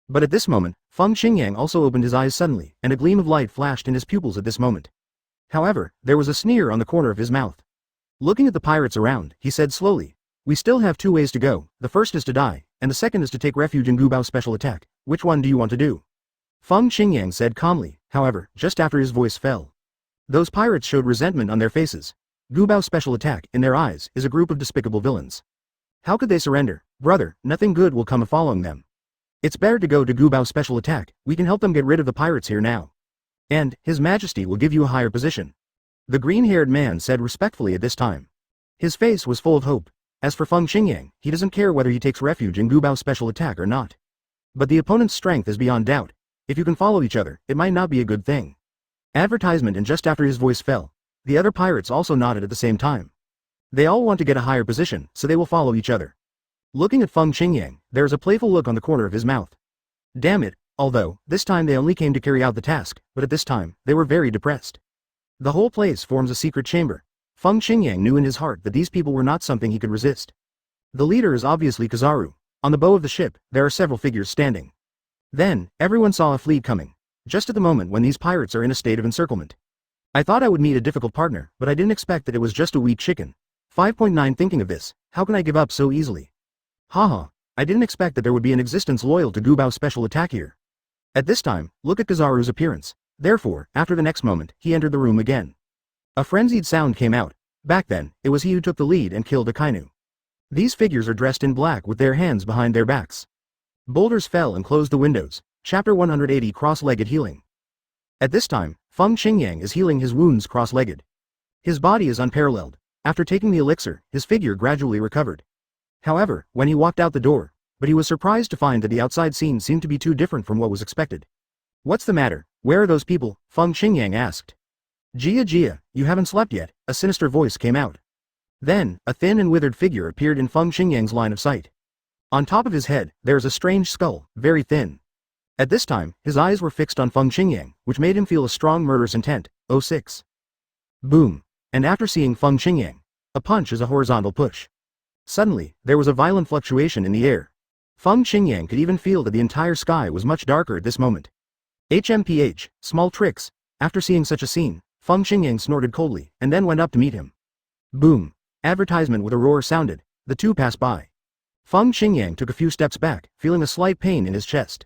But at this moment, Feng Qingyang also opened his eyes suddenly, and a gleam of light flashed in his pupils at this moment. However, there was a sneer on the corner of his mouth. Looking at the pirates around, he said slowly, we still have 2 ways to go. The first is to die, and the second is to take refuge in Gubao's special attack. Which one do you want to do? Feng Qingyang said calmly, however, just after his voice fell. Those pirates showed resentment on their faces. Gubao's special attack, in their eyes, is a group of despicable villains. How could they surrender? Brother, nothing good will come of following them. It's better to go to Gubao's special attack. We can help them get rid of the pirates here now. And, His Majesty will give you a higher position. The green-haired man said respectfully at this time. His face was full of hope. As for Feng Qingyang, he doesn't care whether he takes refuge in Gubao's special attack or not. But the opponent's strength is beyond doubt. If you can follow each other, it might not be a good thing. Advertisement. And just after his voice fell, the other pirates also nodded at the same time. They all want to get a higher position, so they will follow each other. Looking at Feng Qingyang, there is a playful look on the corner of his mouth. Damn it, although, this time they only came to carry out the task, but at this time, they were very depressed. The whole place forms a secret chamber. Feng Qingyang knew in his heart that these people were not something he could resist. The leader is obviously Kizaru. On the bow of the ship, there are several figures standing. Then, everyone saw a fleet coming. Just at the moment when these pirates are in a state of encirclement. I thought I would meet a difficult partner, but I didn't expect that it was just a weak chicken. 5.9 Thinking of this, how can I give up so easily? Haha, I didn't expect that there would be an existence loyal to Gubao's special attack here. At this time, look at Kizaru's appearance. Therefore, after the next moment, he entered the room again. A frenzied sound came out. Back then, it was he who took the lead and killed Akainu. These figures are dressed in black with their hands behind their backs. Boulders fell and closed the windows. Chapter 180 Cross-Legged Healing. At this time, Feng Qingyang is healing his wounds cross-legged. His body is unparalleled. After taking the elixir, his figure gradually recovered. However, when he walked out the door, but he was surprised to find that the outside scene seemed to be too different from what was expected. What's the matter? Where are those people? Feng Qingyang asked. Jia, you haven't slept yet, a sinister voice came out. Then, a thin and withered figure appeared in Feng Qingyang's line of sight. On top of his head, there is a strange skull, very thin. At this time, his eyes were fixed on Feng Qingyang, which made him feel a strong murderous intent. 06. Boom. And after seeing Feng Qingyang, a punch is a horizontal push. Suddenly, there was a violent fluctuation in the air. Feng Qingyang could even feel that the entire sky was much darker at this moment. HMPH, small tricks. After seeing such a scene, Feng Xingyang snorted coldly, and then went up to meet him. Boom. Advertisement with a roar sounded. The two passed by. Feng Xingyang took a few steps back, feeling a slight pain in his chest.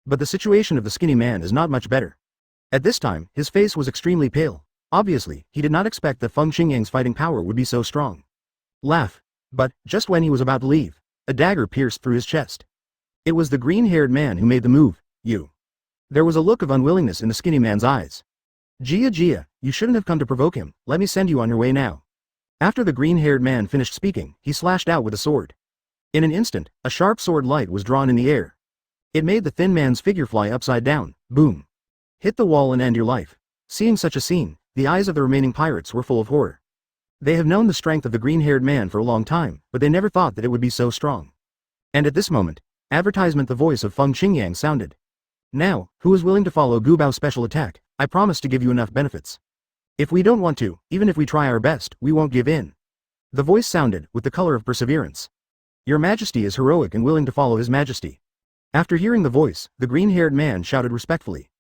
But the situation of the skinny man is not much better. At this time, his face was extremely pale. Obviously, he did not expect that Feng Xingyang's fighting power would be so strong. Laugh. But, just when he was about to leave, a dagger pierced through his chest. It was the green-haired man who made the move. You. There was a look of unwillingness in the skinny man's eyes. Jia, you shouldn't have come to provoke him, let me send you on your way now. After the green-haired man finished speaking, he slashed out with a sword. In an instant, a sharp sword light was drawn in the air. It made the thin man's figure fly upside down. Boom. Hit the wall and end your life. Seeing such a scene, the eyes of the remaining pirates were full of horror. They have known the strength of the green-haired man for a long time, but they never thought that it would be so strong. And at this moment, the voice of Feng Xingyang sounded. Now, who is willing to follow Gubao's special attack? I promise to give you enough benefits. If we don't want to, even if we try our best, we won't give in. The voice sounded, with the color of perseverance. Your Majesty is heroic and willing to follow His Majesty. After hearing the voice, the green-haired man shouted respectfully.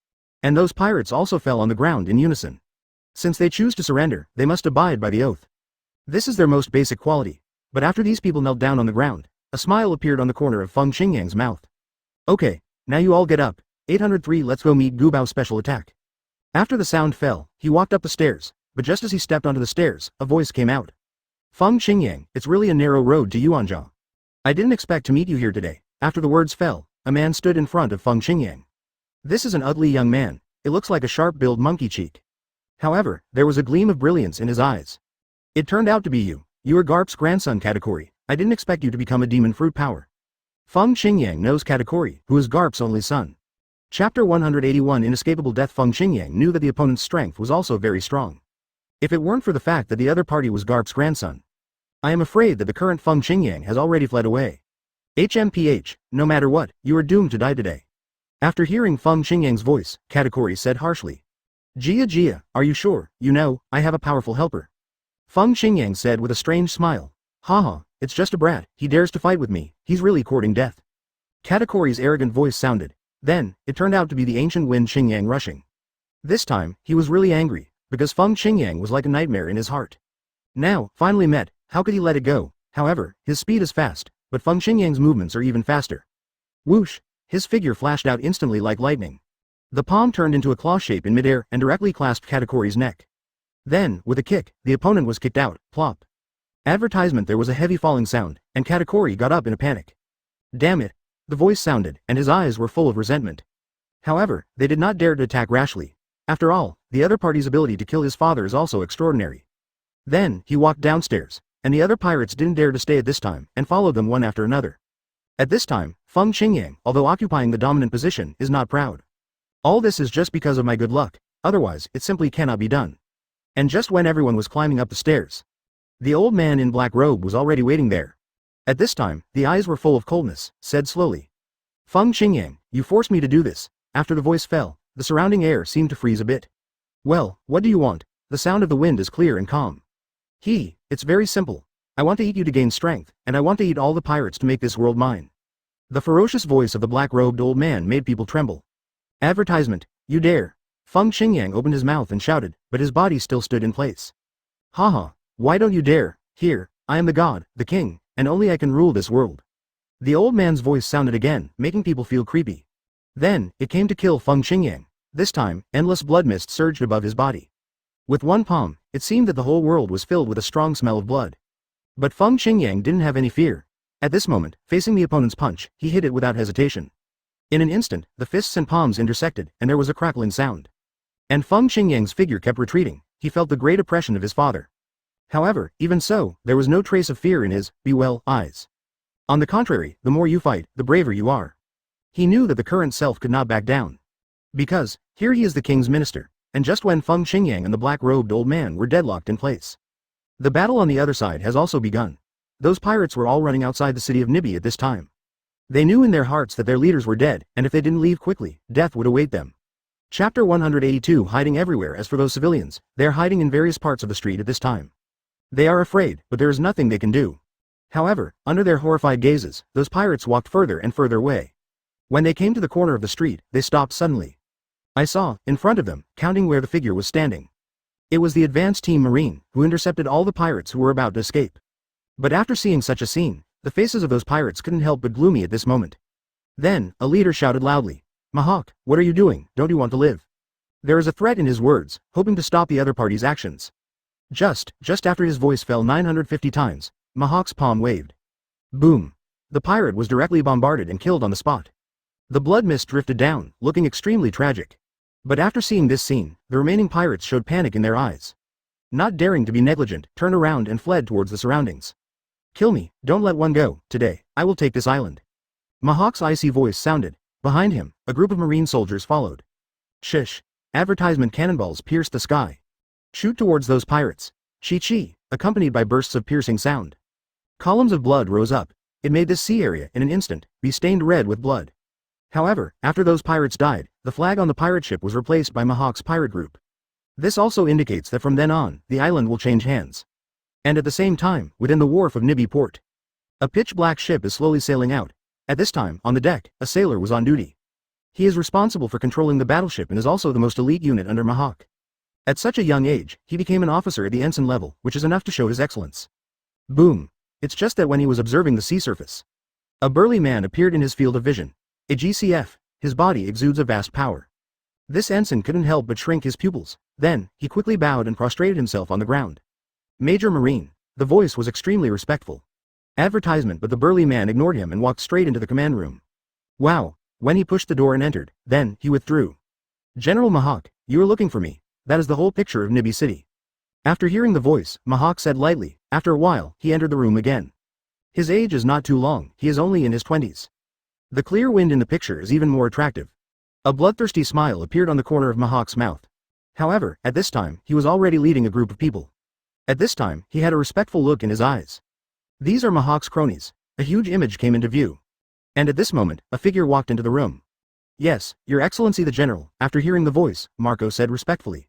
And those pirates also fell on the ground in unison. Since they choose to surrender, they must abide by the oath. This is their most basic quality. But after these people knelt down on the ground, a smile appeared on the corner of Feng Xingyang's mouth. Okay, now you all get up. 803 Let's go meet Gubao's special attack. After the sound fell, he walked up the stairs, but just as he stepped onto the stairs, a voice came out. Feng Xingyang, it's really a narrow road to Yuanjia. I didn't expect to meet you here today. After the words fell, a man stood in front of Feng Xingyang. This is an ugly young man. It looks like a sharp-billed monkey cheek. However, there was a gleam of brilliance in his eyes. It turned out to be you. You are Garp's grandson Katakuri. I didn't expect you to become a demon fruit power. Feng Xingyang knows Katakuri, who is Garp's only son. Chapter 181 Inescapable Death. Feng Xingyang knew that the opponent's strength was also very strong. If it weren't for the fact that the other party was Garp's grandson, I am afraid that the current Feng Xingyang has already fled away. HMPH, no matter what, you are doomed to die today. After hearing Feng Xingyang's voice, Katakuri said harshly. Jia, are you sure? You know, I have a powerful helper. Feng Xingyang said with a strange smile. Haha, it's just a brat, he dares to fight with me, he's really courting death. Katakuri's arrogant voice sounded. Then, it turned out to be the ancient wind Xingyang rushing. This time, he was really angry, because Feng Xingyang was like a nightmare in his heart. Now, finally met, how could he let it go? However, his speed is fast, but Feng Xingyang's movements are even faster. Whoosh! His figure flashed out instantly like lightning. The palm turned into a claw shape in midair and directly clasped Katakuri's neck. Then, with a kick, the opponent was kicked out. Plop. There was a heavy falling sound, and Katakuri got up in a panic. Damn it! The voice sounded, and his eyes were full of resentment. However, they did not dare to attack rashly. After all, the other party's ability to kill his father is also extraordinary. Then, he walked downstairs, and the other pirates didn't dare to stay at this time, and followed them one after another. At this time, Feng Xingyang, although occupying the dominant position, is not proud. All this is just because of my good luck, otherwise, it simply cannot be done. And just when everyone was climbing up the stairs, the old man in black robe was already waiting there. At this time, the eyes were full of coldness, said slowly. Feng Xingyang, you forced me to do this. After the voice fell, the surrounding air seemed to freeze a bit. Well, what do you want? The sound of the wind is clear and calm. It's very simple. I want to eat you to gain strength, and I want to eat all the pirates to make this world mine. The ferocious voice of the black-robed old man made people tremble. Advertisement, you dare. Feng Xingyang opened his mouth and shouted, but his body still stood in place. Haha, why don't you dare? Here, I am the god, the king, and only I can rule this world. The old man's voice sounded again, making people feel creepy. Then, it came to kill Feng Xingyang. This time, endless blood mist surged above his body. With one palm, it seemed that the whole world was filled with a strong smell of blood. But Feng Xingyang didn't have any fear. At this moment, facing the opponent's punch, he hit it without hesitation. In an instant, the fists and palms intersected, and there was a crackling sound. And Feng Xingyang's figure kept retreating. He felt the great oppression of his father. However, even so, there was no trace of fear in his, eyes. On the contrary, the more you fight, the braver you are. He knew that the current self could not back down. Because, here he is the king's minister, and just when Feng Xingyang and the black-robed old man were deadlocked in place. The battle on the other side has also begun. Those pirates were all running outside the city of Nibi at this time. They knew in their hearts that their leaders were dead, and if they didn't leave quickly, death would await them. Chapter 182 Hiding everywhere. As for those civilians, they are hiding in various parts of the street at this time. They are afraid, but there is nothing they can do. However, under their horrified gazes, those pirates walked further and further away. When they came to the corner of the street, they stopped suddenly. I saw, in front of them, counting where the figure was standing. It was the advanced team Marine, who intercepted all the pirates who were about to escape. But after seeing such a scene, the faces of those pirates couldn't help but gloomy at this moment. Then, a leader shouted loudly, "Mihawk, what are you doing? Don't you want to live?" There is a threat in his words, hoping to stop the other party's actions. Just after his voice fell 950 times, Mihawk's palm waved. Boom! The pirate was directly bombarded and killed on the spot. The blood mist drifted down, looking extremely tragic. But after seeing this scene, the remaining pirates showed panic in their eyes. Not daring to be negligent, turned around and fled towards the surroundings. "Kill me, don't let one go, today, I will take this island." Mihawk's icy voice sounded. Behind him, a group of marine soldiers followed. Shish! Advertisement cannonballs pierced the sky. Shoot towards those pirates. Chi-chi, accompanied by bursts of piercing sound. Columns of blood rose up. It made this sea area, in an instant, be stained red with blood. However, after those pirates died, the flag on the pirate ship was replaced by Mihawk's pirate group. This also indicates that from then on, the island will change hands. And at the same time, within the wharf of Nibby Port, a pitch-black ship is slowly sailing out. At this time, on the deck, a sailor was on duty. He is responsible for controlling the battleship and is also the most elite unit under Mihawk. At such a young age, he became an officer at the ensign level, which is enough to show his excellence. Boom! It's just that when he was observing the sea surface, a burly man appeared in his field of vision. A GCF, his body exudes a vast power. This ensign couldn't help but shrink his pupils. Then, he quickly bowed and prostrated himself on the ground. Major Marine. The voice was extremely respectful. Advertisement, but the burly man ignored him and walked straight into the command room. Wow! When he pushed the door and entered, then, he withdrew. "General Mihawk, you are looking for me. That is the whole picture of Nibby City." After hearing the voice, Mihawk said lightly. After a while, he entered the room again. His age is not too long, he is only in his 20s. The clear wind in the picture is even more attractive. A bloodthirsty smile appeared on the corner of Mihawk's mouth. However, at this time, he was already leading a group of people. At this time, he had a respectful look in his eyes. These are Mihawk's cronies. A huge image came into view. And at this moment, a figure walked into the room. "Yes, Your Excellency the General," after hearing the voice, Marco said respectfully.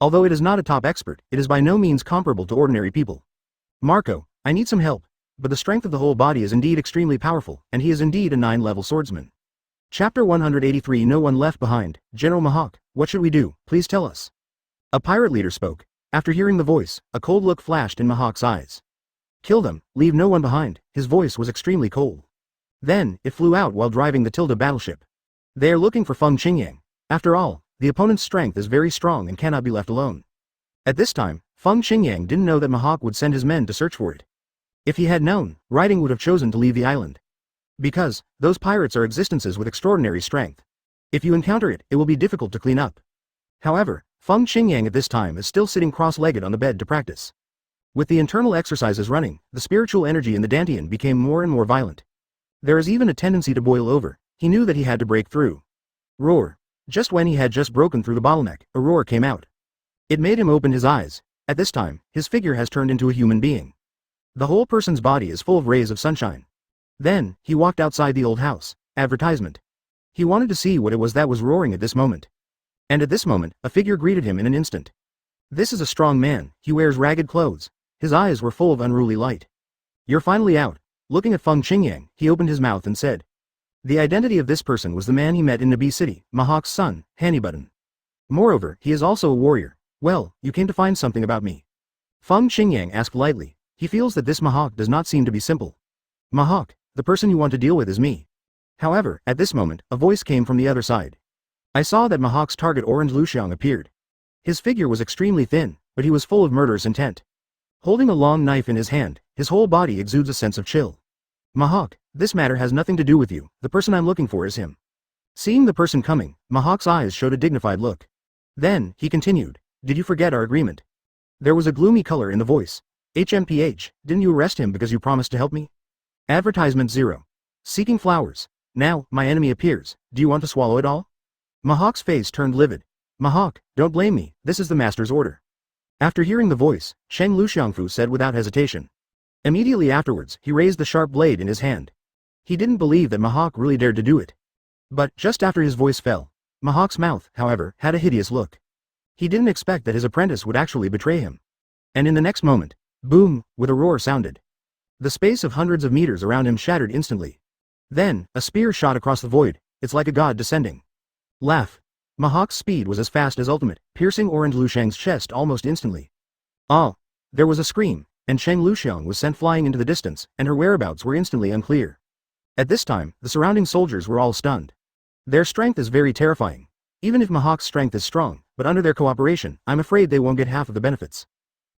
Although it is not a top expert, it is by no means comparable to ordinary people. "Marco, I need some help. But the strength of the whole body is indeed extremely powerful, and he is indeed a 9-level swordsman." Chapter 183 No One Left Behind. General Mihawk, what should we do, please tell us. A pirate leader spoke. After hearing the voice, a cold look flashed in Mihawk's eyes. "Kill them, leave no one behind." His voice was extremely cold. Then, it flew out while driving the Tilda battleship. They are looking for Feng Qingyang. After all, the opponent's strength is very strong and cannot be left alone. At this time, Feng Qingyang didn't know that Mihawk would send his men to search for it. If he had known, Riding would have chosen to leave the island. Because, those pirates are existences with extraordinary strength. If you encounter it, it will be difficult to clean up. However, Feng Qingyang at this time is still sitting cross-legged on the bed to practice. With the internal exercises running, the spiritual energy in the Dantian became more and more violent. There is even a tendency to boil over. He knew that he had to break through. Roar! Just when he had just broken through the bottleneck, a roar came out. It made him open his eyes. At this time, his figure has turned into a human being. The whole person's body is full of rays of sunshine. Then, he walked outside the old house. Advertisement. He wanted to see what it was that was roaring at this moment. And at this moment, a figure greeted him in an instant. This is a strong man. He wears ragged clothes. His eyes were full of unruly light. "You're finally out." Looking at Feng Qingyang, he opened his mouth and said. The identity of this person was the man he met in Nibby City, Mihawk's son, Hannibutton. Moreover, he is also a warrior. "Well, you came to find something about me?" Feng Qingyang asked lightly. He feels that this Mihawk does not seem to be simple. "Mihawk, the person you want to deal with is me." However, at this moment, a voice came from the other side. I saw that Mihawk's target Orange Luxiang appeared. His figure was extremely thin, but he was full of murderous intent. Holding a long knife in his hand, his whole body exudes a sense of chill. "Mihawk, this matter has nothing to do with you. The person I'm looking for is him." Seeing the person coming, Mihawk's eyes showed a dignified look. Then, he continued. "Did you forget our agreement?" There was a gloomy color in the voice. "HMPH, didn't you arrest him because you promised to help me?" Advertisement 0. Seeking flowers. "Now, my enemy appears. Do you want to swallow it all?" Mihawk's face turned livid. "Mihawk, don't blame me. This is the master's order." After hearing the voice, Sheng Luxiangfu said without hesitation. Immediately afterwards, he raised the sharp blade in his hand. He didn't believe that Mihawk really dared to do it. But, just after his voice fell, Mihawk's mouth, however, had a hideous look. He didn't expect that his apprentice would actually betray him. And in the next moment, boom, with a roar sounded. The space of hundreds of meters around him shattered instantly. Then, a spear shot across the void. It's like a god descending. Laugh. Mahawk's speed was as fast as ultimate, piercing Orange Lushang's chest almost instantly. Ah! There was a scream, and Cheng Luxiang was sent flying into the distance, and her whereabouts were instantly unclear. At this time, the surrounding soldiers were all stunned. Their strength is very terrifying. Even if Mahawk's strength is strong, but under their cooperation, I'm afraid they won't get half of the benefits.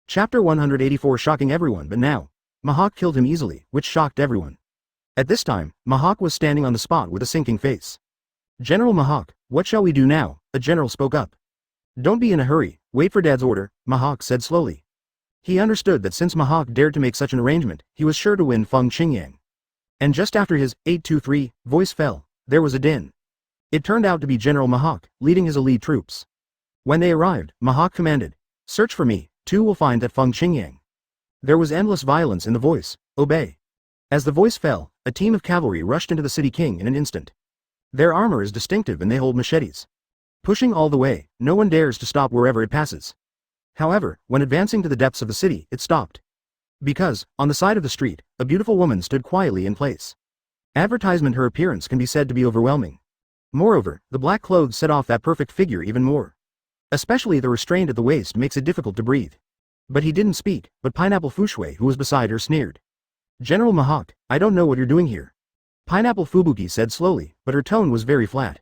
Chapter 184 shocking everyone, but now, Mahawk killed him easily, which shocked everyone. At this time, Mahawk was standing on the spot with a sinking face. General Mahawk, what shall we do now? A general spoke up. Don't be in a hurry, wait for Dad's order, Mahawk said slowly. He understood that since Mahawk dared to make such an arrangement, he was sure to win Feng Qingyang. And just after his 823 voice fell, there was a din. It turned out to be General Mahawk, leading his elite troops. When they arrived, Mahawk commanded, search for me, 2 will find that Feng Qingyang. There was endless violence in the voice, obey. As the voice fell, a team of cavalry rushed into the city king in an instant. Their armor is distinctive and they hold machetes. Pushing all the way, no one dares to stop wherever it passes. However, when advancing to the depths of the city, it stopped. Because, on the side of the street, a beautiful woman stood quietly in place. Advertisement her appearance can be said to be overwhelming. Moreover, the black clothes set off that perfect figure even more. Especially the restraint at the waist makes it difficult to breathe. But he didn't speak, but Pineapple Fushui who was beside her sneered. General Mahawk, I don't know what you're doing here. Pineapple Fubuki said slowly, but her tone was very flat.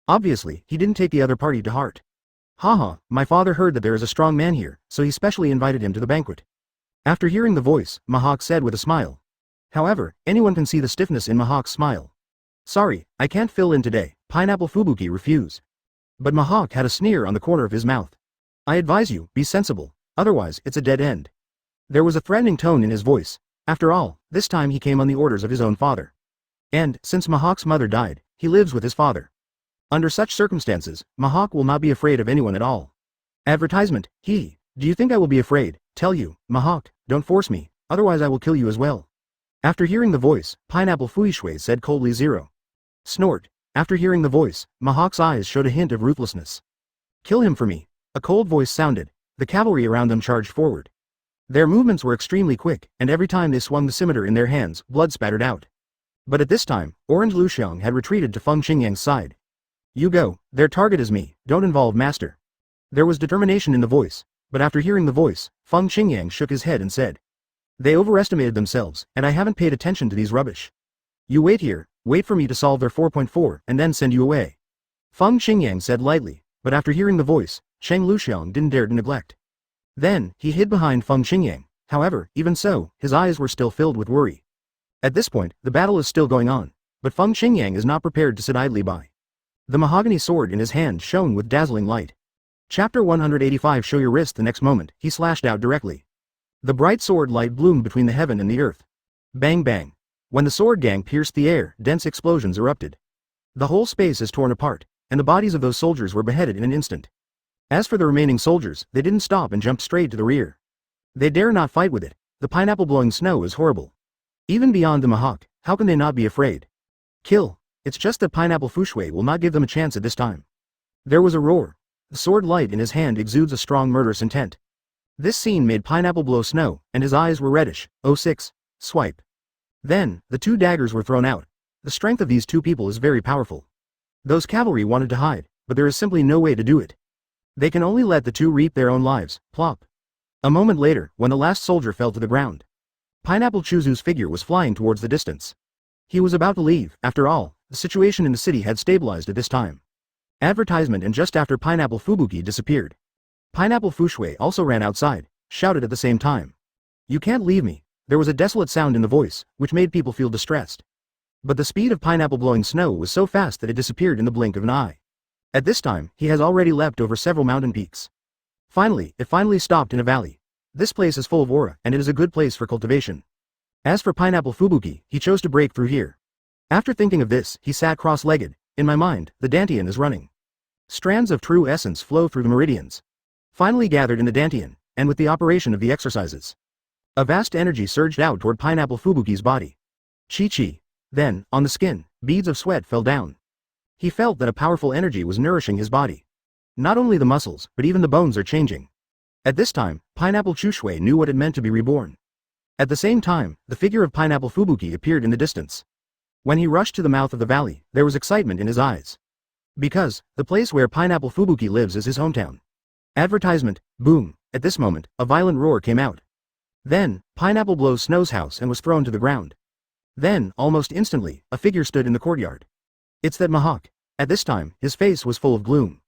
Obviously, he didn't take the other party to heart. Haha, my father heard that there is a strong man here, so he specially invited him to the banquet. After hearing the voice, Mahawk said with a smile. However, anyone can see the stiffness in Mahawk's smile. Sorry, I can't fill in today, Pineapple Fubuki refused. But Mahawk had a sneer on the corner of his mouth. I advise you, be sensible, otherwise it's a dead end. There was a threatening tone in his voice. After all, this time he came on the orders of his own father. And, since Mahawk's mother died, he lives with his father. Under such circumstances, Mahawk will not be afraid of anyone at all. Advertisement, do you think I will be afraid? Tell you, Mahawk, don't force me, otherwise I will kill you as well. After hearing the voice, Pineapple Fuishui said coldly 0. Snort. After hearing the voice, Mahawk's eyes showed a hint of ruthlessness. Kill him for me. A cold voice sounded. The cavalry around them charged forward. Their movements were extremely quick, and every time they swung the scimitar in their hands, blood spattered out. But at this time, Orange Luxiang had retreated to Feng Qingyang's side. You go, their target is me, don't involve master. There was determination in the voice, but after hearing the voice, Feng Qingyang shook his head and said. They overestimated themselves, and I haven't paid attention to these rubbish. You wait here, wait for me to solve their 4.4 and then send you away. Feng Qingyang said lightly, but after hearing the voice, Cheng Luxiang didn't dare to neglect. Then, he hid behind Feng Qingyang. However, even so, his eyes were still filled with worry. At this point, the battle is still going on, but Feng Qingyang is not prepared to sit idly by. The mahogany sword in his hand shone with dazzling light. Chapter 185 Show your wrist. The next moment, he slashed out directly. The bright sword light bloomed between the heaven and the earth. Bang bang. When the sword gang pierced the air, dense explosions erupted. The whole space is torn apart, and the bodies of those soldiers were beheaded in an instant. As for the remaining soldiers, they didn't stop and jumped straight to the rear. They dare not fight with it. The pineapple blowing snow is horrible. Even beyond the Mahawk, how can they not be afraid? Kill. It's just that Pineapple Fushui will not give them a chance at this time. There was a roar. The sword light in his hand exudes a strong murderous intent. This scene made Pineapple blow snow, and his eyes were reddish. 06. Swipe. Then, the 2 daggers were thrown out. The strength of these 2 people is very powerful. Those cavalry wanted to hide, but there is simply no way to do it. They can only let the 2 reap their own lives. Plop. A moment later, when the last soldier fell to the ground, Pineapple Chuzu's figure was flying towards the distance. He was about to leave. After all, the situation in the city had stabilized at this time. Advertisement. And just after Pineapple Fubuki disappeared, Pineapple Fushui also ran outside, shouted at the same time. You can't leave me. There was a desolate sound in the voice, which made people feel distressed. But the speed of Pineapple blowing snow was so fast that it disappeared in the blink of an eye. At this time, he has already leapt over several mountain peaks. Finally, it stopped in a valley. This place is full of aura, and it is a good place for cultivation. As for Pineapple Fubuki, he chose to break through here. After thinking of this, he sat cross-legged. In my mind, the Dantian is running. Strands of true essence flow through the meridians. Finally gathered in the Dantian, and with the operation of the exercises, a vast energy surged out toward Pineapple Fubuki's body. Chi-chi. Then, on the skin, beads of sweat fell down. He felt that a powerful energy was nourishing his body. Not only the muscles, but even the bones are changing. At this time, Pineapple Chushui knew what it meant to be reborn. At the same time, the figure of Pineapple Fubuki appeared in the distance. When he rushed to the mouth of the valley, there was excitement in his eyes. Because, the place where Pineapple Fubuki lives is his hometown. Advertisement, boom, at this moment, a violent roar came out. Then, Pineapple blows Snow's house and was thrown to the ground. Then, almost instantly, a figure stood in the courtyard. It's that Mahawk. At this time, his face was full of gloom.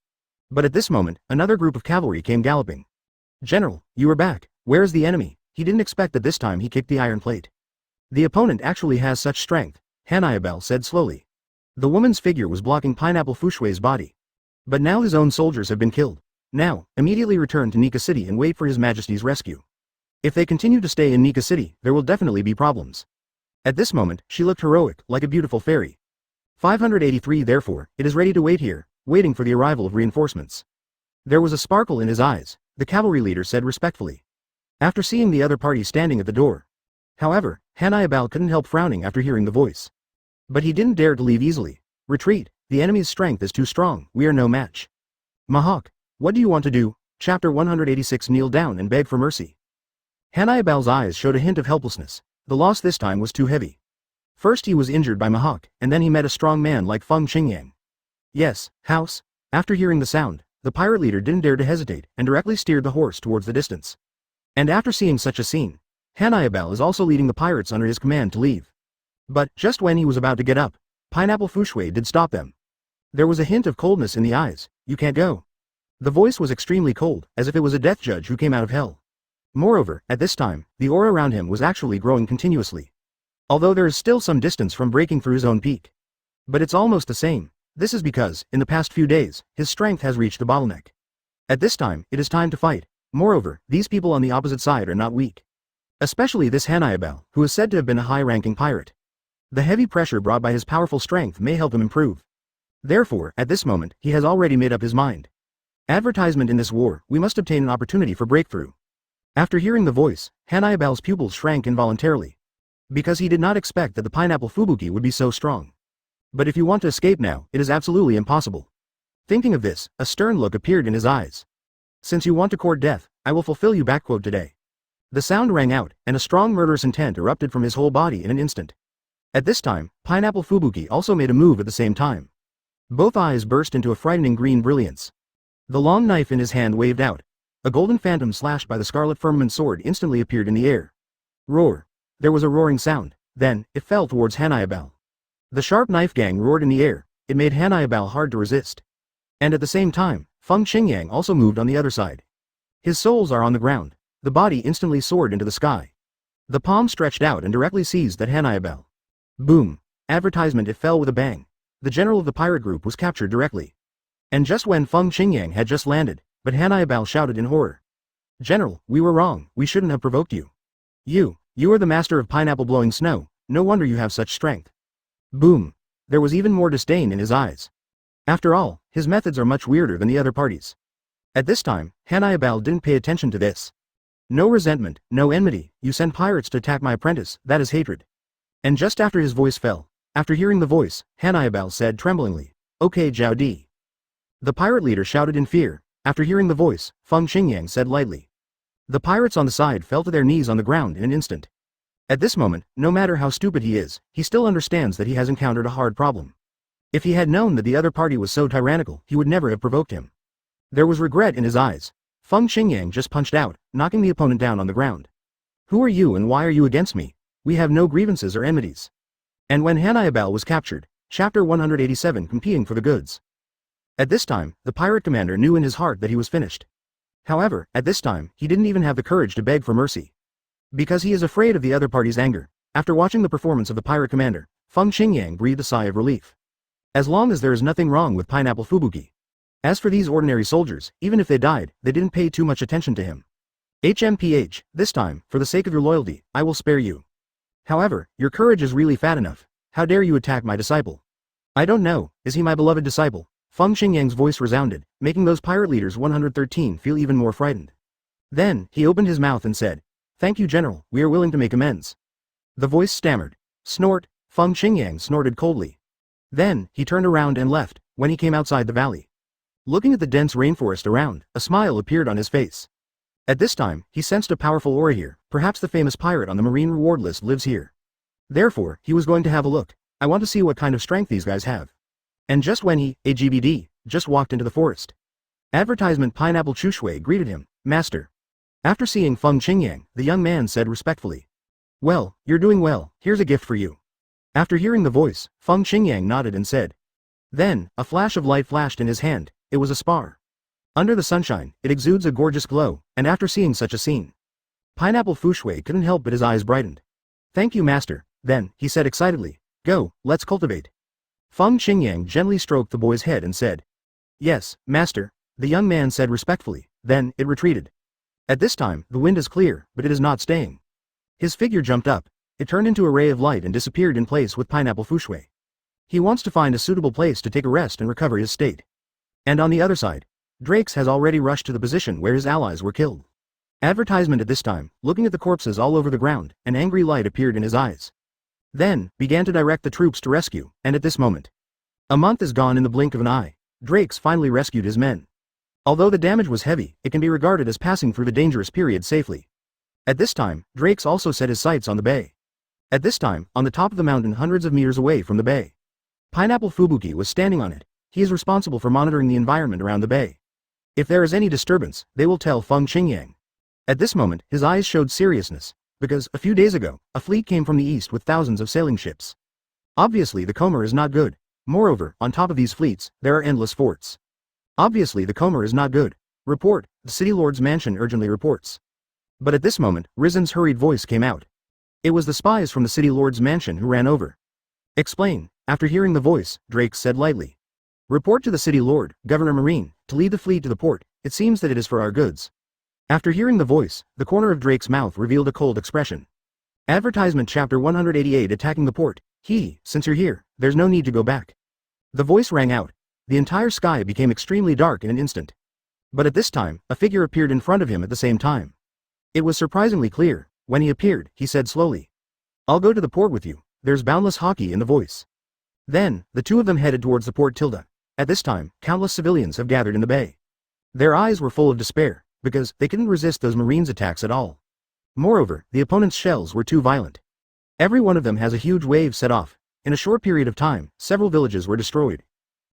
But at this moment, another group of cavalry came galloping. General, you are back. Where is the enemy? He didn't expect that this time he kicked the iron plate. The opponent actually has such strength, Hanayabel said slowly. The woman's figure was blocking Pineapple Fushui's body. But now his own soldiers have been killed. Now, immediately return to Nika City and wait for His Majesty's rescue. If they continue to stay in Nika City, there will definitely be problems. At this moment, she looked heroic, like a beautiful fairy. 583 Therefore, it is ready to wait here, waiting for the arrival of reinforcements. There was a sparkle in his eyes, the cavalry leader said respectfully. After seeing the other party standing at the door. However, Hanayabal couldn't help frowning after hearing the voice. But he didn't dare to leave easily. Retreat, the enemy's strength is too strong, we are no match. Mahawk, what do you want to do? Chapter 186 Kneel down and beg for mercy. Hanayabal's eyes showed a hint of helplessness. The loss this time was too heavy. First he was injured by Mahawk, and then he met a strong man like Feng Qingyang. Yes, house. After hearing the sound, the pirate leader didn't dare to hesitate and directly steered the horse towards the distance. And after seeing such a scene, Hanayabal is also leading the pirates under his command to leave. But, just when he was about to get up, Pineapple Fushui did stop them. There was a hint of coldness in the eyes. You can't go. The voice was extremely cold, as if it was a death judge who came out of hell. Moreover, at this time, the aura around him was actually growing continuously. Although there is still some distance from breaking through his own peak. But it's almost the same. This is because, in the past few days, his strength has reached a bottleneck. At this time, it is time to fight. Moreover, these people on the opposite side are not weak. Especially this Hanayabal, who is said to have been a high-ranking pirate. The heavy pressure brought by his powerful strength may help him improve. Therefore, at this moment, he has already made up his mind. Advertisement in this war, we must obtain an opportunity for breakthrough. After hearing the voice, Hanayabal's pupils shrank involuntarily. Because he did not expect that the Pineapple Fubuki would be so strong. But if you want to escape now, it is absolutely impossible. Thinking of this, a stern look appeared in his eyes. Since you want to court death, I will fulfill you backquote today. The sound rang out, and a strong murderous intent erupted from his whole body in an instant. At this time, Pineapple Fubuki also made a move at the same time. Both eyes burst into a frightening green brilliance. The long knife in his hand waved out. A golden phantom slashed by the scarlet firmament sword instantly appeared in the air. Roar. There was a roaring sound, then, it fell towards Hanayabal. The sharp knife gang roared in the air, it made Hanayabal hard to resist. And at the same time, Feng Qingyang also moved on the other side. His soles are on the ground, the body instantly soared into the sky. The palm stretched out and directly seized that Hanayabal. Boom. Advertisement it fell with a bang. The general of the pirate group was captured directly. And just when Feng Qingyang had just landed, but Hanayabal shouted in horror. General, we were wrong, we shouldn't have provoked you. You are the master of pineapple blowing snow, no wonder you have such strength. Boom. There was even more disdain in his eyes. After all, his methods are much weirder than the other parties. At this time, Hanayabal didn't pay attention to this. No resentment, no enmity, you send pirates to attack my apprentice, that is hatred. And just after his voice fell, after hearing the voice, Hanayabal said tremblingly, Okay Zhao Di. The pirate leader shouted in fear. After hearing the voice, Feng Qingyang said lightly. The pirates on the side fell to their knees on the ground in an instant. At this moment, no matter how stupid he is, he still understands that he has encountered a hard problem. If he had known that the other party was so tyrannical, he would never have provoked him. There was regret in his eyes. Feng Qingyang just punched out, knocking the opponent down on the ground. Who are you and why are you against me? We have no grievances or enmities. And when Hanayabal was captured, chapter 187 competing for the goods. At this time, the pirate commander knew in his heart that he was finished. However, at this time, he didn't even have the courage to beg for mercy. Because he is afraid of the other party's anger. After watching the performance of the pirate commander, Feng Qingyang breathed a sigh of relief. As long as there is nothing wrong with Pineapple Fubuki. As for these ordinary soldiers, even if they died, they didn't pay too much attention to him. HMPH, this time, for the sake of your loyalty, I will spare you. However, your courage is really fat enough. How dare you attack my disciple? I don't know, is he my beloved disciple? Feng Qingyang's voice resounded, making those pirate leaders 113 feel even more frightened. Then, he opened his mouth and said, Thank you General, we are willing to make amends. The voice stammered. Snort, Feng Qingyang snorted coldly. Then, he turned around and left, when he came outside the valley. Looking at the dense rainforest around, a smile appeared on his face. At this time, he sensed a powerful aura here, perhaps the famous pirate on the marine reward list lives here. Therefore, he was going to have a look. I want to see what kind of strength these guys have. And just when he, AGBD, just walked into the forest. Advertisement Pineapple Chushui greeted him, Master. After seeing Feng Qingyang, the young man said respectfully. Well, you're doing well, here's a gift for you. After hearing the voice, Feng Qingyang nodded and said. Then, a flash of light flashed in his hand, it was a spar. Under the sunshine, it exudes a gorgeous glow, and after seeing such a scene, Pineapple Fushui couldn't help but his eyes brightened. Thank you, Master. Then, he said excitedly, go, let's cultivate. Feng Qingyang gently stroked the boy's head and said. Yes, Master, the young man said respectfully, then, it retreated. At this time, the wind is clear, but it is not staying. His figure jumped up, it turned into a ray of light and disappeared in place with Pineapple Fushui. He wants to find a suitable place to take a rest and recover his state. And on the other side, Drakes has already rushed to the position where his allies were killed. Advertisement at this time, looking at the corpses all over the ground, an angry light appeared in his eyes. Then, began to direct the troops to rescue, and at this moment. A month is gone in the blink of an eye. Drakes finally rescued his men. Although the damage was heavy, it can be regarded as passing through the dangerous period safely. At this time, Drakes also set his sights on the bay. At this time, on the top of the mountain hundreds of meters away from the bay. Pineapple Fubuki was standing on it. He is responsible for monitoring the environment around the bay. If there is any disturbance, they will tell Feng Qingyang. At this moment, his eyes showed seriousness, because, a few days ago, a fleet came from the east with thousands of sailing ships. Obviously the Comer is not good. Moreover, on top of these fleets, there are endless forts. Obviously the Comer is not good. Report, the City Lord's mansion urgently reports. But at this moment, Rizen's hurried voice came out. It was the spies from the City Lord's mansion who ran over. Explain. After hearing the voice, Drake said lightly. Report to the City Lord, Governor Marine, to lead the fleet to the port. It seems that it is for our goods. After hearing the voice, the corner of Drake's mouth revealed a cold expression. Advertisement Chapter 188 Attacking the port. Since you're here, there's no need to go back. The voice rang out. The entire sky became extremely dark in an instant. But at this time, a figure appeared in front of him at the same time. It was surprisingly clear. When he appeared, he said slowly. I'll go to the port with you. There's boundless hockey in the voice. Then, the two of them headed towards the port Tilda. At this time, countless civilians have gathered in the bay. Their eyes were full of despair, because they couldn't resist those Marines' attacks at all. Moreover, the opponent's shells were too violent. Every one of them has a huge wave set off. In a short period of time, several villages were destroyed.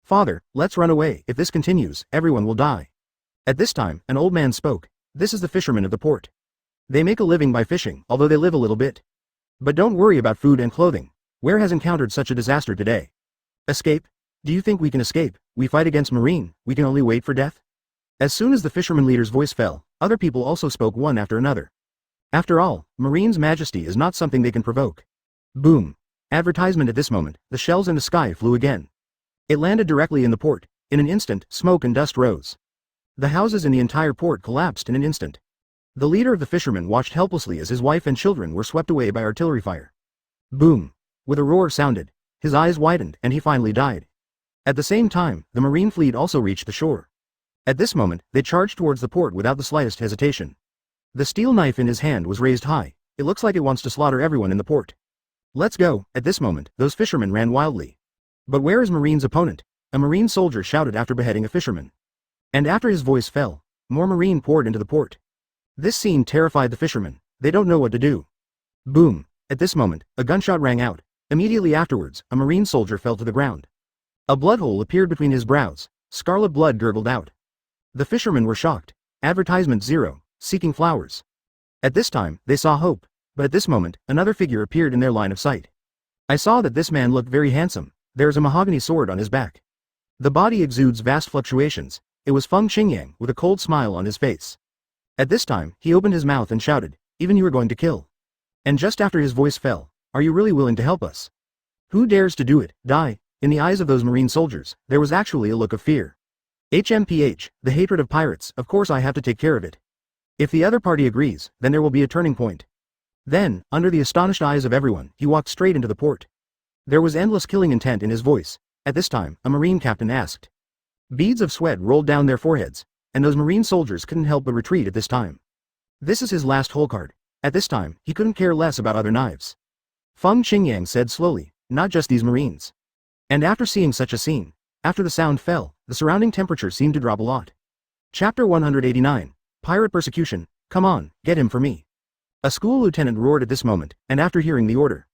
Father, let's run away. If this continues, everyone will die. At this time, an old man spoke. This is the fishermen of the port. They make a living by fishing, although they live a little bit. But don't worry about food and clothing. Where has encountered such a disaster today? Escape? Do you think we can escape? We fight against Marine, we can only wait for death? As soon as the fisherman leader's voice fell, other people also spoke one after another. After all, Marine's majesty is not something they can provoke. Boom. Advertisement at this moment, the shells in the sky flew again. It landed directly in the port. In an instant, smoke and dust rose. The houses in the entire port collapsed in an instant. The leader of the fishermen watched helplessly as his wife and children were swept away by artillery fire. Boom. With a roar sounded. His eyes widened and he finally died. At the same time, the Marine fleet also reached the shore. At this moment, they charged towards the port without the slightest hesitation. The steel knife in his hand was raised high. It looks like it wants to slaughter everyone in the port. Let's go. At this moment, those fishermen ran wildly. But where is Marine's opponent? A Marine soldier shouted after beheading a fisherman. And after his voice fell, more Marine poured into the port. This scene terrified the fishermen. They don't know what to do. Boom. At this moment, a gunshot rang out. Immediately afterwards, a Marine soldier fell to the ground. A blood hole appeared between his brows. Scarlet blood gurgled out. The fishermen were shocked. Advertisement 0, seeking flowers. At this time, they saw hope. But at this moment, another figure appeared in their line of sight. I saw that this man looked very handsome. There is a mahogany sword on his back. The body exudes vast fluctuations. It was Feng Qingyang with a cold smile on his face. At this time, he opened his mouth and shouted, even you are going to kill. And just after his voice fell, are you really willing to help us? Who dares to do it? Die. In the eyes of those Marine soldiers, there was actually a look of fear. HMPH, the hatred of pirates, of course I have to take care of it. If the other party agrees, then there will be a turning point. Then, under the astonished eyes of everyone, he walked straight into the port. There was endless killing intent in his voice. At this time, a Marine captain asked. Beads of sweat rolled down their foreheads, and those Marine soldiers couldn't help but retreat at this time. This is his last hole card. At this time, he couldn't care less about other knives. Feng Qingyang said slowly, not just these Marines. And after seeing such a scene, after the sound fell, the surrounding temperature seemed to drop a lot. Chapter 189, Pirate Persecution, come on, get him for me. A school lieutenant roared at this moment, and after hearing the order,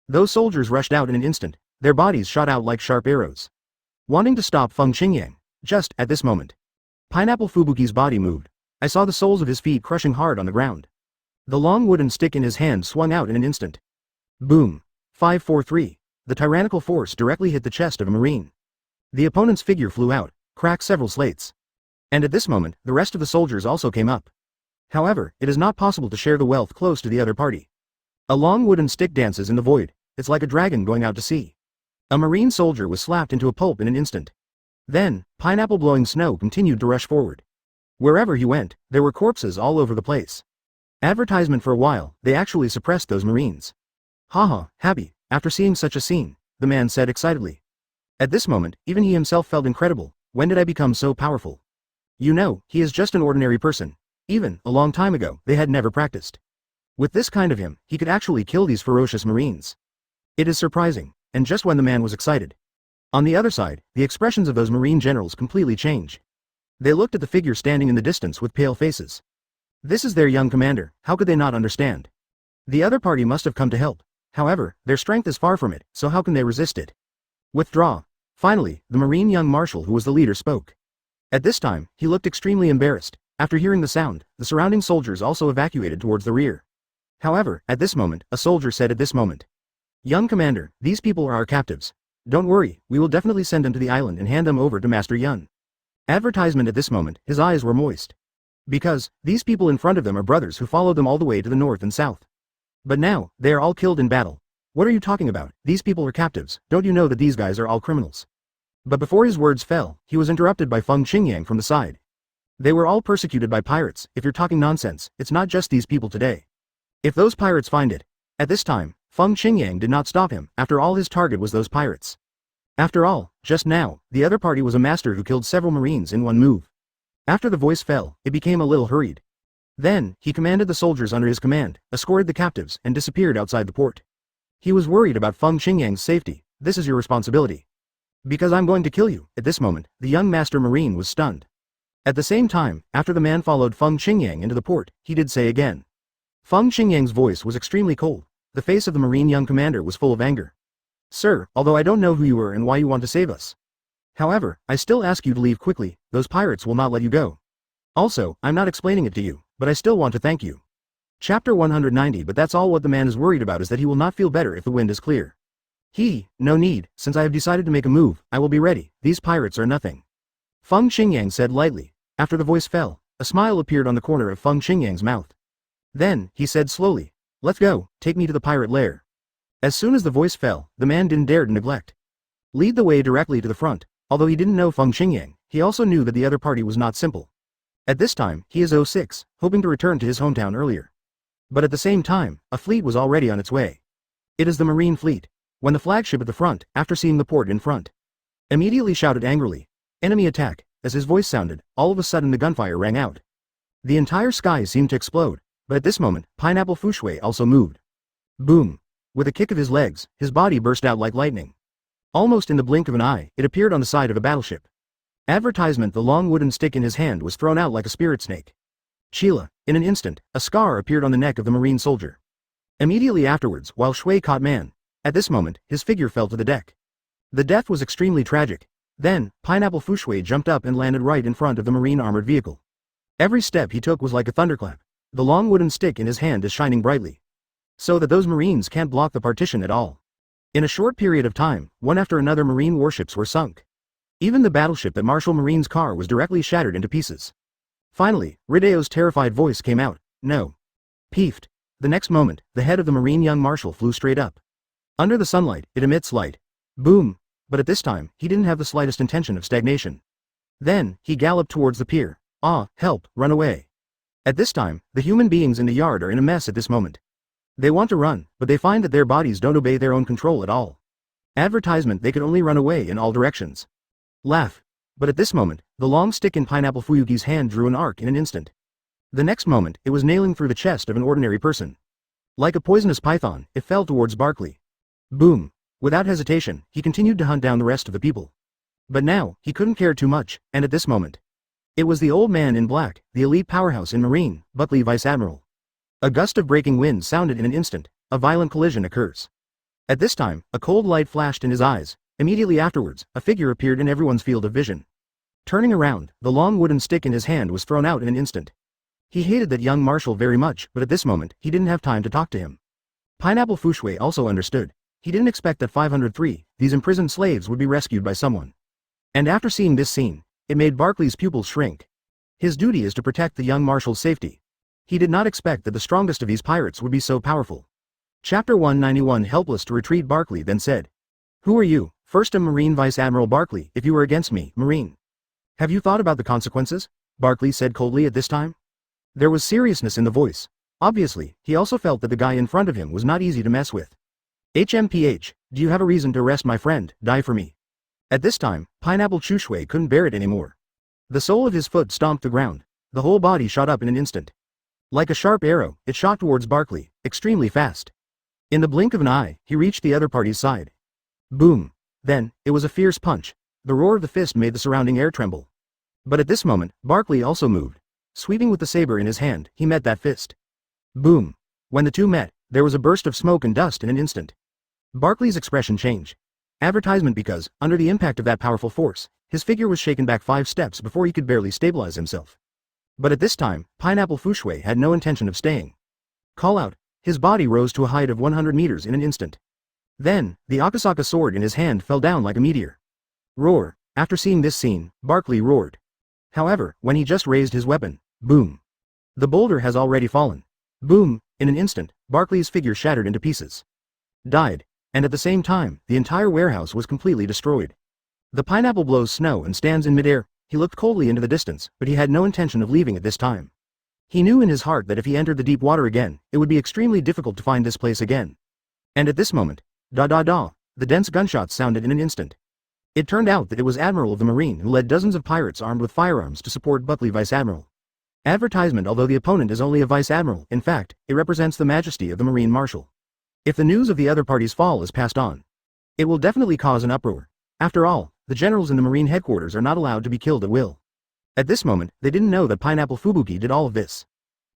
those soldiers rushed out in an instant, their bodies shot out like sharp arrows. wanting to stop Feng Qingyang. Just at this moment, Pineapple Fubuki's body moved. I saw the soles of his feet crushing hard on the ground. The long wooden stick in his hand swung out in an instant. Boom. 543. The tyrannical force directly hit the chest of a marine. The opponent's figure flew out, cracked several slates. And at this moment, the rest of the soldiers also came up. However, it is not possible to share the wealth close to the other party. A long wooden stick dances in the void. It's like a dragon going out to sea. A marine soldier was slapped into a pulp in an instant. Then, Pineapple Blowing Snow continued to rush forward. Wherever he went, there were corpses all over the place. Advertisement for a while, they actually suppressed those marines. Haha, happy, after seeing such a scene, the man said excitedly. At this moment, even he himself felt incredible. When did I become so powerful? You know, he is just an ordinary person. Even, a long time ago, they had never practiced. With this kind of him, he could actually kill these ferocious marines. It is surprising, and just when the man was excited. On the other side, the expressions of those marine generals completely changed. They looked at the figure standing in the distance with pale faces. This is their young commander, how could they not understand? The other party must have come to help. However, their strength is far from it, so how can they resist it? Withdraw. Finally, the marine young marshal who was the leader spoke. At this time, he looked extremely embarrassed. After hearing the sound, the surrounding soldiers also evacuated towards the rear. However, at this moment, a soldier said at this moment. Young commander, these people are our captives. Don't worry, we will definitely send them to the island and hand them over to Master Yun. Advertisement at this moment, his eyes were moist. Because, these people in front of them are brothers who followed them all the way to the north and south. But now, they are all killed in battle. What are you talking about? These people are captives, don't you know that these guys are all criminals? But before his words fell, he was interrupted by Feng Qingyang from the side. They were all persecuted by pirates. If you're talking nonsense, it's not just these people today. If those pirates find it. At this time, Feng Qingyang did not stop him. After all, his target was those pirates. After all, just now, the other party was a master who killed several marines in one move. After the voice fell, it became a little hurried. Then, he commanded the soldiers under his command, escorted the captives, and disappeared outside the port. He was worried about Feng Qingyang's safety. This is your responsibility. Because I'm going to kill you. At this moment, the young master marine was stunned. At the same time, after the man followed Feng Qingyang into the port, he did say again. Feng Qingyang's voice was extremely cold. The face of the marine young commander was full of anger. Sir, although I don't know who you are and why you want to save us. However, I still ask you to leave quickly. Those pirates will not let you go. Also, I'm not explaining it to you, but I still want to thank you. Chapter 190. But that's all. What the man is worried about is that he will not feel better if the wind is clear. No need, since I have decided to make a move, I will be ready. These pirates are nothing. Feng Qingyang said lightly. After the voice fell, a smile appeared on the corner of Feng Qingyang's mouth. Then, he said slowly, let's go, take me to the pirate lair. As soon as the voice fell, the man didn't dare to neglect. Lead the way directly to the front. Although he didn't know Feng Qingyang, he also knew that the other party was not simple. At this time, he is 06, hoping to return to his hometown earlier. But at the same time, a fleet was already on its way. It is the marine fleet. When the flagship at the front, after seeing the port in front, immediately shouted angrily, enemy attack. As his voice sounded, all of a sudden the gunfire rang out. The entire sky seemed to explode, but at this moment, Pineapple Fushui also moved. Boom! With a kick of his legs, his body burst out like lightning. Almost in the blink of an eye, it appeared on the side of a battleship. Advertisement. The long wooden stick in his hand was thrown out like a spirit snake. Sheila, in an instant, a scar appeared on the neck of the marine soldier. Immediately afterwards, while Shui caught man, at this moment, his figure fell to the deck. The death was extremely tragic. Then, Pineapple Fushui jumped up and landed right in front of the marine armored vehicle. Every step he took was like a thunderclap. The long wooden stick in his hand is shining brightly. So that those marines can't block the partition at all. In a short period of time, one after another marine warships were sunk. Even the battleship that Marshal Marine's car was directly shattered into pieces. Finally, Rideo's terrified voice came out, no. Peefed. The next moment, the head of the marine young marshal flew straight up. Under the sunlight, it emits light. Boom! But at this time, he didn't have the slightest intention of stagnation. Then, he galloped towards the pier. Ah, help, run away. At this time, the human beings in the yard are in a mess at this moment. They want to run, but they find that their bodies don't obey their own control at all. Advertisement. They could only run away in all directions. Laugh. But at this moment, the long stick in Pineapple Fuyuki's hand drew an arc in an instant. The next moment, it was nailing through the chest of an ordinary person. Like a poisonous python, it fell towards Barkley. Boom. Without hesitation, he continued to hunt down the rest of the people. But now, he couldn't care too much, and at this moment, it was the old man in black, the elite powerhouse in Marine, Buckley Vice Admiral. A gust of breaking wind sounded in an instant. A violent collision occurs. At this time, a cold light flashed in his eyes. Immediately afterwards, a figure appeared in everyone's field of vision. Turning around, the long wooden stick in his hand was thrown out in an instant. He hated that young marshal very much, but at this moment, he didn't have time to talk to him. Pineapple Fushui also understood. He didn't expect that 503, these imprisoned slaves would be rescued by someone. And after seeing this scene, it made Barclay's pupils shrink. His duty is to protect the young marshal's safety. He did not expect that the strongest of these pirates would be so powerful. Chapter 191 Helpless to retreat. Barclay then said. Who are you? First Marine Vice Admiral Barclay. If you were against me, Marine. Have you thought about the consequences? Barclay said coldly at this time. There was seriousness in the voice. Obviously, he also felt that the guy in front of him was not easy to mess with. HMPH, do you have a reason to arrest my friend? Die for me. At this time, Pineapple Fushui couldn't bear it anymore. The sole of his foot stomped the ground. The whole body shot up in an instant. Like a sharp arrow, it shot towards Barclay, extremely fast. In the blink of an eye, he reached the other party's side. Boom. Then, it was a fierce punch. The roar of the fist made the surrounding air tremble. But at this moment, Barclay also moved. Sweeping with the saber in his hand, he met that fist. Boom. When the two met, there was a burst of smoke and dust in an instant. Barclay's expression changed. Advertisement because, under the impact of that powerful force, his figure was shaken back 5 steps before he could barely stabilize himself. But at this time, Pineapple Fushui had no intention of staying. Call out, his body rose to a height of 100 meters in an instant. Then, the Akasaka sword in his hand fell down like a meteor. Roar. After seeing this scene, Barclay roared. However, when he just raised his weapon, boom. The boulder has already fallen. Boom, in an instant, Barclay's figure shattered into pieces. Died, and at the same time, the entire warehouse was completely destroyed. The pineapple blows snow and stands in midair. He looked coldly into the distance, but he had no intention of leaving at this time. He knew in his heart that if he entered the deep water again, it would be extremely difficult to find this place again. And at this moment, the dense gunshots sounded in an instant. It turned out that it was Admiral of the Marine who led dozens of pirates armed with firearms to support Buckley Vice Admiral. Advertisement. Although the opponent is only a Vice Admiral, in fact, it represents the majesty of the Marine Marshal. If the news of the other party's fall is passed on, it will definitely cause an uproar. After all, the generals in the Marine headquarters are not allowed to be killed at will. At this moment, they didn't know that Pineapple Fubuki did all of this.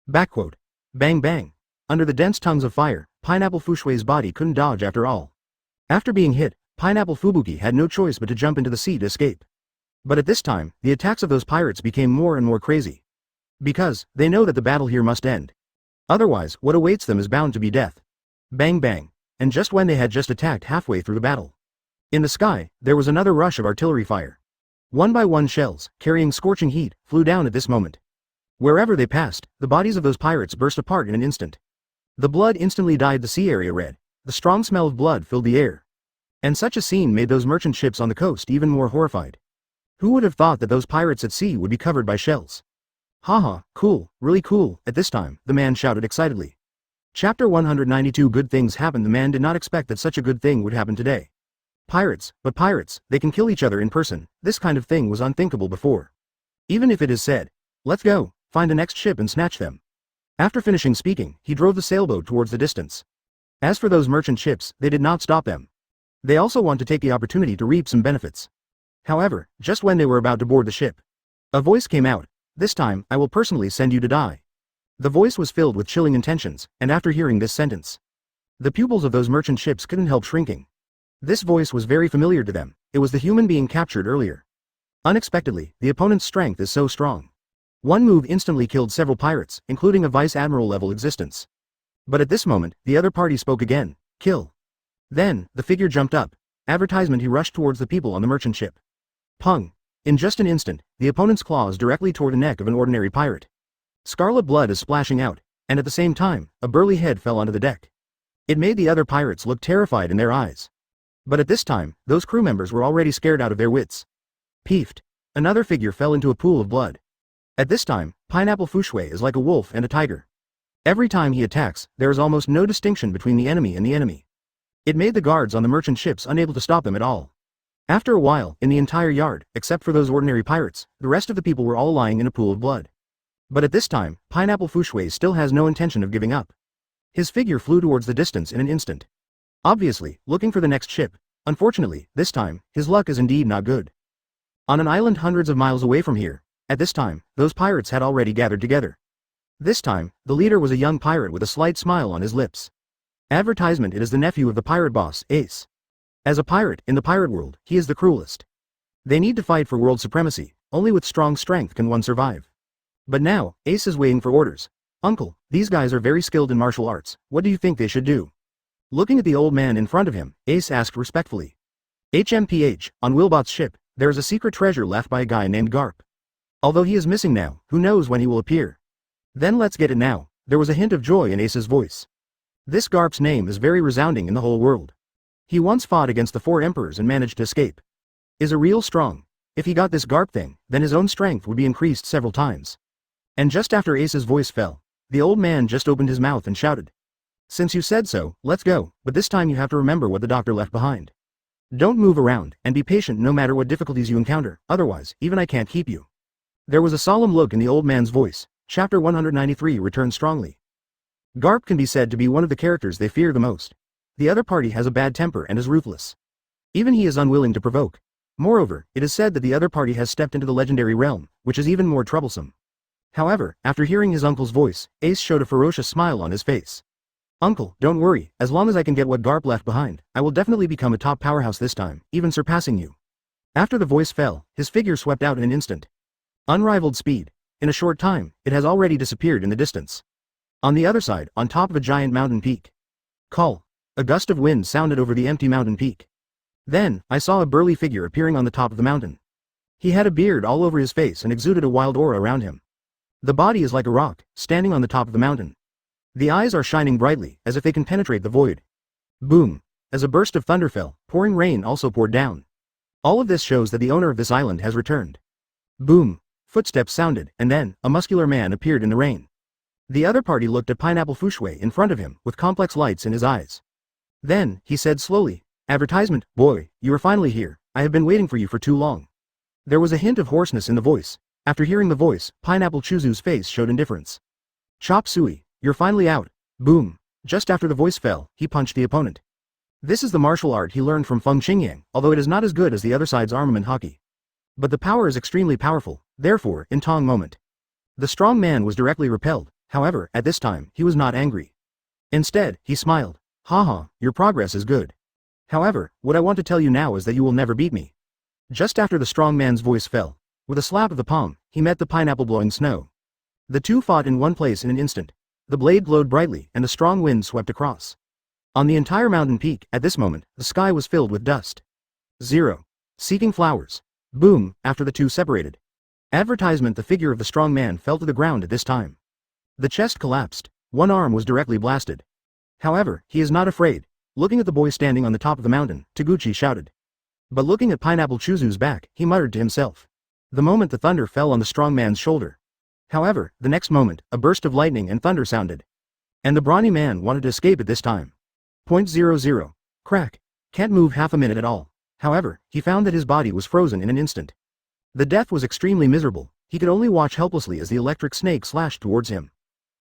Backquote. Bang bang. Under the dense tongues of fire, Pineapple Fushui's body couldn't dodge after all. After being hit, Pineapple Fubuki had no choice but to jump into the sea to escape. But at this time, the attacks of those pirates became more and more crazy. Because, they know that the battle here must end. Otherwise, what awaits them is bound to be death. Bang bang. And just when they had just attacked halfway through the battle. In the sky, there was another rush of artillery fire. One by one shells, carrying scorching heat, flew down at this moment. Wherever they passed, the bodies of those pirates burst apart in an instant. The blood instantly dyed the sea area red. The strong smell of blood filled the air. And such a scene made those merchant ships on the coast even more horrified. Who would have thought that those pirates at sea would be covered by shells? Haha, cool, really cool. At this time, the man shouted excitedly. Chapter 192 Good things happen. The man did not expect that such a good thing would happen today. Pirates, but pirates, they can kill each other in person. This kind of thing was unthinkable before. Even if it is said, let's go, find the next ship and snatch them. After finishing speaking, he drove the sailboat towards the distance. As for those merchant ships, they did not stop them. They also want to take the opportunity to reap some benefits. However, just when they were about to board the ship, a voice came out. This time, I will personally send you to die. The voice was filled with chilling intentions, and after hearing this sentence, the pupils of those merchant ships couldn't help shrinking. This voice was very familiar to them. It was the human being captured earlier. Unexpectedly, the opponent's strength is so strong. One move instantly killed several pirates, including a Vice Admiral level existence. But at this moment, the other party spoke again. Kill. Then, the figure jumped up. Advertisement. He rushed towards the people on the merchant ship. Pung. In just an instant, the opponent's claws directly tore the neck of an ordinary pirate. Scarlet blood is splashing out, and at the same time, a burly head fell onto the deck. It made the other pirates look terrified in their eyes. But at this time, those crew members were already scared out of their wits. Peefed. Another figure fell into a pool of blood. At this time, Pineapple Fushui is like a wolf and a tiger. Every time he attacks, there is almost no distinction between the enemy and the enemy. It made the guards on the merchant ships unable to stop them at all. After a while, in the entire yard, except for those ordinary pirates, the rest of the people were all lying in a pool of blood. But at this time, Pineapple Fushui still has no intention of giving up. His figure flew towards the distance in an instant. Obviously, looking for the next ship. Unfortunately, this time, his luck is indeed not good. On an island hundreds of miles away from here, at this time, those pirates had already gathered together. This time, the leader was a young pirate with a slight smile on his lips. Advertisement. It is the nephew of the pirate boss, Ace. As a pirate, in the pirate world, he is the cruelest. They need to fight for world supremacy, only with strong strength can one survive. But now, Ace is waiting for orders. Uncle, these guys are very skilled in martial arts, what do you think they should do? Looking at the old man in front of him, Ace asked respectfully. HMPH, on Wilbot's ship, there is a secret treasure left by a guy named Garp. Although he is missing now, who knows when he will appear. Then let's get it now, there was a hint of joy in Ace's voice. This Garp's name is very resounding in the whole world. He once fought against the 4 emperors and managed to escape. Is a real strong. If he got this Garp thing, then his own strength would be increased several times. And just after Ace's voice fell, the old man just opened his mouth and shouted. Since you said so, let's go, but this time you have to remember what the doctor left behind. Don't move around, and be patient no matter what difficulties you encounter, otherwise, even I can't keep you. There was a solemn look in the old man's voice. Chapter 193 returned strongly. Garp can be said to be one of the characters they fear the most. The other party has a bad temper and is ruthless. Even he is unwilling to provoke. Moreover, it is said that the other party has stepped into the legendary realm, which is even more troublesome. However, after hearing his uncle's voice, Ace showed a ferocious smile on his face. Uncle, don't worry, as long as I can get what Garp left behind, I will definitely become a top powerhouse this time, even surpassing you. After the voice fell, his figure swept out in an instant. Unrivaled speed. In a short time, it has already disappeared in the distance. On the other side, on top of a giant mountain peak. Call. A gust of wind sounded over the empty mountain peak. Then, I saw a burly figure appearing on the top of the mountain. He had a beard all over his face and exuded a wild aura around him. The body is like a rock, standing on the top of the mountain. The eyes are shining brightly, as if they can penetrate the void. Boom. As a burst of thunder fell, pouring rain also poured down. All of this shows that the owner of this island has returned. Boom. Footsteps sounded, and then, a muscular man appeared in the rain. The other party looked at Pineapple Fushui in front of him, with complex lights in his eyes. Then, he said slowly, Advertisement, boy, you are finally here, I have been waiting for you for too long. There was a hint of hoarseness in the voice. After hearing the voice, Pineapple Chuzu's face showed indifference. Chop Suey, you're finally out. Boom. Just after the voice fell, he punched the opponent. This is the martial art he learned from Feng Qingyang, although it is not as good as the other side's armament hockey. But the power is extremely powerful, therefore, in Tong moment. The strong man was directly repelled, however, at this time, he was not angry. Instead, he smiled. Haha, your progress is good. However, what I want to tell you now is that you will never beat me. Just after the strong man's voice fell, with a slap of the palm, he met the pineapple blowing snow. The two fought in one place in an instant. The blade glowed brightly and a strong wind swept across. On the entire mountain peak, at this moment, the sky was filled with dust. 0. Seeking flowers. Boom, after the two separated. Advertisement, the figure of the strong man fell to the ground at this time. The chest collapsed. One arm was directly blasted. However, he is not afraid. Looking at the boy standing on the top of the mountain, Taguchi shouted. But looking at Pineapple Chuzu's back, he muttered to himself. The moment the thunder fell on the strong man's shoulder. However, the next moment, a burst of lightning and thunder sounded. And the brawny man wanted to escape at this time. .00. Crack. Can't move half a minute at all. However, he found that his body was frozen in an instant. The death was extremely miserable, he could only watch helplessly as the electric snake slashed towards him.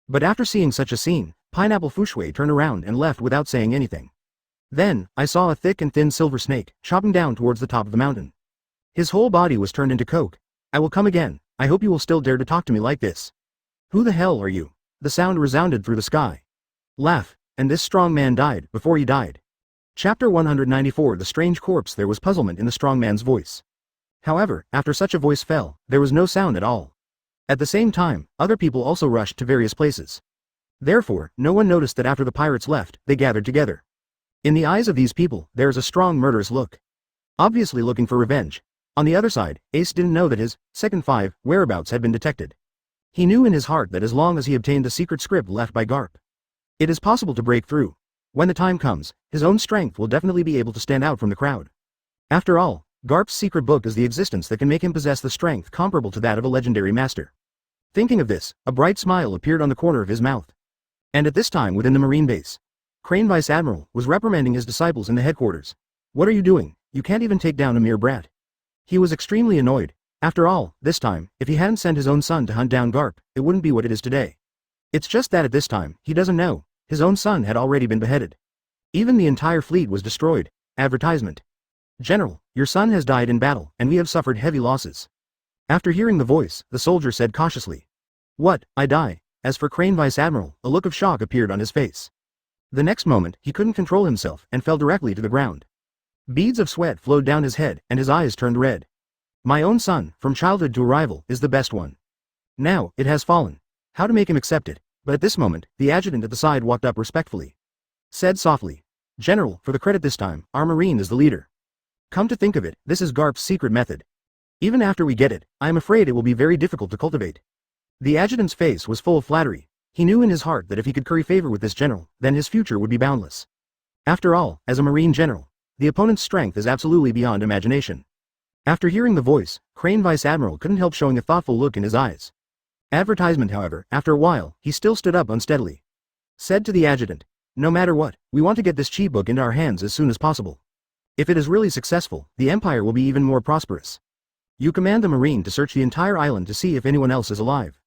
But after seeing such a scene, Pineapple Fushui turned around and left without saying anything. Then, I saw a thick and thin silver snake, chopping down towards the top of the mountain. His whole body was turned into coke. I will come again, I hope you will still dare to talk to me like this. Who the hell are you? The sound resounded through the sky. Laugh, and this strong man died, before he died. Chapter 194. The strange corpse. There was puzzlement in the strong man's voice. However, after such a voice fell, there was no sound at all. At the same time, other people also rushed to various places. Therefore, no one noticed that after the pirates left, they gathered together. In the eyes of these people, there is a strong murderous look. Obviously looking for revenge. On the other side, Ace didn't know that his second 5 whereabouts had been detected. He knew in his heart that as long as he obtained the secret script left by Garp, it is possible to break through. When the time comes, his own strength will definitely be able to stand out from the crowd. After all, Garp's secret book is the existence that can make him possess the strength comparable to that of a legendary master. Thinking of this, a bright smile appeared on the corner of his mouth. And at this time within the marine base, Crane Vice Admiral was reprimanding his disciples in the headquarters. What are you doing? You can't even take down a mere brat. He was extremely annoyed. After all, this time, if he hadn't sent his own son to hunt down Garp, it wouldn't be what it is today. It's just that at this time, he doesn't know. His own son had already been beheaded. Even the entire fleet was destroyed. Advertisement. General, your son has died in battle, and we have suffered heavy losses. After hearing the voice, the soldier said cautiously. What, I die? As for Crane Vice Admiral, a look of shock appeared on his face. The next moment, he couldn't control himself, and fell directly to the ground. Beads of sweat flowed down his head and his eyes turned red. My own son, from childhood to arrival, is the best one. Now, it has fallen. How to make him accept it? But at this moment, the adjutant at the side walked up respectfully. Said softly, General, for the credit this time, our Marine is the leader. Come to think of it, this is Garp's secret method. Even after we get it, I am afraid it will be very difficult to cultivate. The adjutant's face was full of flattery. He knew in his heart that if he could curry favor with this general, then his future would be boundless. After all, as a Marine general, the opponent's strength is absolutely beyond imagination. After hearing the voice, Crane Vice Admiral couldn't help showing a thoughtful look in his eyes. Advertisement, however, after a while, he still stood up unsteadily. Said to the adjutant, no matter what, we want to get this chi book into our hands as soon as possible. If it is really successful, the Empire will be even more prosperous. You command the Marine to search the entire island to see if anyone else is alive.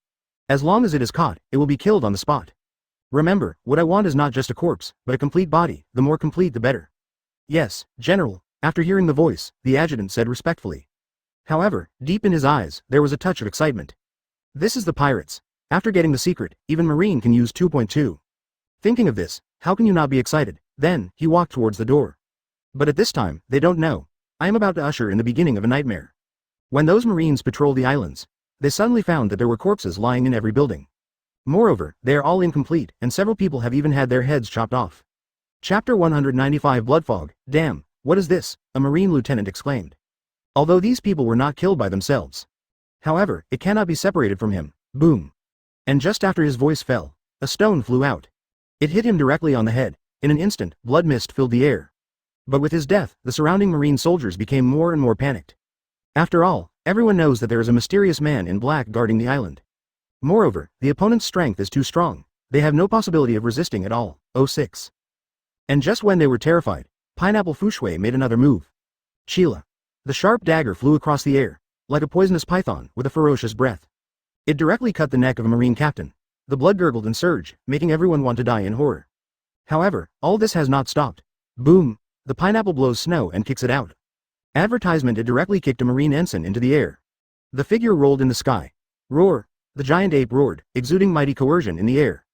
As long as it is caught, it will be killed on the spot. Remember, what I want is not just a corpse, but a complete body, the more complete the better. Yes, General, after hearing the voice, the adjutant said respectfully. However, deep in his eyes, there was a touch of excitement. This is the pirates. After getting the secret, even Marine can use 2.2. Thinking of this, how can you not be excited? Then, he walked towards the door. But at this time, they don't know. I am about to usher in the beginning of a nightmare. When those Marines patrolled the islands, they suddenly found that there were corpses lying in every building. Moreover, they are all incomplete, and several people have even had their heads chopped off. Chapter 195 Blood Fog. Damn, what is this? A Marine lieutenant exclaimed. Although these people were not killed by themselves. However, it cannot be separated from him. Boom. And just after his voice fell, a stone flew out. It hit him directly on the head. In an instant, blood mist filled the air. But with his death, the surrounding Marine soldiers became more and more panicked. After all, everyone knows that there is a mysterious man in black guarding the island. Moreover, the opponent's strength is too strong. They have no possibility of resisting at all. 06. And just when they were terrified, Pineapple Fushui made another move. Sheila. The sharp dagger flew across the air, like a poisonous python with a ferocious breath. It directly cut the neck of a Marine captain. The blood gurgled and surged, making everyone want to die in horror. However, all this has not stopped. Boom. The pineapple blows snow and kicks it out. Advertisement. It directly kicked a Marine ensign into the air. The figure rolled in the sky. Roar. The giant ape roared, exuding mighty coercion in the air.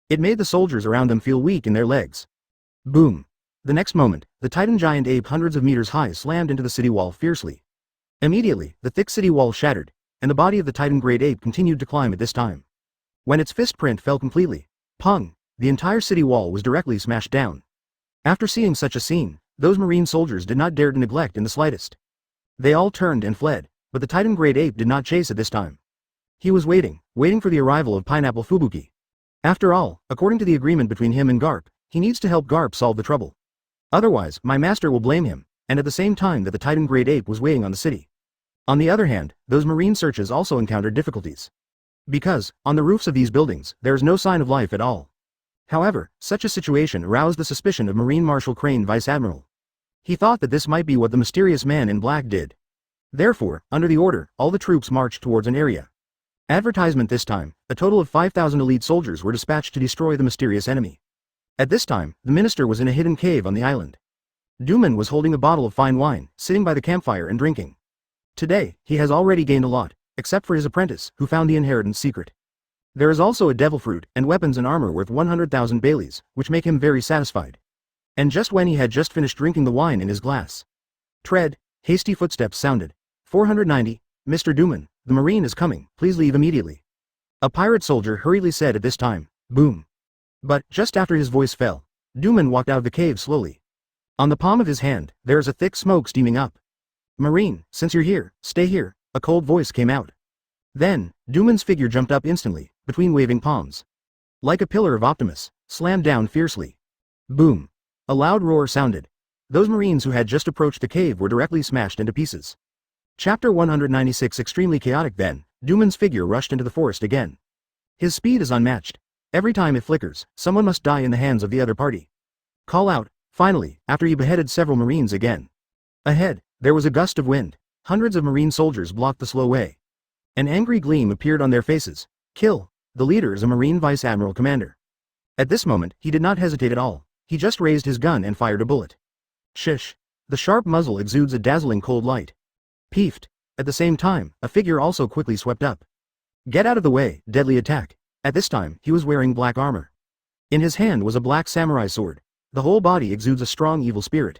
It made the soldiers around them feel weak in their legs. Boom. The next moment, the Titan giant ape hundreds of meters high slammed into the city wall fiercely. Immediately, the thick city wall shattered, and the body of the Titan great ape continued to climb at this time. When its fist print fell completely, pung, the entire city wall was directly smashed down. After seeing such a scene, those Marine soldiers did not dare to neglect in the slightest. They all turned and fled, but the Titan great ape did not chase at this time. He was waiting for the arrival of Pineapple Fubuki. After all, according to the agreement between him and Garp, he needs to help Garp solve the trouble. Otherwise, my master will blame him, and at the same time that the Titan great ape was weighing on the city. On the other hand, those Marine searches also encountered difficulties. Because, on the roofs of these buildings, there is no sign of life at all. However, such a situation aroused the suspicion of Marine Marshal Crane Vice Admiral. He thought that this might be what the mysterious man in black did. Therefore, under the order, all the troops marched towards an area. Advertisement. This time, a total of 5,000 elite soldiers were dispatched to destroy the mysterious enemy. At this time, the minister was in a hidden cave on the island. Duman was holding a bottle of fine wine, sitting by the campfire and drinking. Today, he has already gained a lot, except for his apprentice, who found the inheritance secret. There is also a devil fruit, and weapons and armor worth 100,000 Baileys, which make him very satisfied. And just when he had just finished drinking the wine in his glass. Tread, hasty footsteps sounded. 490, Mr. Duman, the Marine is coming, please leave immediately. A pirate soldier hurriedly said at this time. Boom. But, just after his voice fell, Duman walked out of the cave slowly. On the palm of his hand, there is a thick smoke steaming up. Marine, since you're here, stay here, a cold voice came out. Then, Duman's figure jumped up instantly, between waving palms. Like a pillar of Optimus, slammed down fiercely. Boom. A loud roar sounded. Those Marines who had just approached the cave were directly smashed into pieces. Chapter 196 Extremely chaotic. Then, Duman's figure rushed into the forest again. His speed is unmatched. Every time it flickers, someone must die in the hands of the other party. Call out, finally, after he beheaded several Marines again. Ahead, there was a gust of wind. Hundreds of Marine soldiers blocked the slow way. An angry gleam appeared on their faces. Kill. The leader is a Marine Vice Admiral commander. At this moment, he did not hesitate at all. He just raised his gun and fired a bullet. Shish. The sharp muzzle exudes a dazzling cold light. Peefed. At the same time, a figure also quickly swept up. Get out of the way, deadly attack. At this time, he was wearing black armor. In his hand was a black samurai sword. The whole body exudes a strong evil spirit.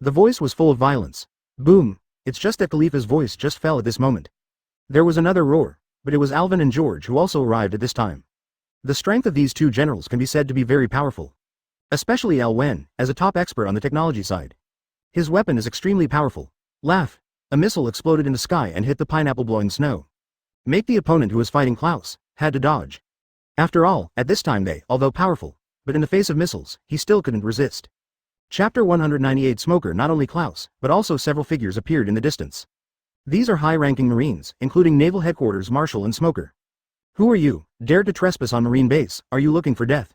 The voice was full of violence. Boom! It's just that Khalifa's voice just fell at this moment. There was another roar, but it was Alvin and George who also arrived at this time. The strength of these two generals can be said to be very powerful. Especially Alwen, as a top expert on the technology side. His weapon is extremely powerful. Laugh! A missile exploded in the sky and hit the pineapple blowing snow. Make the opponent who was fighting Klaus had to dodge. After all, at this time they, although powerful, but in the face of missiles, he still couldn't resist. Chapter 198 Smoker. Not only Klaus, but also several figures appeared in the distance. These are high-ranking Marines, including Naval Headquarters Marshal and Smoker. Who are you? Dared to trespass on Marine base? Are you looking for death?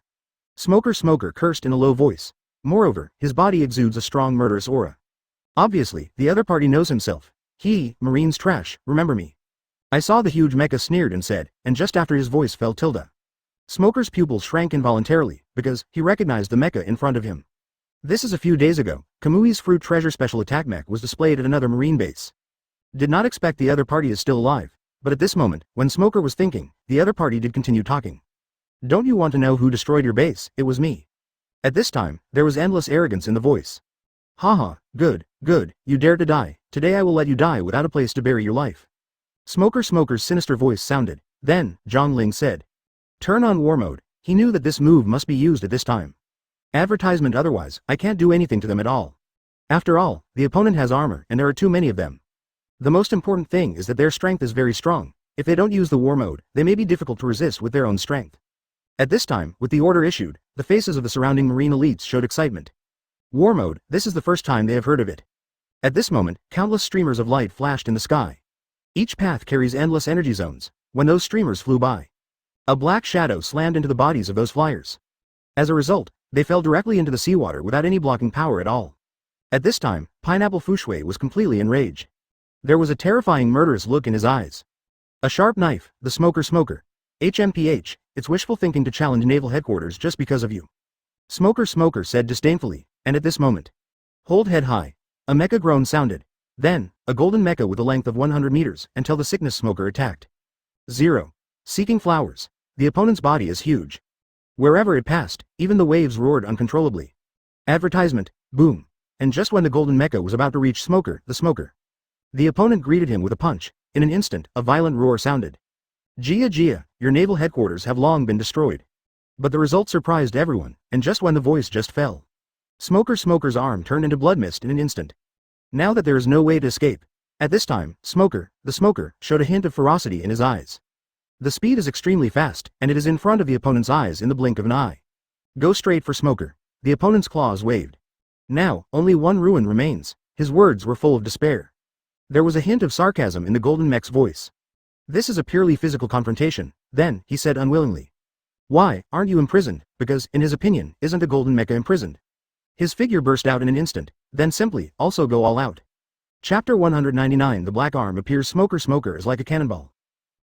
Smoker cursed in a low voice. Moreover, his body exudes a strong murderous aura. Obviously, the other party knows himself. Marines trash, remember me. I saw the huge mecha sneered and said, and just after his voice fell tilde. Smoker's pupils shrank involuntarily, because he recognized the mecha in front of him. This is a few days ago. Kamui's Fruit Treasure Special Attack Mech was displayed at another Marine base. Did not expect the other party is still alive, but at this moment, when Smoker was thinking, the other party did continue talking. Don't you want to know who destroyed your base? It was me. At this time, there was endless arrogance in the voice. Haha, good, you dare to die. Today I will let you die without a place to bury your life. Smoker's sinister voice sounded. Then, Zhongling said. Turn on war mode. He knew that this move must be used at this time. Advertisement otherwise, I can't do anything to them at all. After all, the opponent has armor and there are too many of them. The most important thing is that their strength is very strong. If they don't use the war mode, they may be difficult to resist with their own strength. At this time, with the order issued, the faces of the surrounding Marine elites showed excitement. War mode, this is the first time they have heard of it. At this moment, countless streamers of light flashed in the sky. Each path carries endless energy zones. When those streamers flew by, a black shadow slammed into the bodies of those flyers. As a result, they fell directly into the seawater without any blocking power at all. At this time, Pineapple Fushui was completely enraged. There was a terrifying murderous look in his eyes. A sharp knife, the Smoker. HMPH, it's wishful thinking to challenge Naval Headquarters just because of you. Smoker said disdainfully, and at this moment. Hold head high. A mecha groan sounded. Then, a golden mecha with a length of 100 meters, until the sickness Smoker attacked. 0. Seeking flowers. The opponent's body is huge. Wherever it passed, even the waves roared uncontrollably. Advertisement, boom. And just when the golden mecha was about to reach the Smoker. The opponent greeted him with a punch. In an instant, a violent roar sounded. Gia, your naval headquarters have long been destroyed. But the result surprised everyone, and just when the voice just fell. Smoker's arm turned into blood mist in an instant. Now that there is no way to escape. At this time, the Smoker, showed a hint of ferocity in his eyes. The speed is extremely fast, and it is in front of the opponent's eyes in the blink of an eye. Go straight for Smoker. The opponent's claws waved. Now, only one ruin remains. His words were full of despair. There was a hint of sarcasm in the golden mech's voice. This is a purely physical confrontation, then, he said unwillingly. Why, aren't you imprisoned? Because, in his opinion, isn't the golden mecha imprisoned? His figure burst out in an instant, then simply, also go all out. Chapter 199 The black arm appears. Smoker is like a cannonball.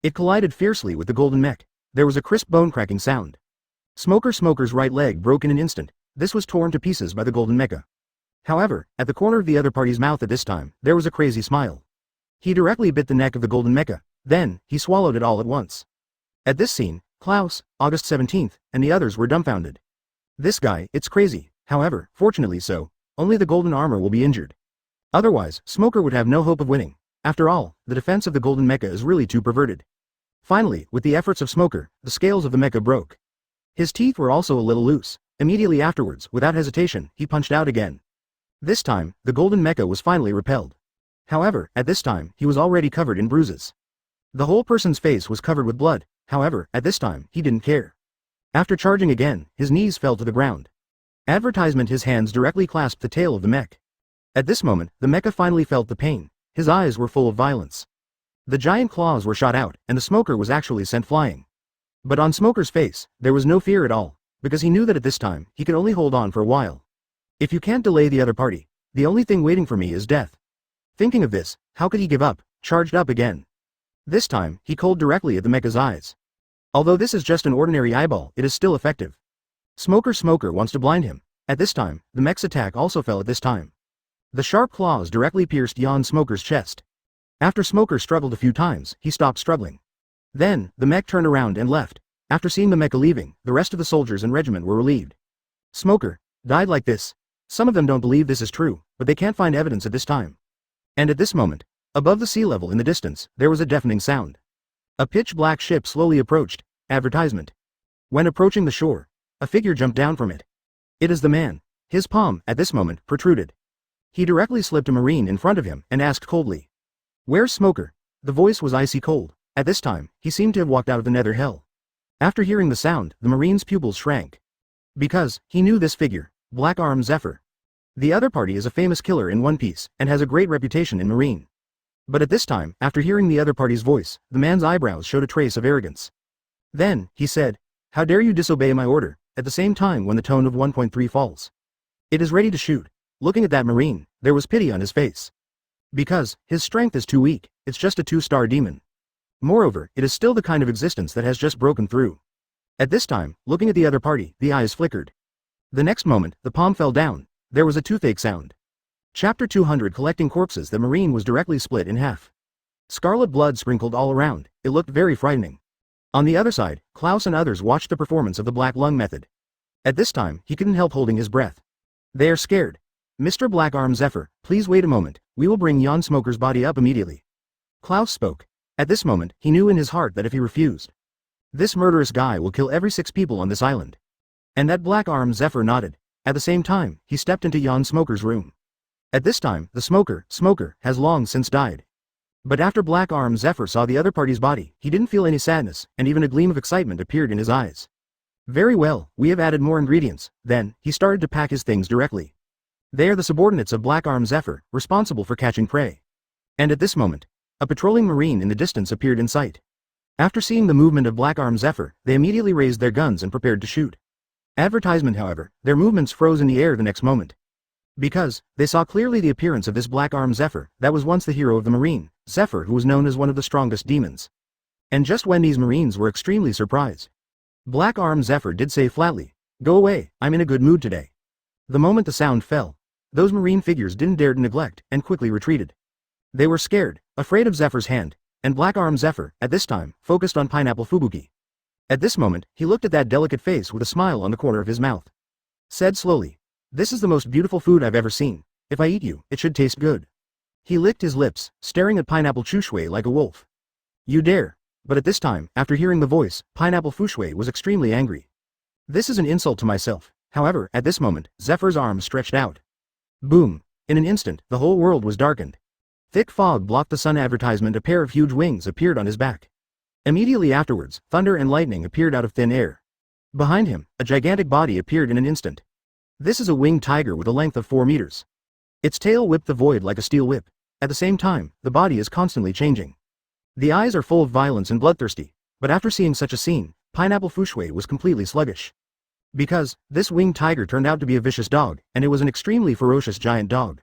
It collided fiercely with the golden mech. There was a crisp bone-cracking sound. Smoker's right leg broke in an instant. This was torn to pieces by the golden mecha. However, at the corner of the other party's mouth at this time, there was a crazy smile. He directly bit the neck of the golden mecha. Then, he swallowed it all at once. At this scene, Klaus, August 17th, and the others were dumbfounded. This guy, it's crazy. However, fortunately so, only the golden armor will be injured. Otherwise, Smoker would have no hope of winning. After all, the defense of the golden mecha is really too perverted. Finally, with the efforts of Smoker, the scales of the mecha broke. His teeth were also a little loose. Immediately afterwards, without hesitation, he punched out again. This time, the golden mecha was finally repelled. However, at this time, he was already covered in bruises. The whole person's face was covered with blood. However, at this time, he didn't care. After charging again, his knees fell to the ground. Advertisement. His hands directly clasped the tail of the mech. At this moment, the mecha finally felt the pain. His eyes were full of violence. The giant claws were shot out, and the Smoker was actually sent flying. But on Smoker's face, there was no fear at all, because he knew that at this time, he could only hold on for a while. If you can't delay the other party, the only thing waiting for me is death. Thinking of this, how could he give up? Charged up again. This time, he called directly at the mecha's eyes. Although this is just an ordinary eyeball, it is still effective. Smoker wants to blind him. At this time, the mech's attack also fell at this time. The sharp claws directly pierced Jan Smoker's chest. After Smoker struggled a few times, he stopped struggling. Then, the mech turned around and left. After seeing the mecha leaving, the rest of the soldiers and regiment were relieved. Smoker died like this. Some of them don't believe this is true, but they can't find evidence at this time. And at this moment, above the sea level in the distance, there was a deafening sound. A pitch-black ship slowly approached. Advertisement. When approaching the shore, a figure jumped down from it. It is the man. His palm, at this moment, protruded. He directly slipped a marine in front of him and asked coldly. Where's Smoker? The voice was icy cold. At this time, he seemed to have walked out of the nether hell. After hearing the sound, the marine's pupils shrank. Because, he knew this figure, Black Arm Zephyr. The other party is a famous killer in One Piece, and has a great reputation in Marine. But at this time, after hearing the other party's voice, the man's eyebrows showed a trace of arrogance. Then, he said, "How dare you disobey my order," at the same time when the tone of 1.3 falls. "It is ready to shoot." Looking at that Marine, there was pity on his face. Because, his strength is too weak, it's just a 2-star demon. Moreover, it is still the kind of existence that has just broken through. At this time, looking at the other party, the eyes flickered. The next moment, the palm fell down. There was a toothache sound. Chapter 200. Collecting corpses. The Marine was directly split in half. Scarlet blood sprinkled all around. It looked very frightening. On the other side, Klaus and others watched the performance of the Black Lung method. At this time, he couldn't help holding his breath. They are scared. "Mr. Black Arm Zephyr, please wait a moment, we will bring Jan Smoker's body up immediately." Klaus spoke. At this moment, he knew in his heart that if he refused, this murderous guy will kill every 6 people on this island. And that Black Arm Zephyr nodded. At the same time, he stepped into Jan Smoker's room. At this time, the Smoker, has long since died. But after Black Arm Zephyr saw the other party's body, he didn't feel any sadness, and even a gleam of excitement appeared in his eyes. "Very well, we have added more ingredients." Then, he started to pack his things directly. They are the subordinates of Black Arm Zephyr, responsible for catching prey. And at this moment, a patrolling Marine in the distance appeared in sight. After seeing the movement of Black Arm Zephyr, they immediately raised their guns and prepared to shoot. Advertisement, however, their movements froze in the air the next moment. Because, they saw clearly the appearance of this Black Arm Zephyr, that was once the hero of the Marine, Zephyr, who was known as one of the strongest demons. And just when these Marines were extremely surprised, Black Arm Zephyr did say flatly, "Go away, I'm in a good mood today." The moment the sound fell, those Marine figures didn't dare to neglect, and quickly retreated. They were scared, afraid of Zephyr's hand, and Black Arm Zephyr, at this time, focused on Pineapple Fubuki. At this moment, he looked at that delicate face with a smile on the corner of his mouth. Said slowly, "This is the most beautiful food I've ever seen. If I eat you, it should taste good." He licked his lips, staring at Pineapple Chushui like a wolf. "You dare." But at this time, after hearing the voice, Pineapple Fushui was extremely angry. "This is an insult to myself." However, at this moment, Zephyr's arms stretched out. Boom! In an instant, the whole world was darkened. Thick fog blocked the sun. Advertisement. A pair of huge wings appeared on his back. Immediately afterwards, thunder and lightning appeared out of thin air. Behind him, a gigantic body appeared in an instant. This is a winged tiger with a length of 4 meters. Its tail whipped the void like a steel whip. At the same time, the body is constantly changing. The eyes are full of violence and bloodthirsty, but after seeing such a scene, Pineapple Fushui was completely sluggish. Because, this winged tiger turned out to be a vicious dog, and it was an extremely ferocious giant dog.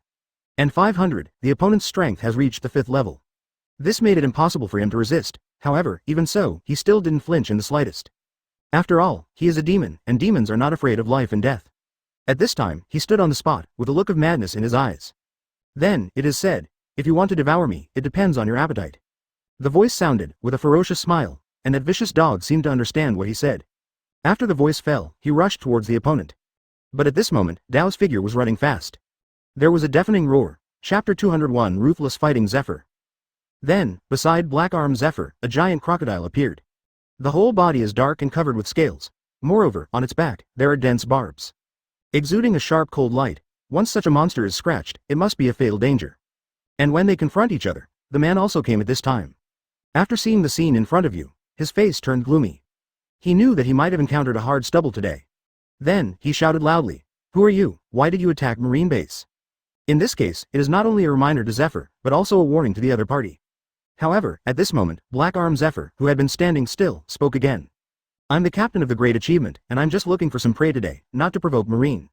And 500, the opponent's strength has reached the 5th level. This made it impossible for him to resist. However, even so, he still didn't flinch in the slightest. After all, he is a demon, and demons are not afraid of life and death. At this time, he stood on the spot, with a look of madness in his eyes. Then, it is said, "If you want to devour me, it depends on your appetite." The voice sounded, with a ferocious smile, and that vicious dog seemed to understand what he said. After the voice fell, he rushed towards the opponent. But at this moment, Dao's figure was running fast. There was a deafening roar. Chapter 201. Ruthless Fighting Zephyr. Then, beside Black Arm Zephyr, a giant crocodile appeared. The whole body is dark and covered with scales. Moreover, on its back, there are dense barbs. Exuding a sharp cold light, once such a monster is scratched, it must be a fatal danger. And when they confront each other, the man also came at this time. After seeing the scene in front of you, his face turned gloomy. He knew that he might have encountered a hard stubble today. Then, he shouted loudly, "Who are you? Why did you attack Marine Base?" In this case, it is not only a reminder to Zephyr, but also a warning to the other party. However, at this moment, Black Arm Zephyr, who had been standing still, spoke again. "I'm the captain of the Great Achievement, and I'm just looking for some prey today, not to provoke Marine."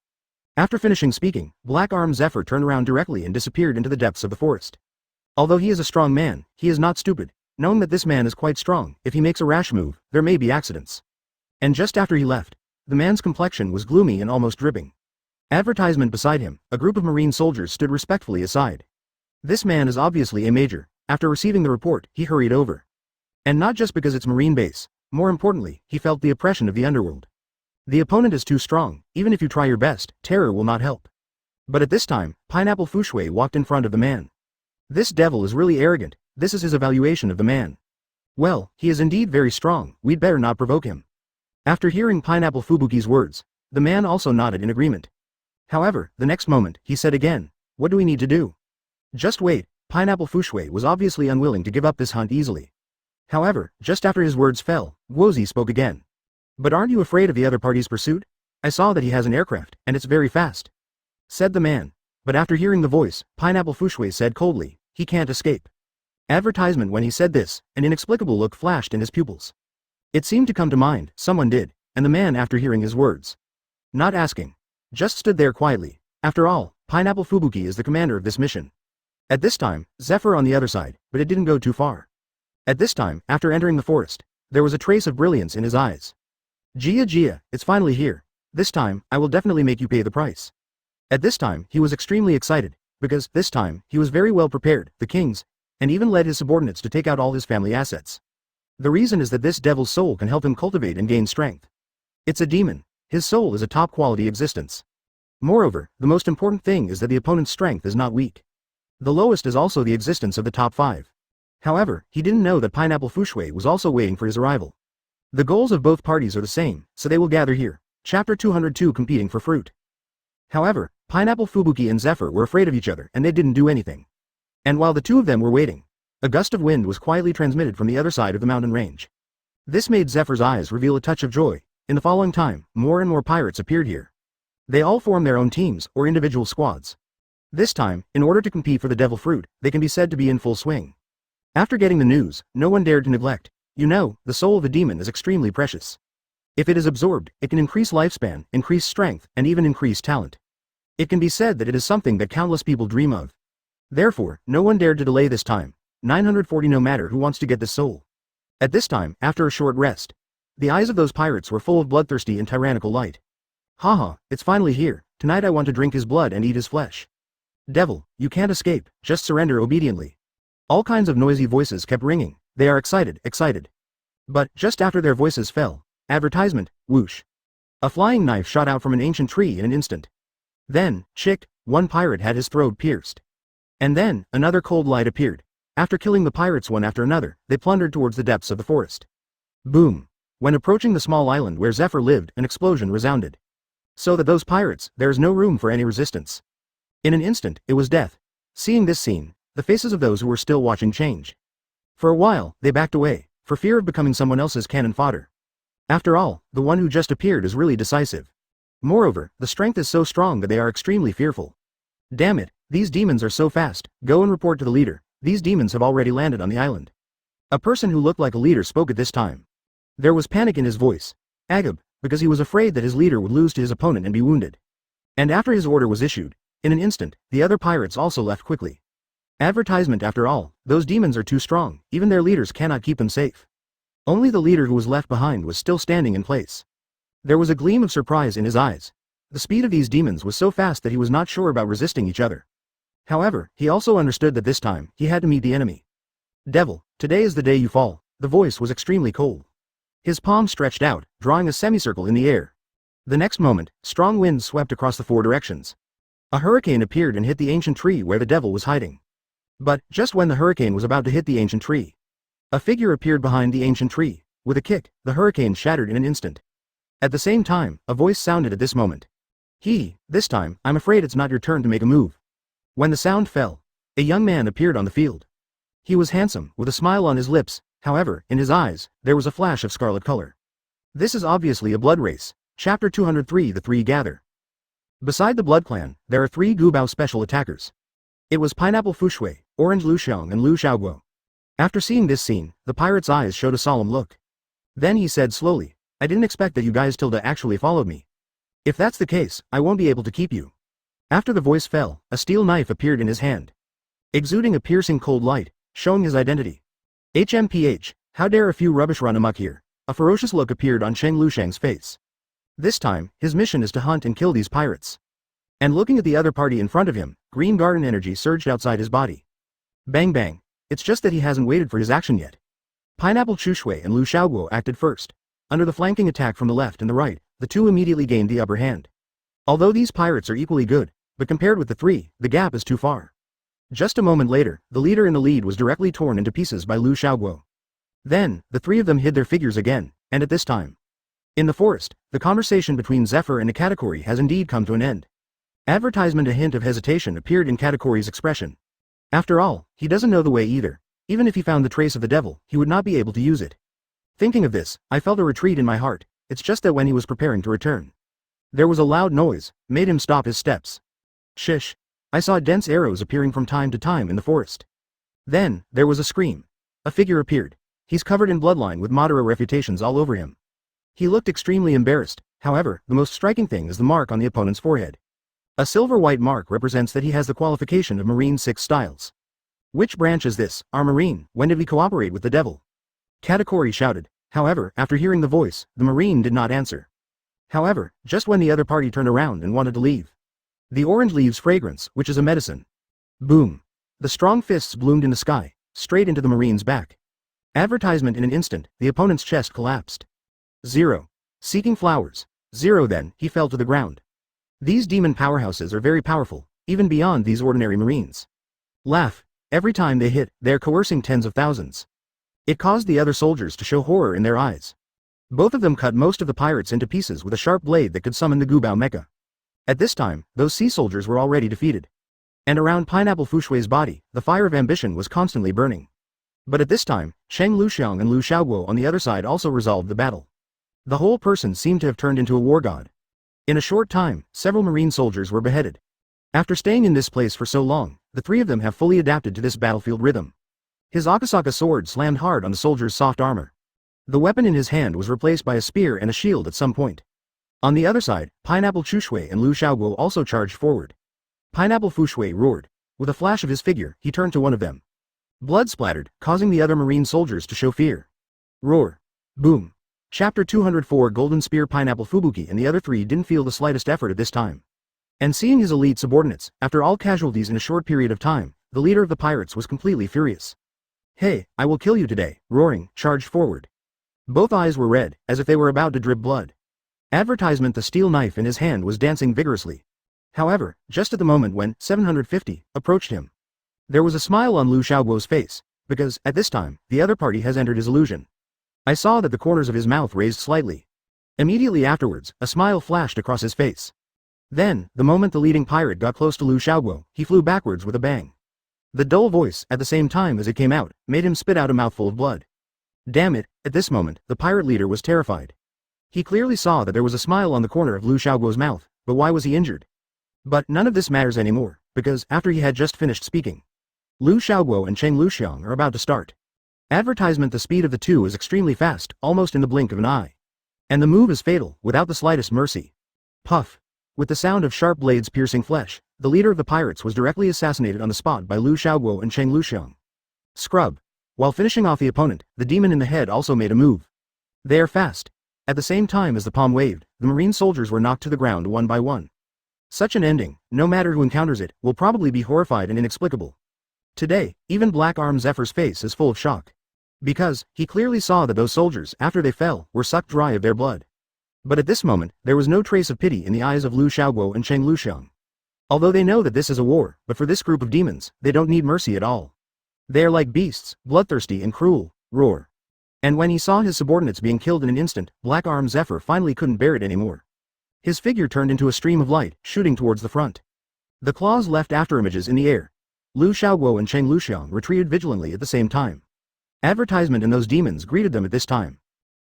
After finishing speaking, Black Arm Zephyr turned around directly and disappeared into the depths of the forest. Although he is a strong man, he is not stupid. Knowing that this man is quite strong, if he makes a rash move, there may be accidents. And just after he left, the man's complexion was gloomy and almost dripping. Advertisement. Beside him, a group of Marine soldiers stood respectfully aside. This man is obviously a major. After receiving the report, he hurried over. And not just because it's Marine base, more importantly, he felt the oppression of the underworld. The opponent is too strong. Even if you try your best, terror will not help. But at this time, Pineapple Fushui walked in front of the man. This devil is really arrogant. This is his evaluation of the man. Well, he is indeed very strong. We'd better not provoke him. After hearing Pineapple Fubuki's words, the man also nodded in agreement. However, the next moment, he said again, "What do we need to do?" "Just wait." Pineapple Fushui was obviously unwilling to give up this hunt easily. However, just after his words fell, Laozi spoke again. "But aren't you afraid of the other party's pursuit? I saw that he has an aircraft, and it's very fast." said the man. But after hearing the voice, Pineapple Fushui said coldly, he can't escape. Advertisement. When he said this, an inexplicable look flashed in his pupils. It seemed to come to mind, someone did, and the man after hearing his words, not asking, just stood there quietly. After all, Pineapple Fubuki is the commander of this mission. At this time, Zephyr on the other side, but it didn't go too far. At this time, after entering the forest, there was a trace of brilliance in his eyes. Gia, it's finally here. This time, I will definitely make you pay the price. At this time, he was extremely excited, because, this time, he was very well prepared, the king's, and even led his subordinates to take out all his family assets. The reason is that this devil's soul can help him cultivate and gain strength. It's a demon. His soul is a top-quality existence. Moreover, the most important thing is that the opponent's strength is not weak. The lowest is also the existence of the top 5. However, he didn't know that Pineapple Fushui was also waiting for his arrival. The goals of both parties are the same, so they will gather here. Chapter 202 Competing for Fruit. However, Pineapple Fubuki and Zephyr were afraid of each other and they didn't do anything. And while the two of them were waiting, a gust of wind was quietly transmitted from the other side of the mountain range. This made Zephyr's eyes reveal a touch of joy. In the following time, more and more pirates appeared here. They all form their own teams, or individual squads. This time, in order to compete for the devil fruit, they can be said to be in full swing. After getting the news, no one dared to neglect. You know, the soul of a demon is extremely precious. If it is absorbed, it can increase lifespan, increase strength, and even increase talent. It can be said that it is something that countless people dream of. Therefore, no one dared to delay this time. 940 No matter who wants to get this soul. At this time, after a short rest, the eyes of those pirates were full of bloodthirsty and tyrannical light. Haha, it's finally here. Tonight I want to drink his blood and eat his flesh. Devil, you can't escape, just surrender obediently. All kinds of noisy voices kept ringing. They are excited. But, just after their voices fell, advertisement, whoosh. A flying knife shot out from an ancient tree in an instant. Then, one pirate had his throat pierced. And then, another cold light appeared. After killing the pirates one after another, they plundered towards the depths of the forest. Boom. When approaching the small island where Zephyr lived, an explosion resounded. So that those pirates, there is no room for any resistance. In an instant, it was death. Seeing this scene, the faces of those who were still watching changed. For a while, they backed away, for fear of becoming someone else's cannon fodder. After all, the one who just appeared is really decisive. Moreover, the strength is so strong that they are extremely fearful. Damn it, these demons are so fast. Go and report to the leader. These demons have already landed on the island. A person who looked like a leader spoke at this time. There was panic in his voice. Agab, because he was afraid that his leader would lose to his opponent and be wounded. And after his order was issued, in an instant, the other pirates also left quickly. Advertisement. After all, those demons are too strong, even their leaders cannot keep them safe. Only the leader who was left behind was still standing in place. There was a gleam of surprise in his eyes. The speed of these demons was so fast that he was not sure about resisting each other. However, he also understood that this time, he had to meet the enemy. Devil, today is the day you fall. The voice was extremely cold. His palm stretched out, drawing a semicircle in the air. The next moment, strong winds swept across the 4 directions. A hurricane appeared and hit the ancient tree where the devil was hiding. But, just when the hurricane was about to hit the ancient tree, a figure appeared behind the ancient tree. With a kick, the hurricane shattered in an instant. At the same time, a voice sounded at this moment. This time, I'm afraid it's not your turn to make a move. When the sound fell, a young man appeared on the field. He was handsome, with a smile on his lips, however, in his eyes, there was a flash of scarlet color. This is obviously a blood race. Chapter 203 The Three Gather. Beside the Blood Clan, there are 3 Gubao special attackers. It was Pineapple Fushui, Orange Luxiang and Lu Xiaoguo. After seeing this scene, the pirate's eyes showed a solemn look. Then he said slowly, I didn't expect that you guys actually followed me. If that's the case, I won't be able to keep you. After the voice fell, a steel knife appeared in his hand, exuding a piercing cold light, showing his identity. HMPH, how dare a few rubbish run amok here? A ferocious look appeared on Cheng Lushang's face. This time, his mission is to hunt and kill these pirates. And looking at the other party in front of him, green garden energy surged outside his body. Bang bang. It's just that he hasn't waited for his action yet. Pineapple Chushui and Lu Xiaoguo acted first. Under the flanking attack from the left and the right, the two immediately gained the upper hand. Although these pirates are equally good, but compared with the 3, the gap is too far. Just a moment later, the leader in the lead was directly torn into pieces by Lu Xiaoguo. Then, the 3 of them hid their figures again, and at this time, in the forest, the conversation between Zephyr and Katakuri has indeed come to an end. Advertisement. A hint of hesitation appeared in Katakuri's expression. After all, he doesn't know the way either. Even if he found the trace of the devil, he would not be able to use it. Thinking of this, I felt a retreat in my heart. It's just that when he was preparing to return, there was a loud noise, made him stop his steps. Shish. I saw dense arrows appearing from time to time in the forest. Then, there was a scream. A figure appeared. He's covered in bloodline with Madara reputations all over him. He looked extremely embarrassed. However, the most striking thing is the mark on the opponent's forehead. A silver-white mark represents that he has the qualification of Marine 6 styles. Which branch is this, our Marine? When did we cooperate with the devil? Katakuri shouted. However, after hearing the voice, the Marine did not answer. However, just when the other party turned around and wanted to leave. The orange leaves fragrance, which is a medicine. Boom. The strong fists bloomed in the sky, straight into the Marine's back. Advertisement in an instant, the opponent's chest collapsed. 0. Seeking flowers. 0. Then, he fell to the ground. These demon powerhouses are very powerful, even beyond these ordinary Marines. Laugh. Every time they hit, they are coercing tens of thousands. It caused the other soldiers to show horror in their eyes. Both of them cut most of the pirates into pieces with a sharp blade that could summon the Gubao mecha. At this time, those sea soldiers were already defeated. And around Pineapple Fushui's body, the fire of ambition was constantly burning. But at this time, Shang Luxiang and Lu Xiaoguo on the other side also resolved the battle. The whole person seemed to have turned into a war god. In a short time, several Marine soldiers were beheaded. After staying in this place for so long, the three of them have fully adapted to this battlefield rhythm. His Akasaka sword slammed hard on the soldier's soft armor. The weapon in his hand was replaced by a spear and a shield at some point. On the other side, Pineapple Fushui and Lu Xiaoguo also charged forward. Pineapple Fushui roared. With a flash of his figure, he turned to one of them. Blood splattered, causing the other Marine soldiers to show fear. Roar. Boom. Chapter 204 Golden Spear Pineapple Fubuki and the other three didn't feel the slightest effort at this time. And seeing his elite subordinates, after all casualties in a short period of time, the leader of the pirates was completely furious. Hey, I will kill you today, roaring, charged forward. Both eyes were red, as if they were about to drip blood. Advertisement. The steel knife in his hand was dancing vigorously. However, just at the moment when 750 approached him, there was a smile on Lu Xiaoguo's face, because, at this time, the other party has entered his illusion. I saw that the corners of his mouth raised slightly. Immediately afterwards, a smile flashed across his face. Then, the moment the leading pirate got close to Lu Xiaoguo, he flew backwards with a bang. The dull voice, at the same time as it came out, made him spit out a mouthful of blood. Damn it, at this moment, the pirate leader was terrified. He clearly saw that there was a smile on the corner of Lu Xiaoguo's mouth, but why was he injured? But none of this matters anymore, because after he had just finished speaking, Lu Xiaoguo and Cheng Luxiang are about to start. Advertisement. The speed of the two is extremely fast, almost in the blink of an eye. And the move is fatal, without the slightest mercy. Puff. With the sound of sharp blades piercing flesh, the leader of the pirates was directly assassinated on the spot by Lu Xiaoguo and Cheng Luxiang. Scrub. While finishing off the opponent, the demon in the head also made a move. They are fast. At the same time as the palm waved, the Marine soldiers were knocked to the ground one by one. Such an ending, no matter who encounters it, will probably be horrified and inexplicable. Today, even Black Arm Zephyr's face is full of shock. Because, he clearly saw that those soldiers, after they fell, were sucked dry of their blood. But at this moment, there was no trace of pity in the eyes of Lu Xiaoguo and Cheng Luxiang. Although they know that this is a war, but for this group of demons, they don't need mercy at all. They are like beasts, bloodthirsty and cruel. Roar. And when he saw his subordinates being killed in an instant, Black Arm Zephyr finally couldn't bear it anymore. His figure turned into a stream of light, shooting towards the front. The claws left afterimages in the air. Lu Xiaoguo and Cheng Luxiang retreated vigilantly at the same time. Advertisement and those demons greeted them at this time.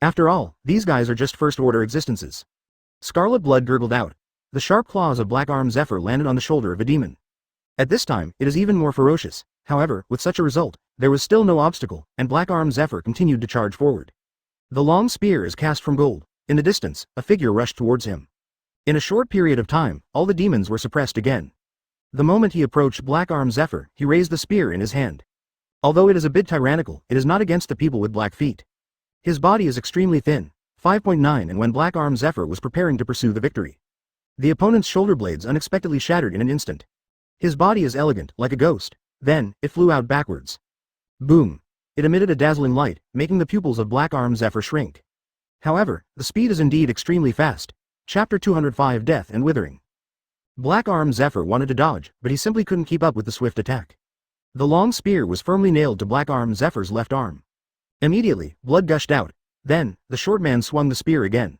After all, these guys are just first-order existences. Scarlet blood gurgled out. The sharp claws of Black Arm Zephyr landed on the shoulder of a demon. At this time, it is even more ferocious. However, with such a result, there was still no obstacle, and Black Arm Zephyr continued to charge forward. The long spear is cast from gold. In the distance, a figure rushed towards him. In a short period of time, all the demons were suppressed again. The moment he approached Black Arm Zephyr, he raised the spear in his hand. Although it is a bit tyrannical, it is not against the people with black feet. His body is extremely thin, 5.9, and when Black Arm Zephyr was preparing to pursue the victory, the opponent's shoulder blades unexpectedly shattered in an instant. His body is elegant, like a ghost. Then, it flew out backwards. Boom. It emitted a dazzling light, making the pupils of Black Arm Zephyr shrink. However, the speed is indeed extremely fast. Chapter 205 Death and Withering. Black Arm Zephyr wanted to dodge, but he simply couldn't keep up with the swift attack. The long spear was firmly nailed to Black Arm Zephyr's left arm. Immediately, blood gushed out. Then, the short man swung the spear again.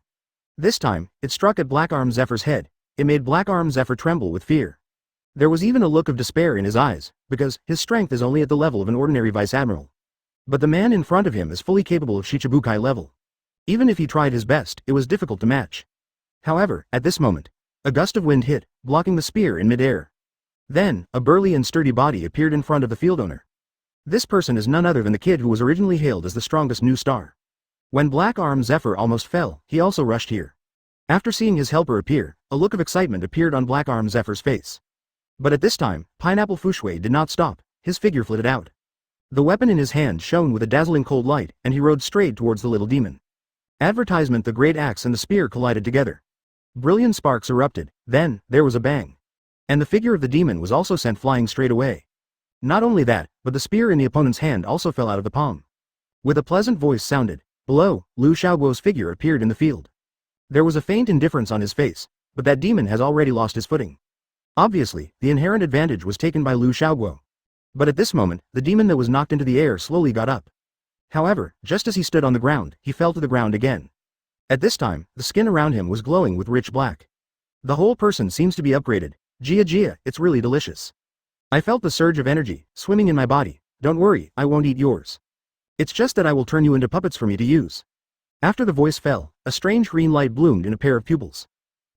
This time, it struck at Black Arm Zephyr's head. It made Black Arm Zephyr tremble with fear. There was even a look of despair in his eyes, because his strength is only at the level of an ordinary vice admiral. But the man in front of him is fully capable of Shichibukai level. Even if he tried his best, it was difficult to match. However, at this moment, a gust of wind hit, blocking the spear in midair. Then, a burly and sturdy body appeared in front of the field owner. This person is none other than the kid who was originally hailed as the strongest new star. When Black Arm Zephyr almost fell, he also rushed here. After seeing his helper appear, a look of excitement appeared on Black Arm Zephyr's face. But at this time, Pineapple Fushui did not stop, his figure flitted out. The weapon in his hand shone with a dazzling cold light, and he rode straight towards the little demon. Advertisement: the great axe and the spear collided together. Brilliant sparks erupted, then, there was a bang. And the figure of the demon was also sent flying straight away. Not only that, but the spear in the opponent's hand also fell out of the palm. With a pleasant voice sounded. Below, Lu Xiaoguo's figure appeared in the field. There was a faint indifference on his face, but that demon has already lost his footing. Obviously, the inherent advantage was taken by Lu Xiaoguo. But at this moment, the demon that was knocked into the air slowly got up. However, just as he stood on the ground, he fell to the ground again. At this time, the skin around him was glowing with rich black. The whole person seems to be upgraded. Gia, it's really delicious. I felt the surge of energy, swimming in my body. Don't worry, I won't eat yours. It's just that I will turn you into puppets for me to use. After the voice fell, a strange green light bloomed in a pair of pupils.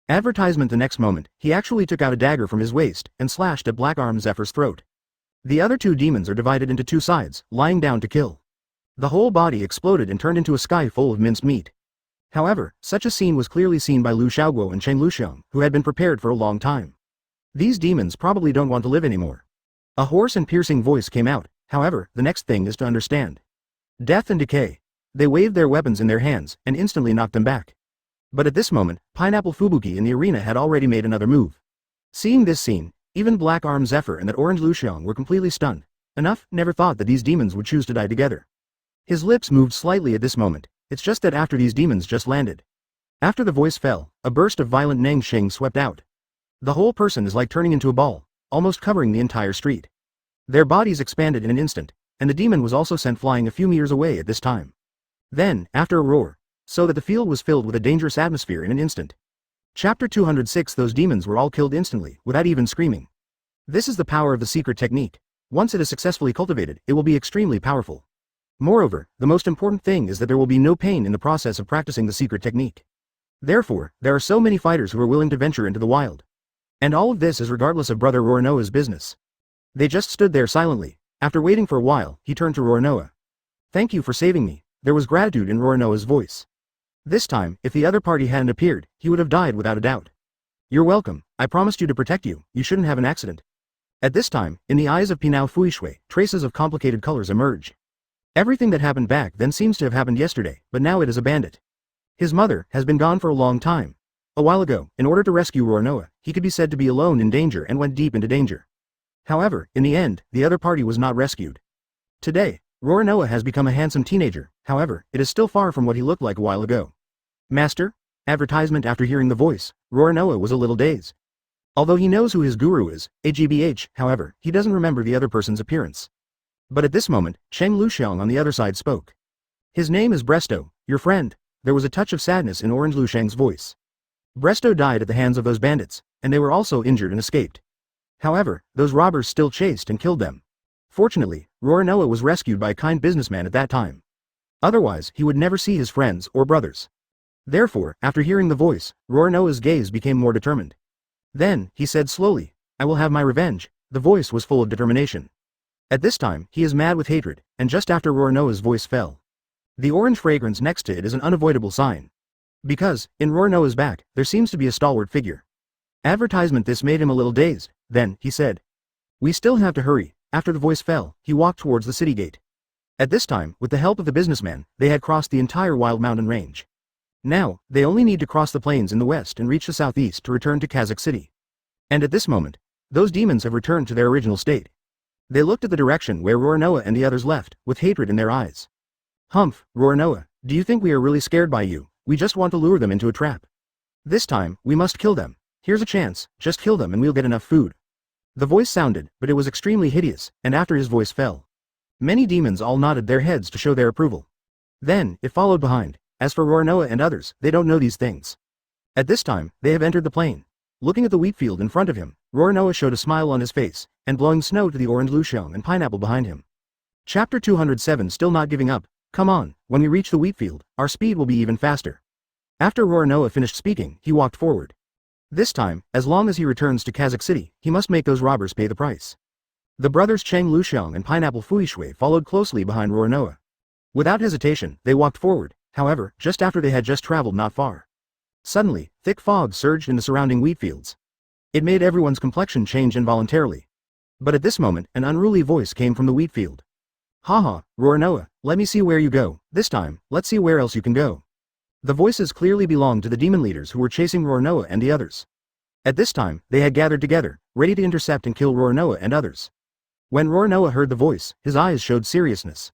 Advertisement: the next moment, he actually took out a dagger from his waist, and slashed at Black Arm Zephyr's throat. The other two demons are divided into two sides, lying down to kill. The whole body exploded and turned into a sky full of minced meat. However, such a scene was clearly seen by Lu Xiaoguo and Cheng Luxiang, who had been prepared for a long time. These demons probably don't want to live anymore. A hoarse and piercing voice came out. However, the next thing is to understand. Death and decay. They waved their weapons in their hands, and instantly knocked them back. But at this moment, Pineapple Fubuki in the arena had already made another move. Seeing this scene, even Black Arm Zephyr and that orange Luxiang were completely stunned. Enough, never thought that these demons would choose to die together. His lips moved slightly at this moment. It's just that after these demons just landed. After the voice fell, a burst of violent Nang Shing swept out. The whole person is like turning into a ball, almost covering the entire street. Their bodies expanded in an instant, and the demon was also sent flying a few meters away at this time. Then, after a roar, so that the field was filled with a dangerous atmosphere in an instant. Chapter 206. Those demons were all killed instantly, without even screaming. This is the power of the secret technique. Once it is successfully cultivated, it will be extremely powerful. Moreover, the most important thing is that there will be no pain in the process of practicing the secret technique. Therefore, there are so many fighters who are willing to venture into the wild. And all of this is regardless of Brother Roronoa's business. They just stood there silently. After waiting for a while, he turned to Roronoa. Thank you for saving me. There was gratitude in Roronoa's voice. This time, if the other party hadn't appeared, he would have died without a doubt. You're welcome. I promised you to protect you. You shouldn't have an accident. At this time, in the eyes of Pinao Fuishui, traces of complicated colors emerge. Everything that happened back then seems to have happened yesterday, but now it is a bandit. His mother has been gone for a long time. A while ago, in order to rescue Roronoa, he could be said to be alone in danger and went deep into danger. However, in the end, the other party was not rescued. Today, Roronoa has become a handsome teenager. However, it is still far from what he looked like a while ago. Master? Advertisement. After hearing the voice, Roronoa was a little dazed. Although he knows who his guru is, AGBH, however, he doesn't remember the other person's appearance. But at this moment, Cheng Luxiang on the other side spoke. His name is Bresto, your friend. There was a touch of sadness in Orange Luxiang's voice. Bresto died at the hands of those bandits, and they were also injured and escaped. However, those robbers still chased and killed them. Fortunately, Roronoa was rescued by a kind businessman at that time. Otherwise, he would never see his friends or brothers. Therefore, after hearing the voice, Roronoa's gaze became more determined. Then, he said slowly, I will have my revenge. The voice was full of determination. At this time, he is mad with hatred, and just after Roronoa's voice fell. The orange fragrance next to it is an unavoidable sign. Because, in Roronoa's back, there seems to be a stalwart figure. Advertisement. This made him a little dazed. Then, he said. We still have to hurry. After the voice fell, he walked towards the city gate. At this time, with the help of the businessman, they had crossed the entire wild mountain range. Now, they only need to cross the plains in the west and reach the southeast to return to Kazakh City. And at this moment, those demons have returned to their original state. They looked at the direction where Roronoa and the others left, with hatred in their eyes. Humph, Roronoa, do you think we are really scared by you? We just want to lure them into a trap. This time, we must kill them. Here's a chance, just kill them and we'll get enough food. The voice sounded, but it was extremely hideous, and after his voice fell, many demons all nodded their heads to show their approval. Then, it followed behind. As for Roronoa and others, they don't know these things. At this time, they have entered the plain. Looking at the wheat field in front of him, Roronoa showed a smile on his face, and blowing snow to the orange Luxiang and pineapple behind him. Chapter 207. Still not giving up. Come on, when we reach the wheat field, our speed will be even faster. After Roronoa finished speaking, he walked forward. This time, as long as he returns to Kazakh City, he must make those robbers pay the price. The brothers Cheng Luxiang and Pineapple Fuishui followed closely behind Roronoa. Without hesitation, they walked forward, however, just after they had just traveled not far. Suddenly, thick fog surged in the surrounding wheat fields. It made everyone's complexion change involuntarily. But at this moment, an unruly voice came from the wheat field. Haha, Roronoa, let me see where you go, this time, let's see where else you can go. The voices clearly belonged to the demon leaders who were chasing Roronoa and the others. At this time, they had gathered together, ready to intercept and kill Roronoa and others. When Roronoa heard the voice, his eyes showed seriousness.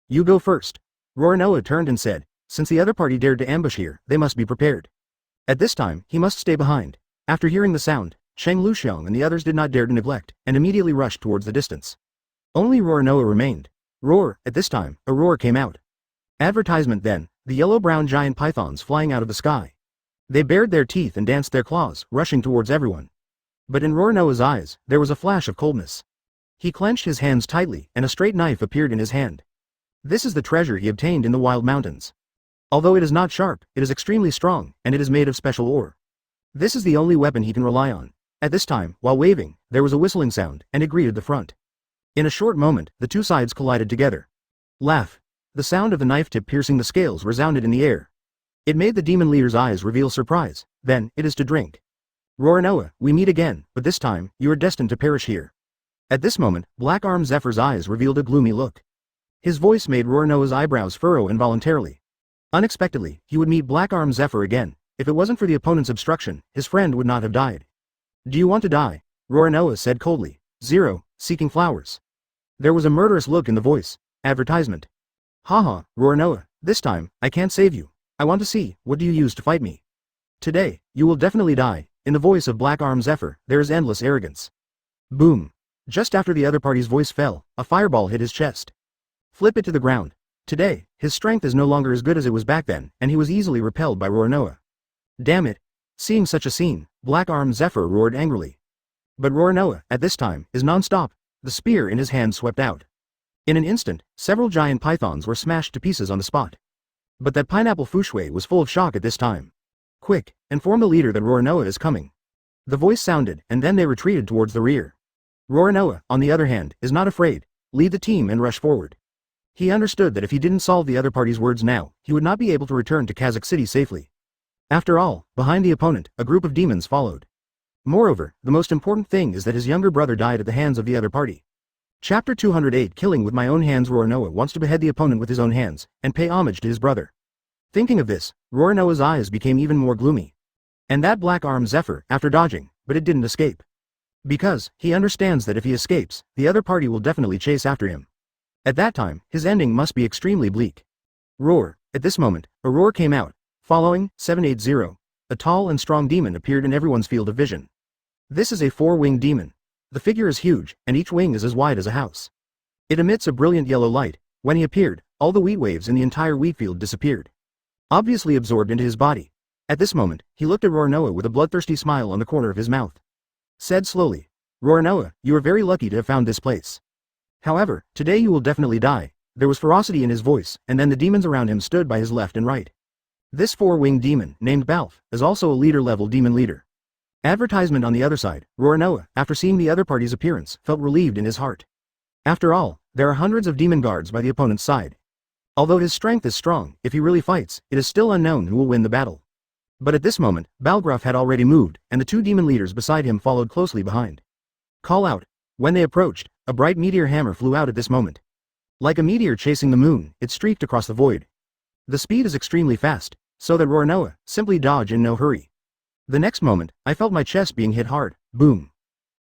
You go first. Roronoa turned and said, since the other party dared to ambush here, they must be prepared. At this time, he must stay behind. After hearing the sound, Cheng Luxiang and the others did not dare to neglect, and immediately rushed towards the distance. Only Roronoa remained. Roar, at this time, a roar came out. Advertisement then, the yellow-brown giant pythons flying out of the sky. They bared their teeth and danced their claws, rushing towards everyone. But in Roronoa's eyes, there was a flash of coldness. He clenched his hands tightly, and a straight knife appeared in his hand. This is the treasure he obtained in the wild mountains. Although it is not sharp, it is extremely strong, and it is made of special ore. This is the only weapon he can rely on. At this time, while waving, there was a whistling sound, and it greeted the front. In a short moment, the two sides collided together. Laugh. The sound of the knife tip piercing the scales resounded in the air. It made the demon leader's eyes reveal surprise. Then, it is to drink. Roronoa, we meet again, but this time, you are destined to perish here. At this moment, Black Arm Zephyr's eyes revealed a gloomy look. His voice made Roronoa's eyebrows furrow involuntarily. Unexpectedly, he would meet Black Arm Zephyr again. If it wasn't for the opponent's obstruction, his friend would not have died. Do you want to die? Roronoa said coldly. Zero, seeking flowers. There was a murderous look in the voice. Advertisement. Haha, Roronoa, this time, I can't save you. I want to see, what do you use to fight me? Today, you will definitely die. In the voice of Black Arm Zephyr, there is endless arrogance. Boom. Just after the other party's voice fell, a fireball hit his chest. Flip it to the ground. Today, his strength is no longer as good as it was back then, and he was easily repelled by Roronoa. Damn it. Seeing such a scene, Black Arm Zephyr roared angrily. But Roronoa, at this time, is non-stop. The spear in his hand swept out. In an instant, several giant pythons were smashed to pieces on the spot. But that Pineapple Fuishui was full of shock at this time. Quick, inform the leader that Roronoa is coming. The voice sounded, and then they retreated towards the rear. Roronoa, on the other hand, is not afraid. Lead the team and rush forward. He understood that if he didn't solve the other party's words now, he would not be able to return to Kazakh City safely. After all, behind the opponent, a group of demons followed. Moreover, the most important thing is that his younger brother died at the hands of the other party. Chapter 208 Killing with my own hands. Roronoa wants to behead the opponent with his own hands, and pay homage to his brother. Thinking of this, Roronoa's eyes became even more gloomy. And that Black Arm Zephyr, after dodging, but it didn't escape. Because, he understands that if he escapes, the other party will definitely chase after him. At that time, his ending must be extremely bleak. Roar. At this moment, a roar came out. Following, 780. A tall and strong demon appeared in everyone's field of vision. This is a four-winged demon. The figure is huge, and each wing is as wide as a house. It emits a brilliant yellow light. When he appeared, all the wheat waves in the entire wheat field disappeared. Obviously absorbed into his body. At this moment, he looked at Roronoa with a bloodthirsty smile on the corner of his mouth. Said slowly, Roronoa, you are very lucky to have found this place. However, today you will definitely die. There was ferocity in his voice, and then the demons around him stood by his left and right. This four-winged demon, named Balf, is also a leader-level demon leader. Advertisement on the other side, Roronoa, after seeing the other party's appearance, felt relieved in his heart. After all, there are hundreds of demon guards by the opponent's side. Although his strength is strong, if he really fights, it is still unknown who will win the battle. But at this moment, Balgruff had already moved, and the two demon leaders beside him followed closely behind. Call out. When they approached, a bright meteor hammer flew out at this moment. Like a meteor chasing the moon, it streaked across the void. The speed is extremely fast, so that Roronoa simply dodge in no hurry. The next moment, I felt my chest being hit hard. Boom.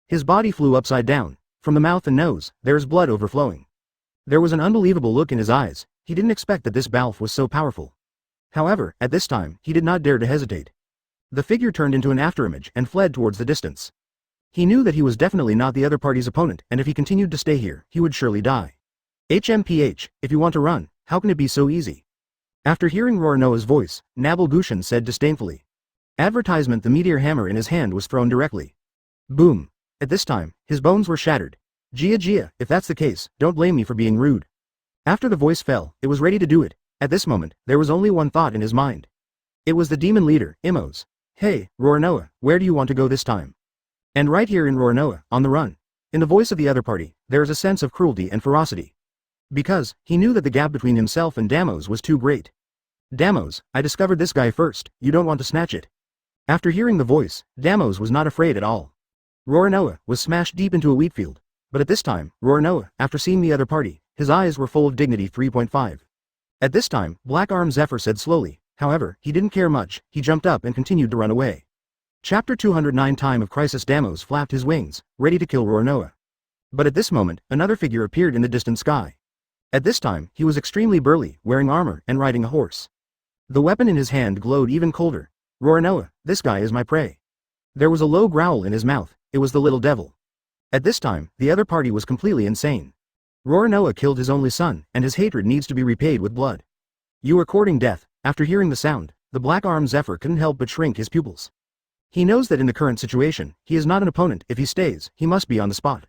His body flew upside down. From the mouth and nose, there is blood overflowing. There was an unbelievable look in his eyes. He didn't expect that this Balf was so powerful. However, at this time, he did not dare to hesitate. The figure turned into an afterimage and fled towards the distance. He knew that he was definitely not the other party's opponent, and if he continued to stay here, he would surely die. HMPH, if you want to run, how can it be so easy? After hearing Roronoa's voice, Nabil Gushin said disdainfully. Advertisement. The meteor hammer in his hand was thrown directly. Boom. At this time, his bones were shattered. Gia, if that's the case, don't blame me for being rude. After the voice fell, it was ready to do it. At this moment, there was only one thought in his mind. It was the demon leader, Imos. Hey, Roronoa, where do you want to go this time? And right here in Roronoa, on the run. In the voice of the other party, there is a sense of cruelty and ferocity. Because, he knew that the gap between himself and Damos was too great. Damos, I discovered this guy first, you don't want to snatch it. After hearing the voice, Damos was not afraid at all. Roronoa was smashed deep into a wheat field, but at this time, Roronoa, after seeing the other party, his eyes were full of dignity. 3.5. At this time, Black Arm Zephyr said slowly, however, he didn't care much, he jumped up and continued to run away. Chapter 209 Time of Crisis. Damos flapped his wings, ready to kill Roronoa. But at this moment, another figure appeared in the distant sky. At this time, he was extremely burly, wearing armor, and riding a horse. The weapon in his hand glowed even colder. Roronoa, this guy is my prey. There was a low growl in his mouth, it was the little devil. At this time, the other party was completely insane. Roronoa killed his only son, and his hatred needs to be repaid with blood. You are courting death. After hearing the sound, the Black Arm Zephyr couldn't help but shrink his pupils. He knows that in the current situation, he is not an opponent. If he stays, he must be on the spot.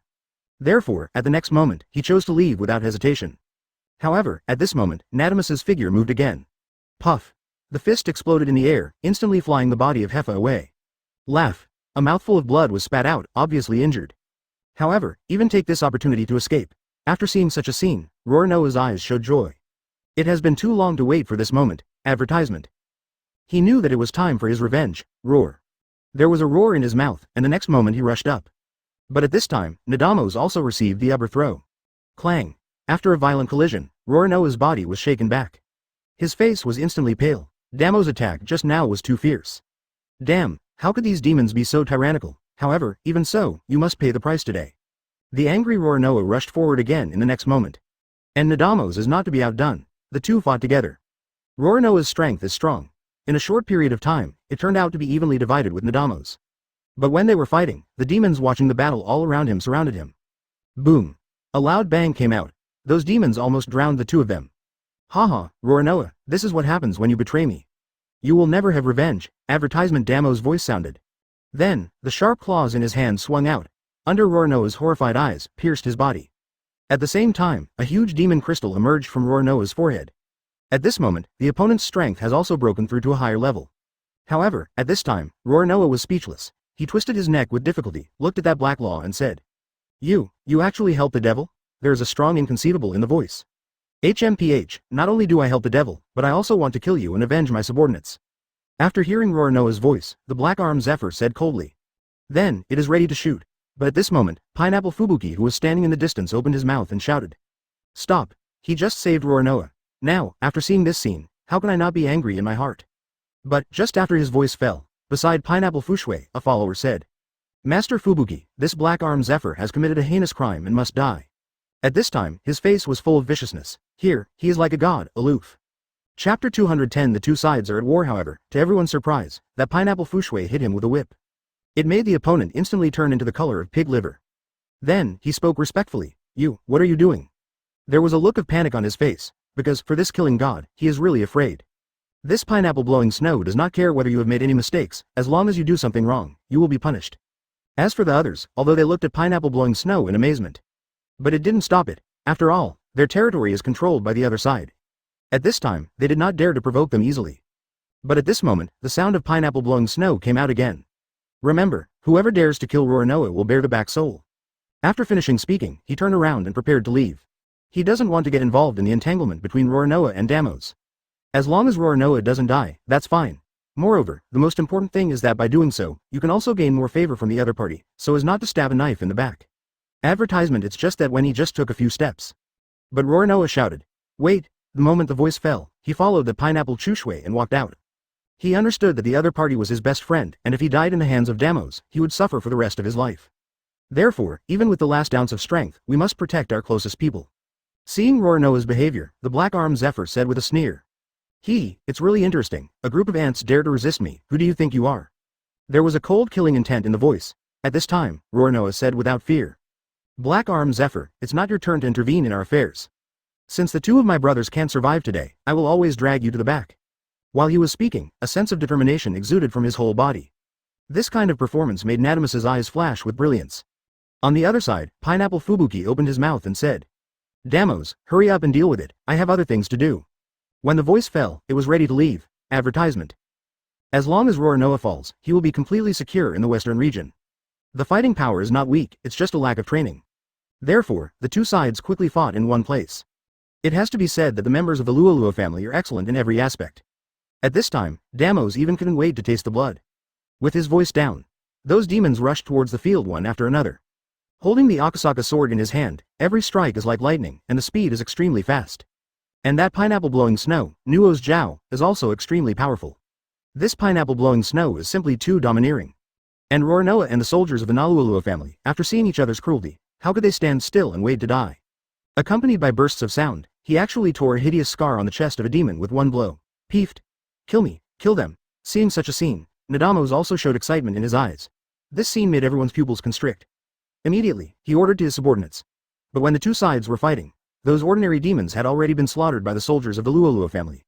Therefore, at the next moment, he chose to leave without hesitation. However, at this moment, Nadimus's figure moved again. Puff. The fist exploded in the air, instantly flying the body of Heffa away. Laugh. A mouthful of blood was spat out, obviously injured. However, even take this opportunity to escape. After seeing such a scene, Roronoa's eyes showed joy. It has been too long to wait for this moment. Advertisement. He knew that it was time for his revenge. Roar. There was a roar in his mouth, and the next moment he rushed up. But at this time, Nadamos also received the upper throw. Clang. After a violent collision, Roronoa's body was shaken back. His face was instantly pale. Damo's attack just now was too fierce. Damn, how could these demons be so tyrannical? However, even so, you must pay the price today. The angry Roronoa rushed forward again in the next moment. And Nadamos is not to be outdone. The two fought together. Roronoa's strength is strong. In a short period of time, it turned out to be evenly divided with Nadamos. But when they were fighting, the demons watching the battle all around him surrounded him. Boom. A loud bang came out. Those demons almost drowned the two of them. Haha, Roronoa, this is what happens when you betray me. You will never have revenge. Advertisement. Damo's voice sounded. Then, the sharp claws in his hand swung out. Under Roronoa's horrified eyes, pierced his body. At the same time, a huge demon crystal emerged from Roronoa's forehead. At this moment, the opponent's strength has also broken through to a higher level. However, at this time, Roronoa was speechless. He twisted his neck with difficulty, looked at that black law and said, You actually help the devil? There is a strong inconceivable in the voice. HMPH, not only do I help the devil, but I also want to kill you and avenge my subordinates. After hearing Roronoa's voice, the Black Arm Zephyr said coldly. Then, it is ready to shoot. But at this moment, Pineapple Fubuki, who was standing in the distance, opened his mouth and shouted. Stop. He just saved Roronoa. Now, after seeing this scene, how can I not be angry in my heart? But, just after his voice fell, beside Pineapple Fushui, a follower said. Master Fubuki, this Black Arm Zephyr has committed a heinous crime and must die. At this time, his face was full of viciousness. Here, he is like a god, aloof. Chapter 210. The two sides are at war. However, to everyone's surprise, that Pineapple Fushui hit him with a whip. It made the opponent instantly turn into the color of pig liver. Then, he spoke respectfully. What are you doing? There was a look of panic on his face, because, for this killing god, he is really afraid. This pineapple blowing snow does not care whether you have made any mistakes, as long as you do something wrong, you will be punished. As for the others, although they looked at pineapple blowing snow in amazement. But it didn't stop it. After all, their territory is controlled by the other side. At this time, they did not dare to provoke them easily. But at this moment, the sound of pineapple blowing snow came out again. Remember, whoever dares to kill Roronoa will bear the back soul. After finishing speaking, he turned around and prepared to leave. He doesn't want to get involved in the entanglement between Roronoa and Damos. As long as Roronoa doesn't die, that's fine. Moreover, the most important thing is that by doing so, you can also gain more favor from the other party, so as not to stab a knife in the back. Advertisement. It's just that when he just took a few steps. But Roronoa shouted. Wait. The moment the voice fell, he followed the pineapple Chushui and walked out. He understood that the other party was his best friend, and if he died in the hands of Damos, he would suffer for the rest of his life. Therefore, even with the last ounce of strength, we must protect our closest people. Seeing Roronoa's behavior, the Black Arm Zephyr said with a sneer. It's really interesting. A group of ants dare to resist me. Who do you think you are? There was a cold killing intent in the voice. At this time, Roronoa said without fear. Black Arm Zephyr, it's not your turn to intervene in our affairs. Since the two of my brothers can't survive today, I will always drag you to the back. While he was speaking, a sense of determination exuded from his whole body. This kind of performance made Nadimus's eyes flash with brilliance. On the other side, Pineapple Fubuki opened his mouth and said. Damos, hurry up and deal with it, I have other things to do. When the voice fell, it was ready to leave. Advertisement. As long as Roronoa falls, he will be completely secure in the western region. The fighting power is not weak, it's just a lack of training. Therefore, the two sides quickly fought in one place. It has to be said that the members of the Luolua family are excellent in every aspect. At this time, Damos even couldn't wait to taste the blood. With his voice down, those demons rushed towards the field one after another. Holding the Akasaka sword in his hand, every strike is like lightning, and the speed is extremely fast. And that pineapple-blowing snow, Nuo's Jiao, is also extremely powerful. This pineapple-blowing snow is simply too domineering. And Roronoa and the soldiers of the Naluolua family, after seeing each other's cruelty, how could they stand still and wait to die? Accompanied by bursts of sound, he actually tore a hideous scar on the chest of a demon with one blow. Peeved. Kill me, kill them. Seeing such a scene, Nadamos also showed excitement in his eyes. This scene made everyone's pupils constrict. Immediately, he ordered to his subordinates. But when the two sides were fighting, those ordinary demons had already been slaughtered by the soldiers of the Luolua family.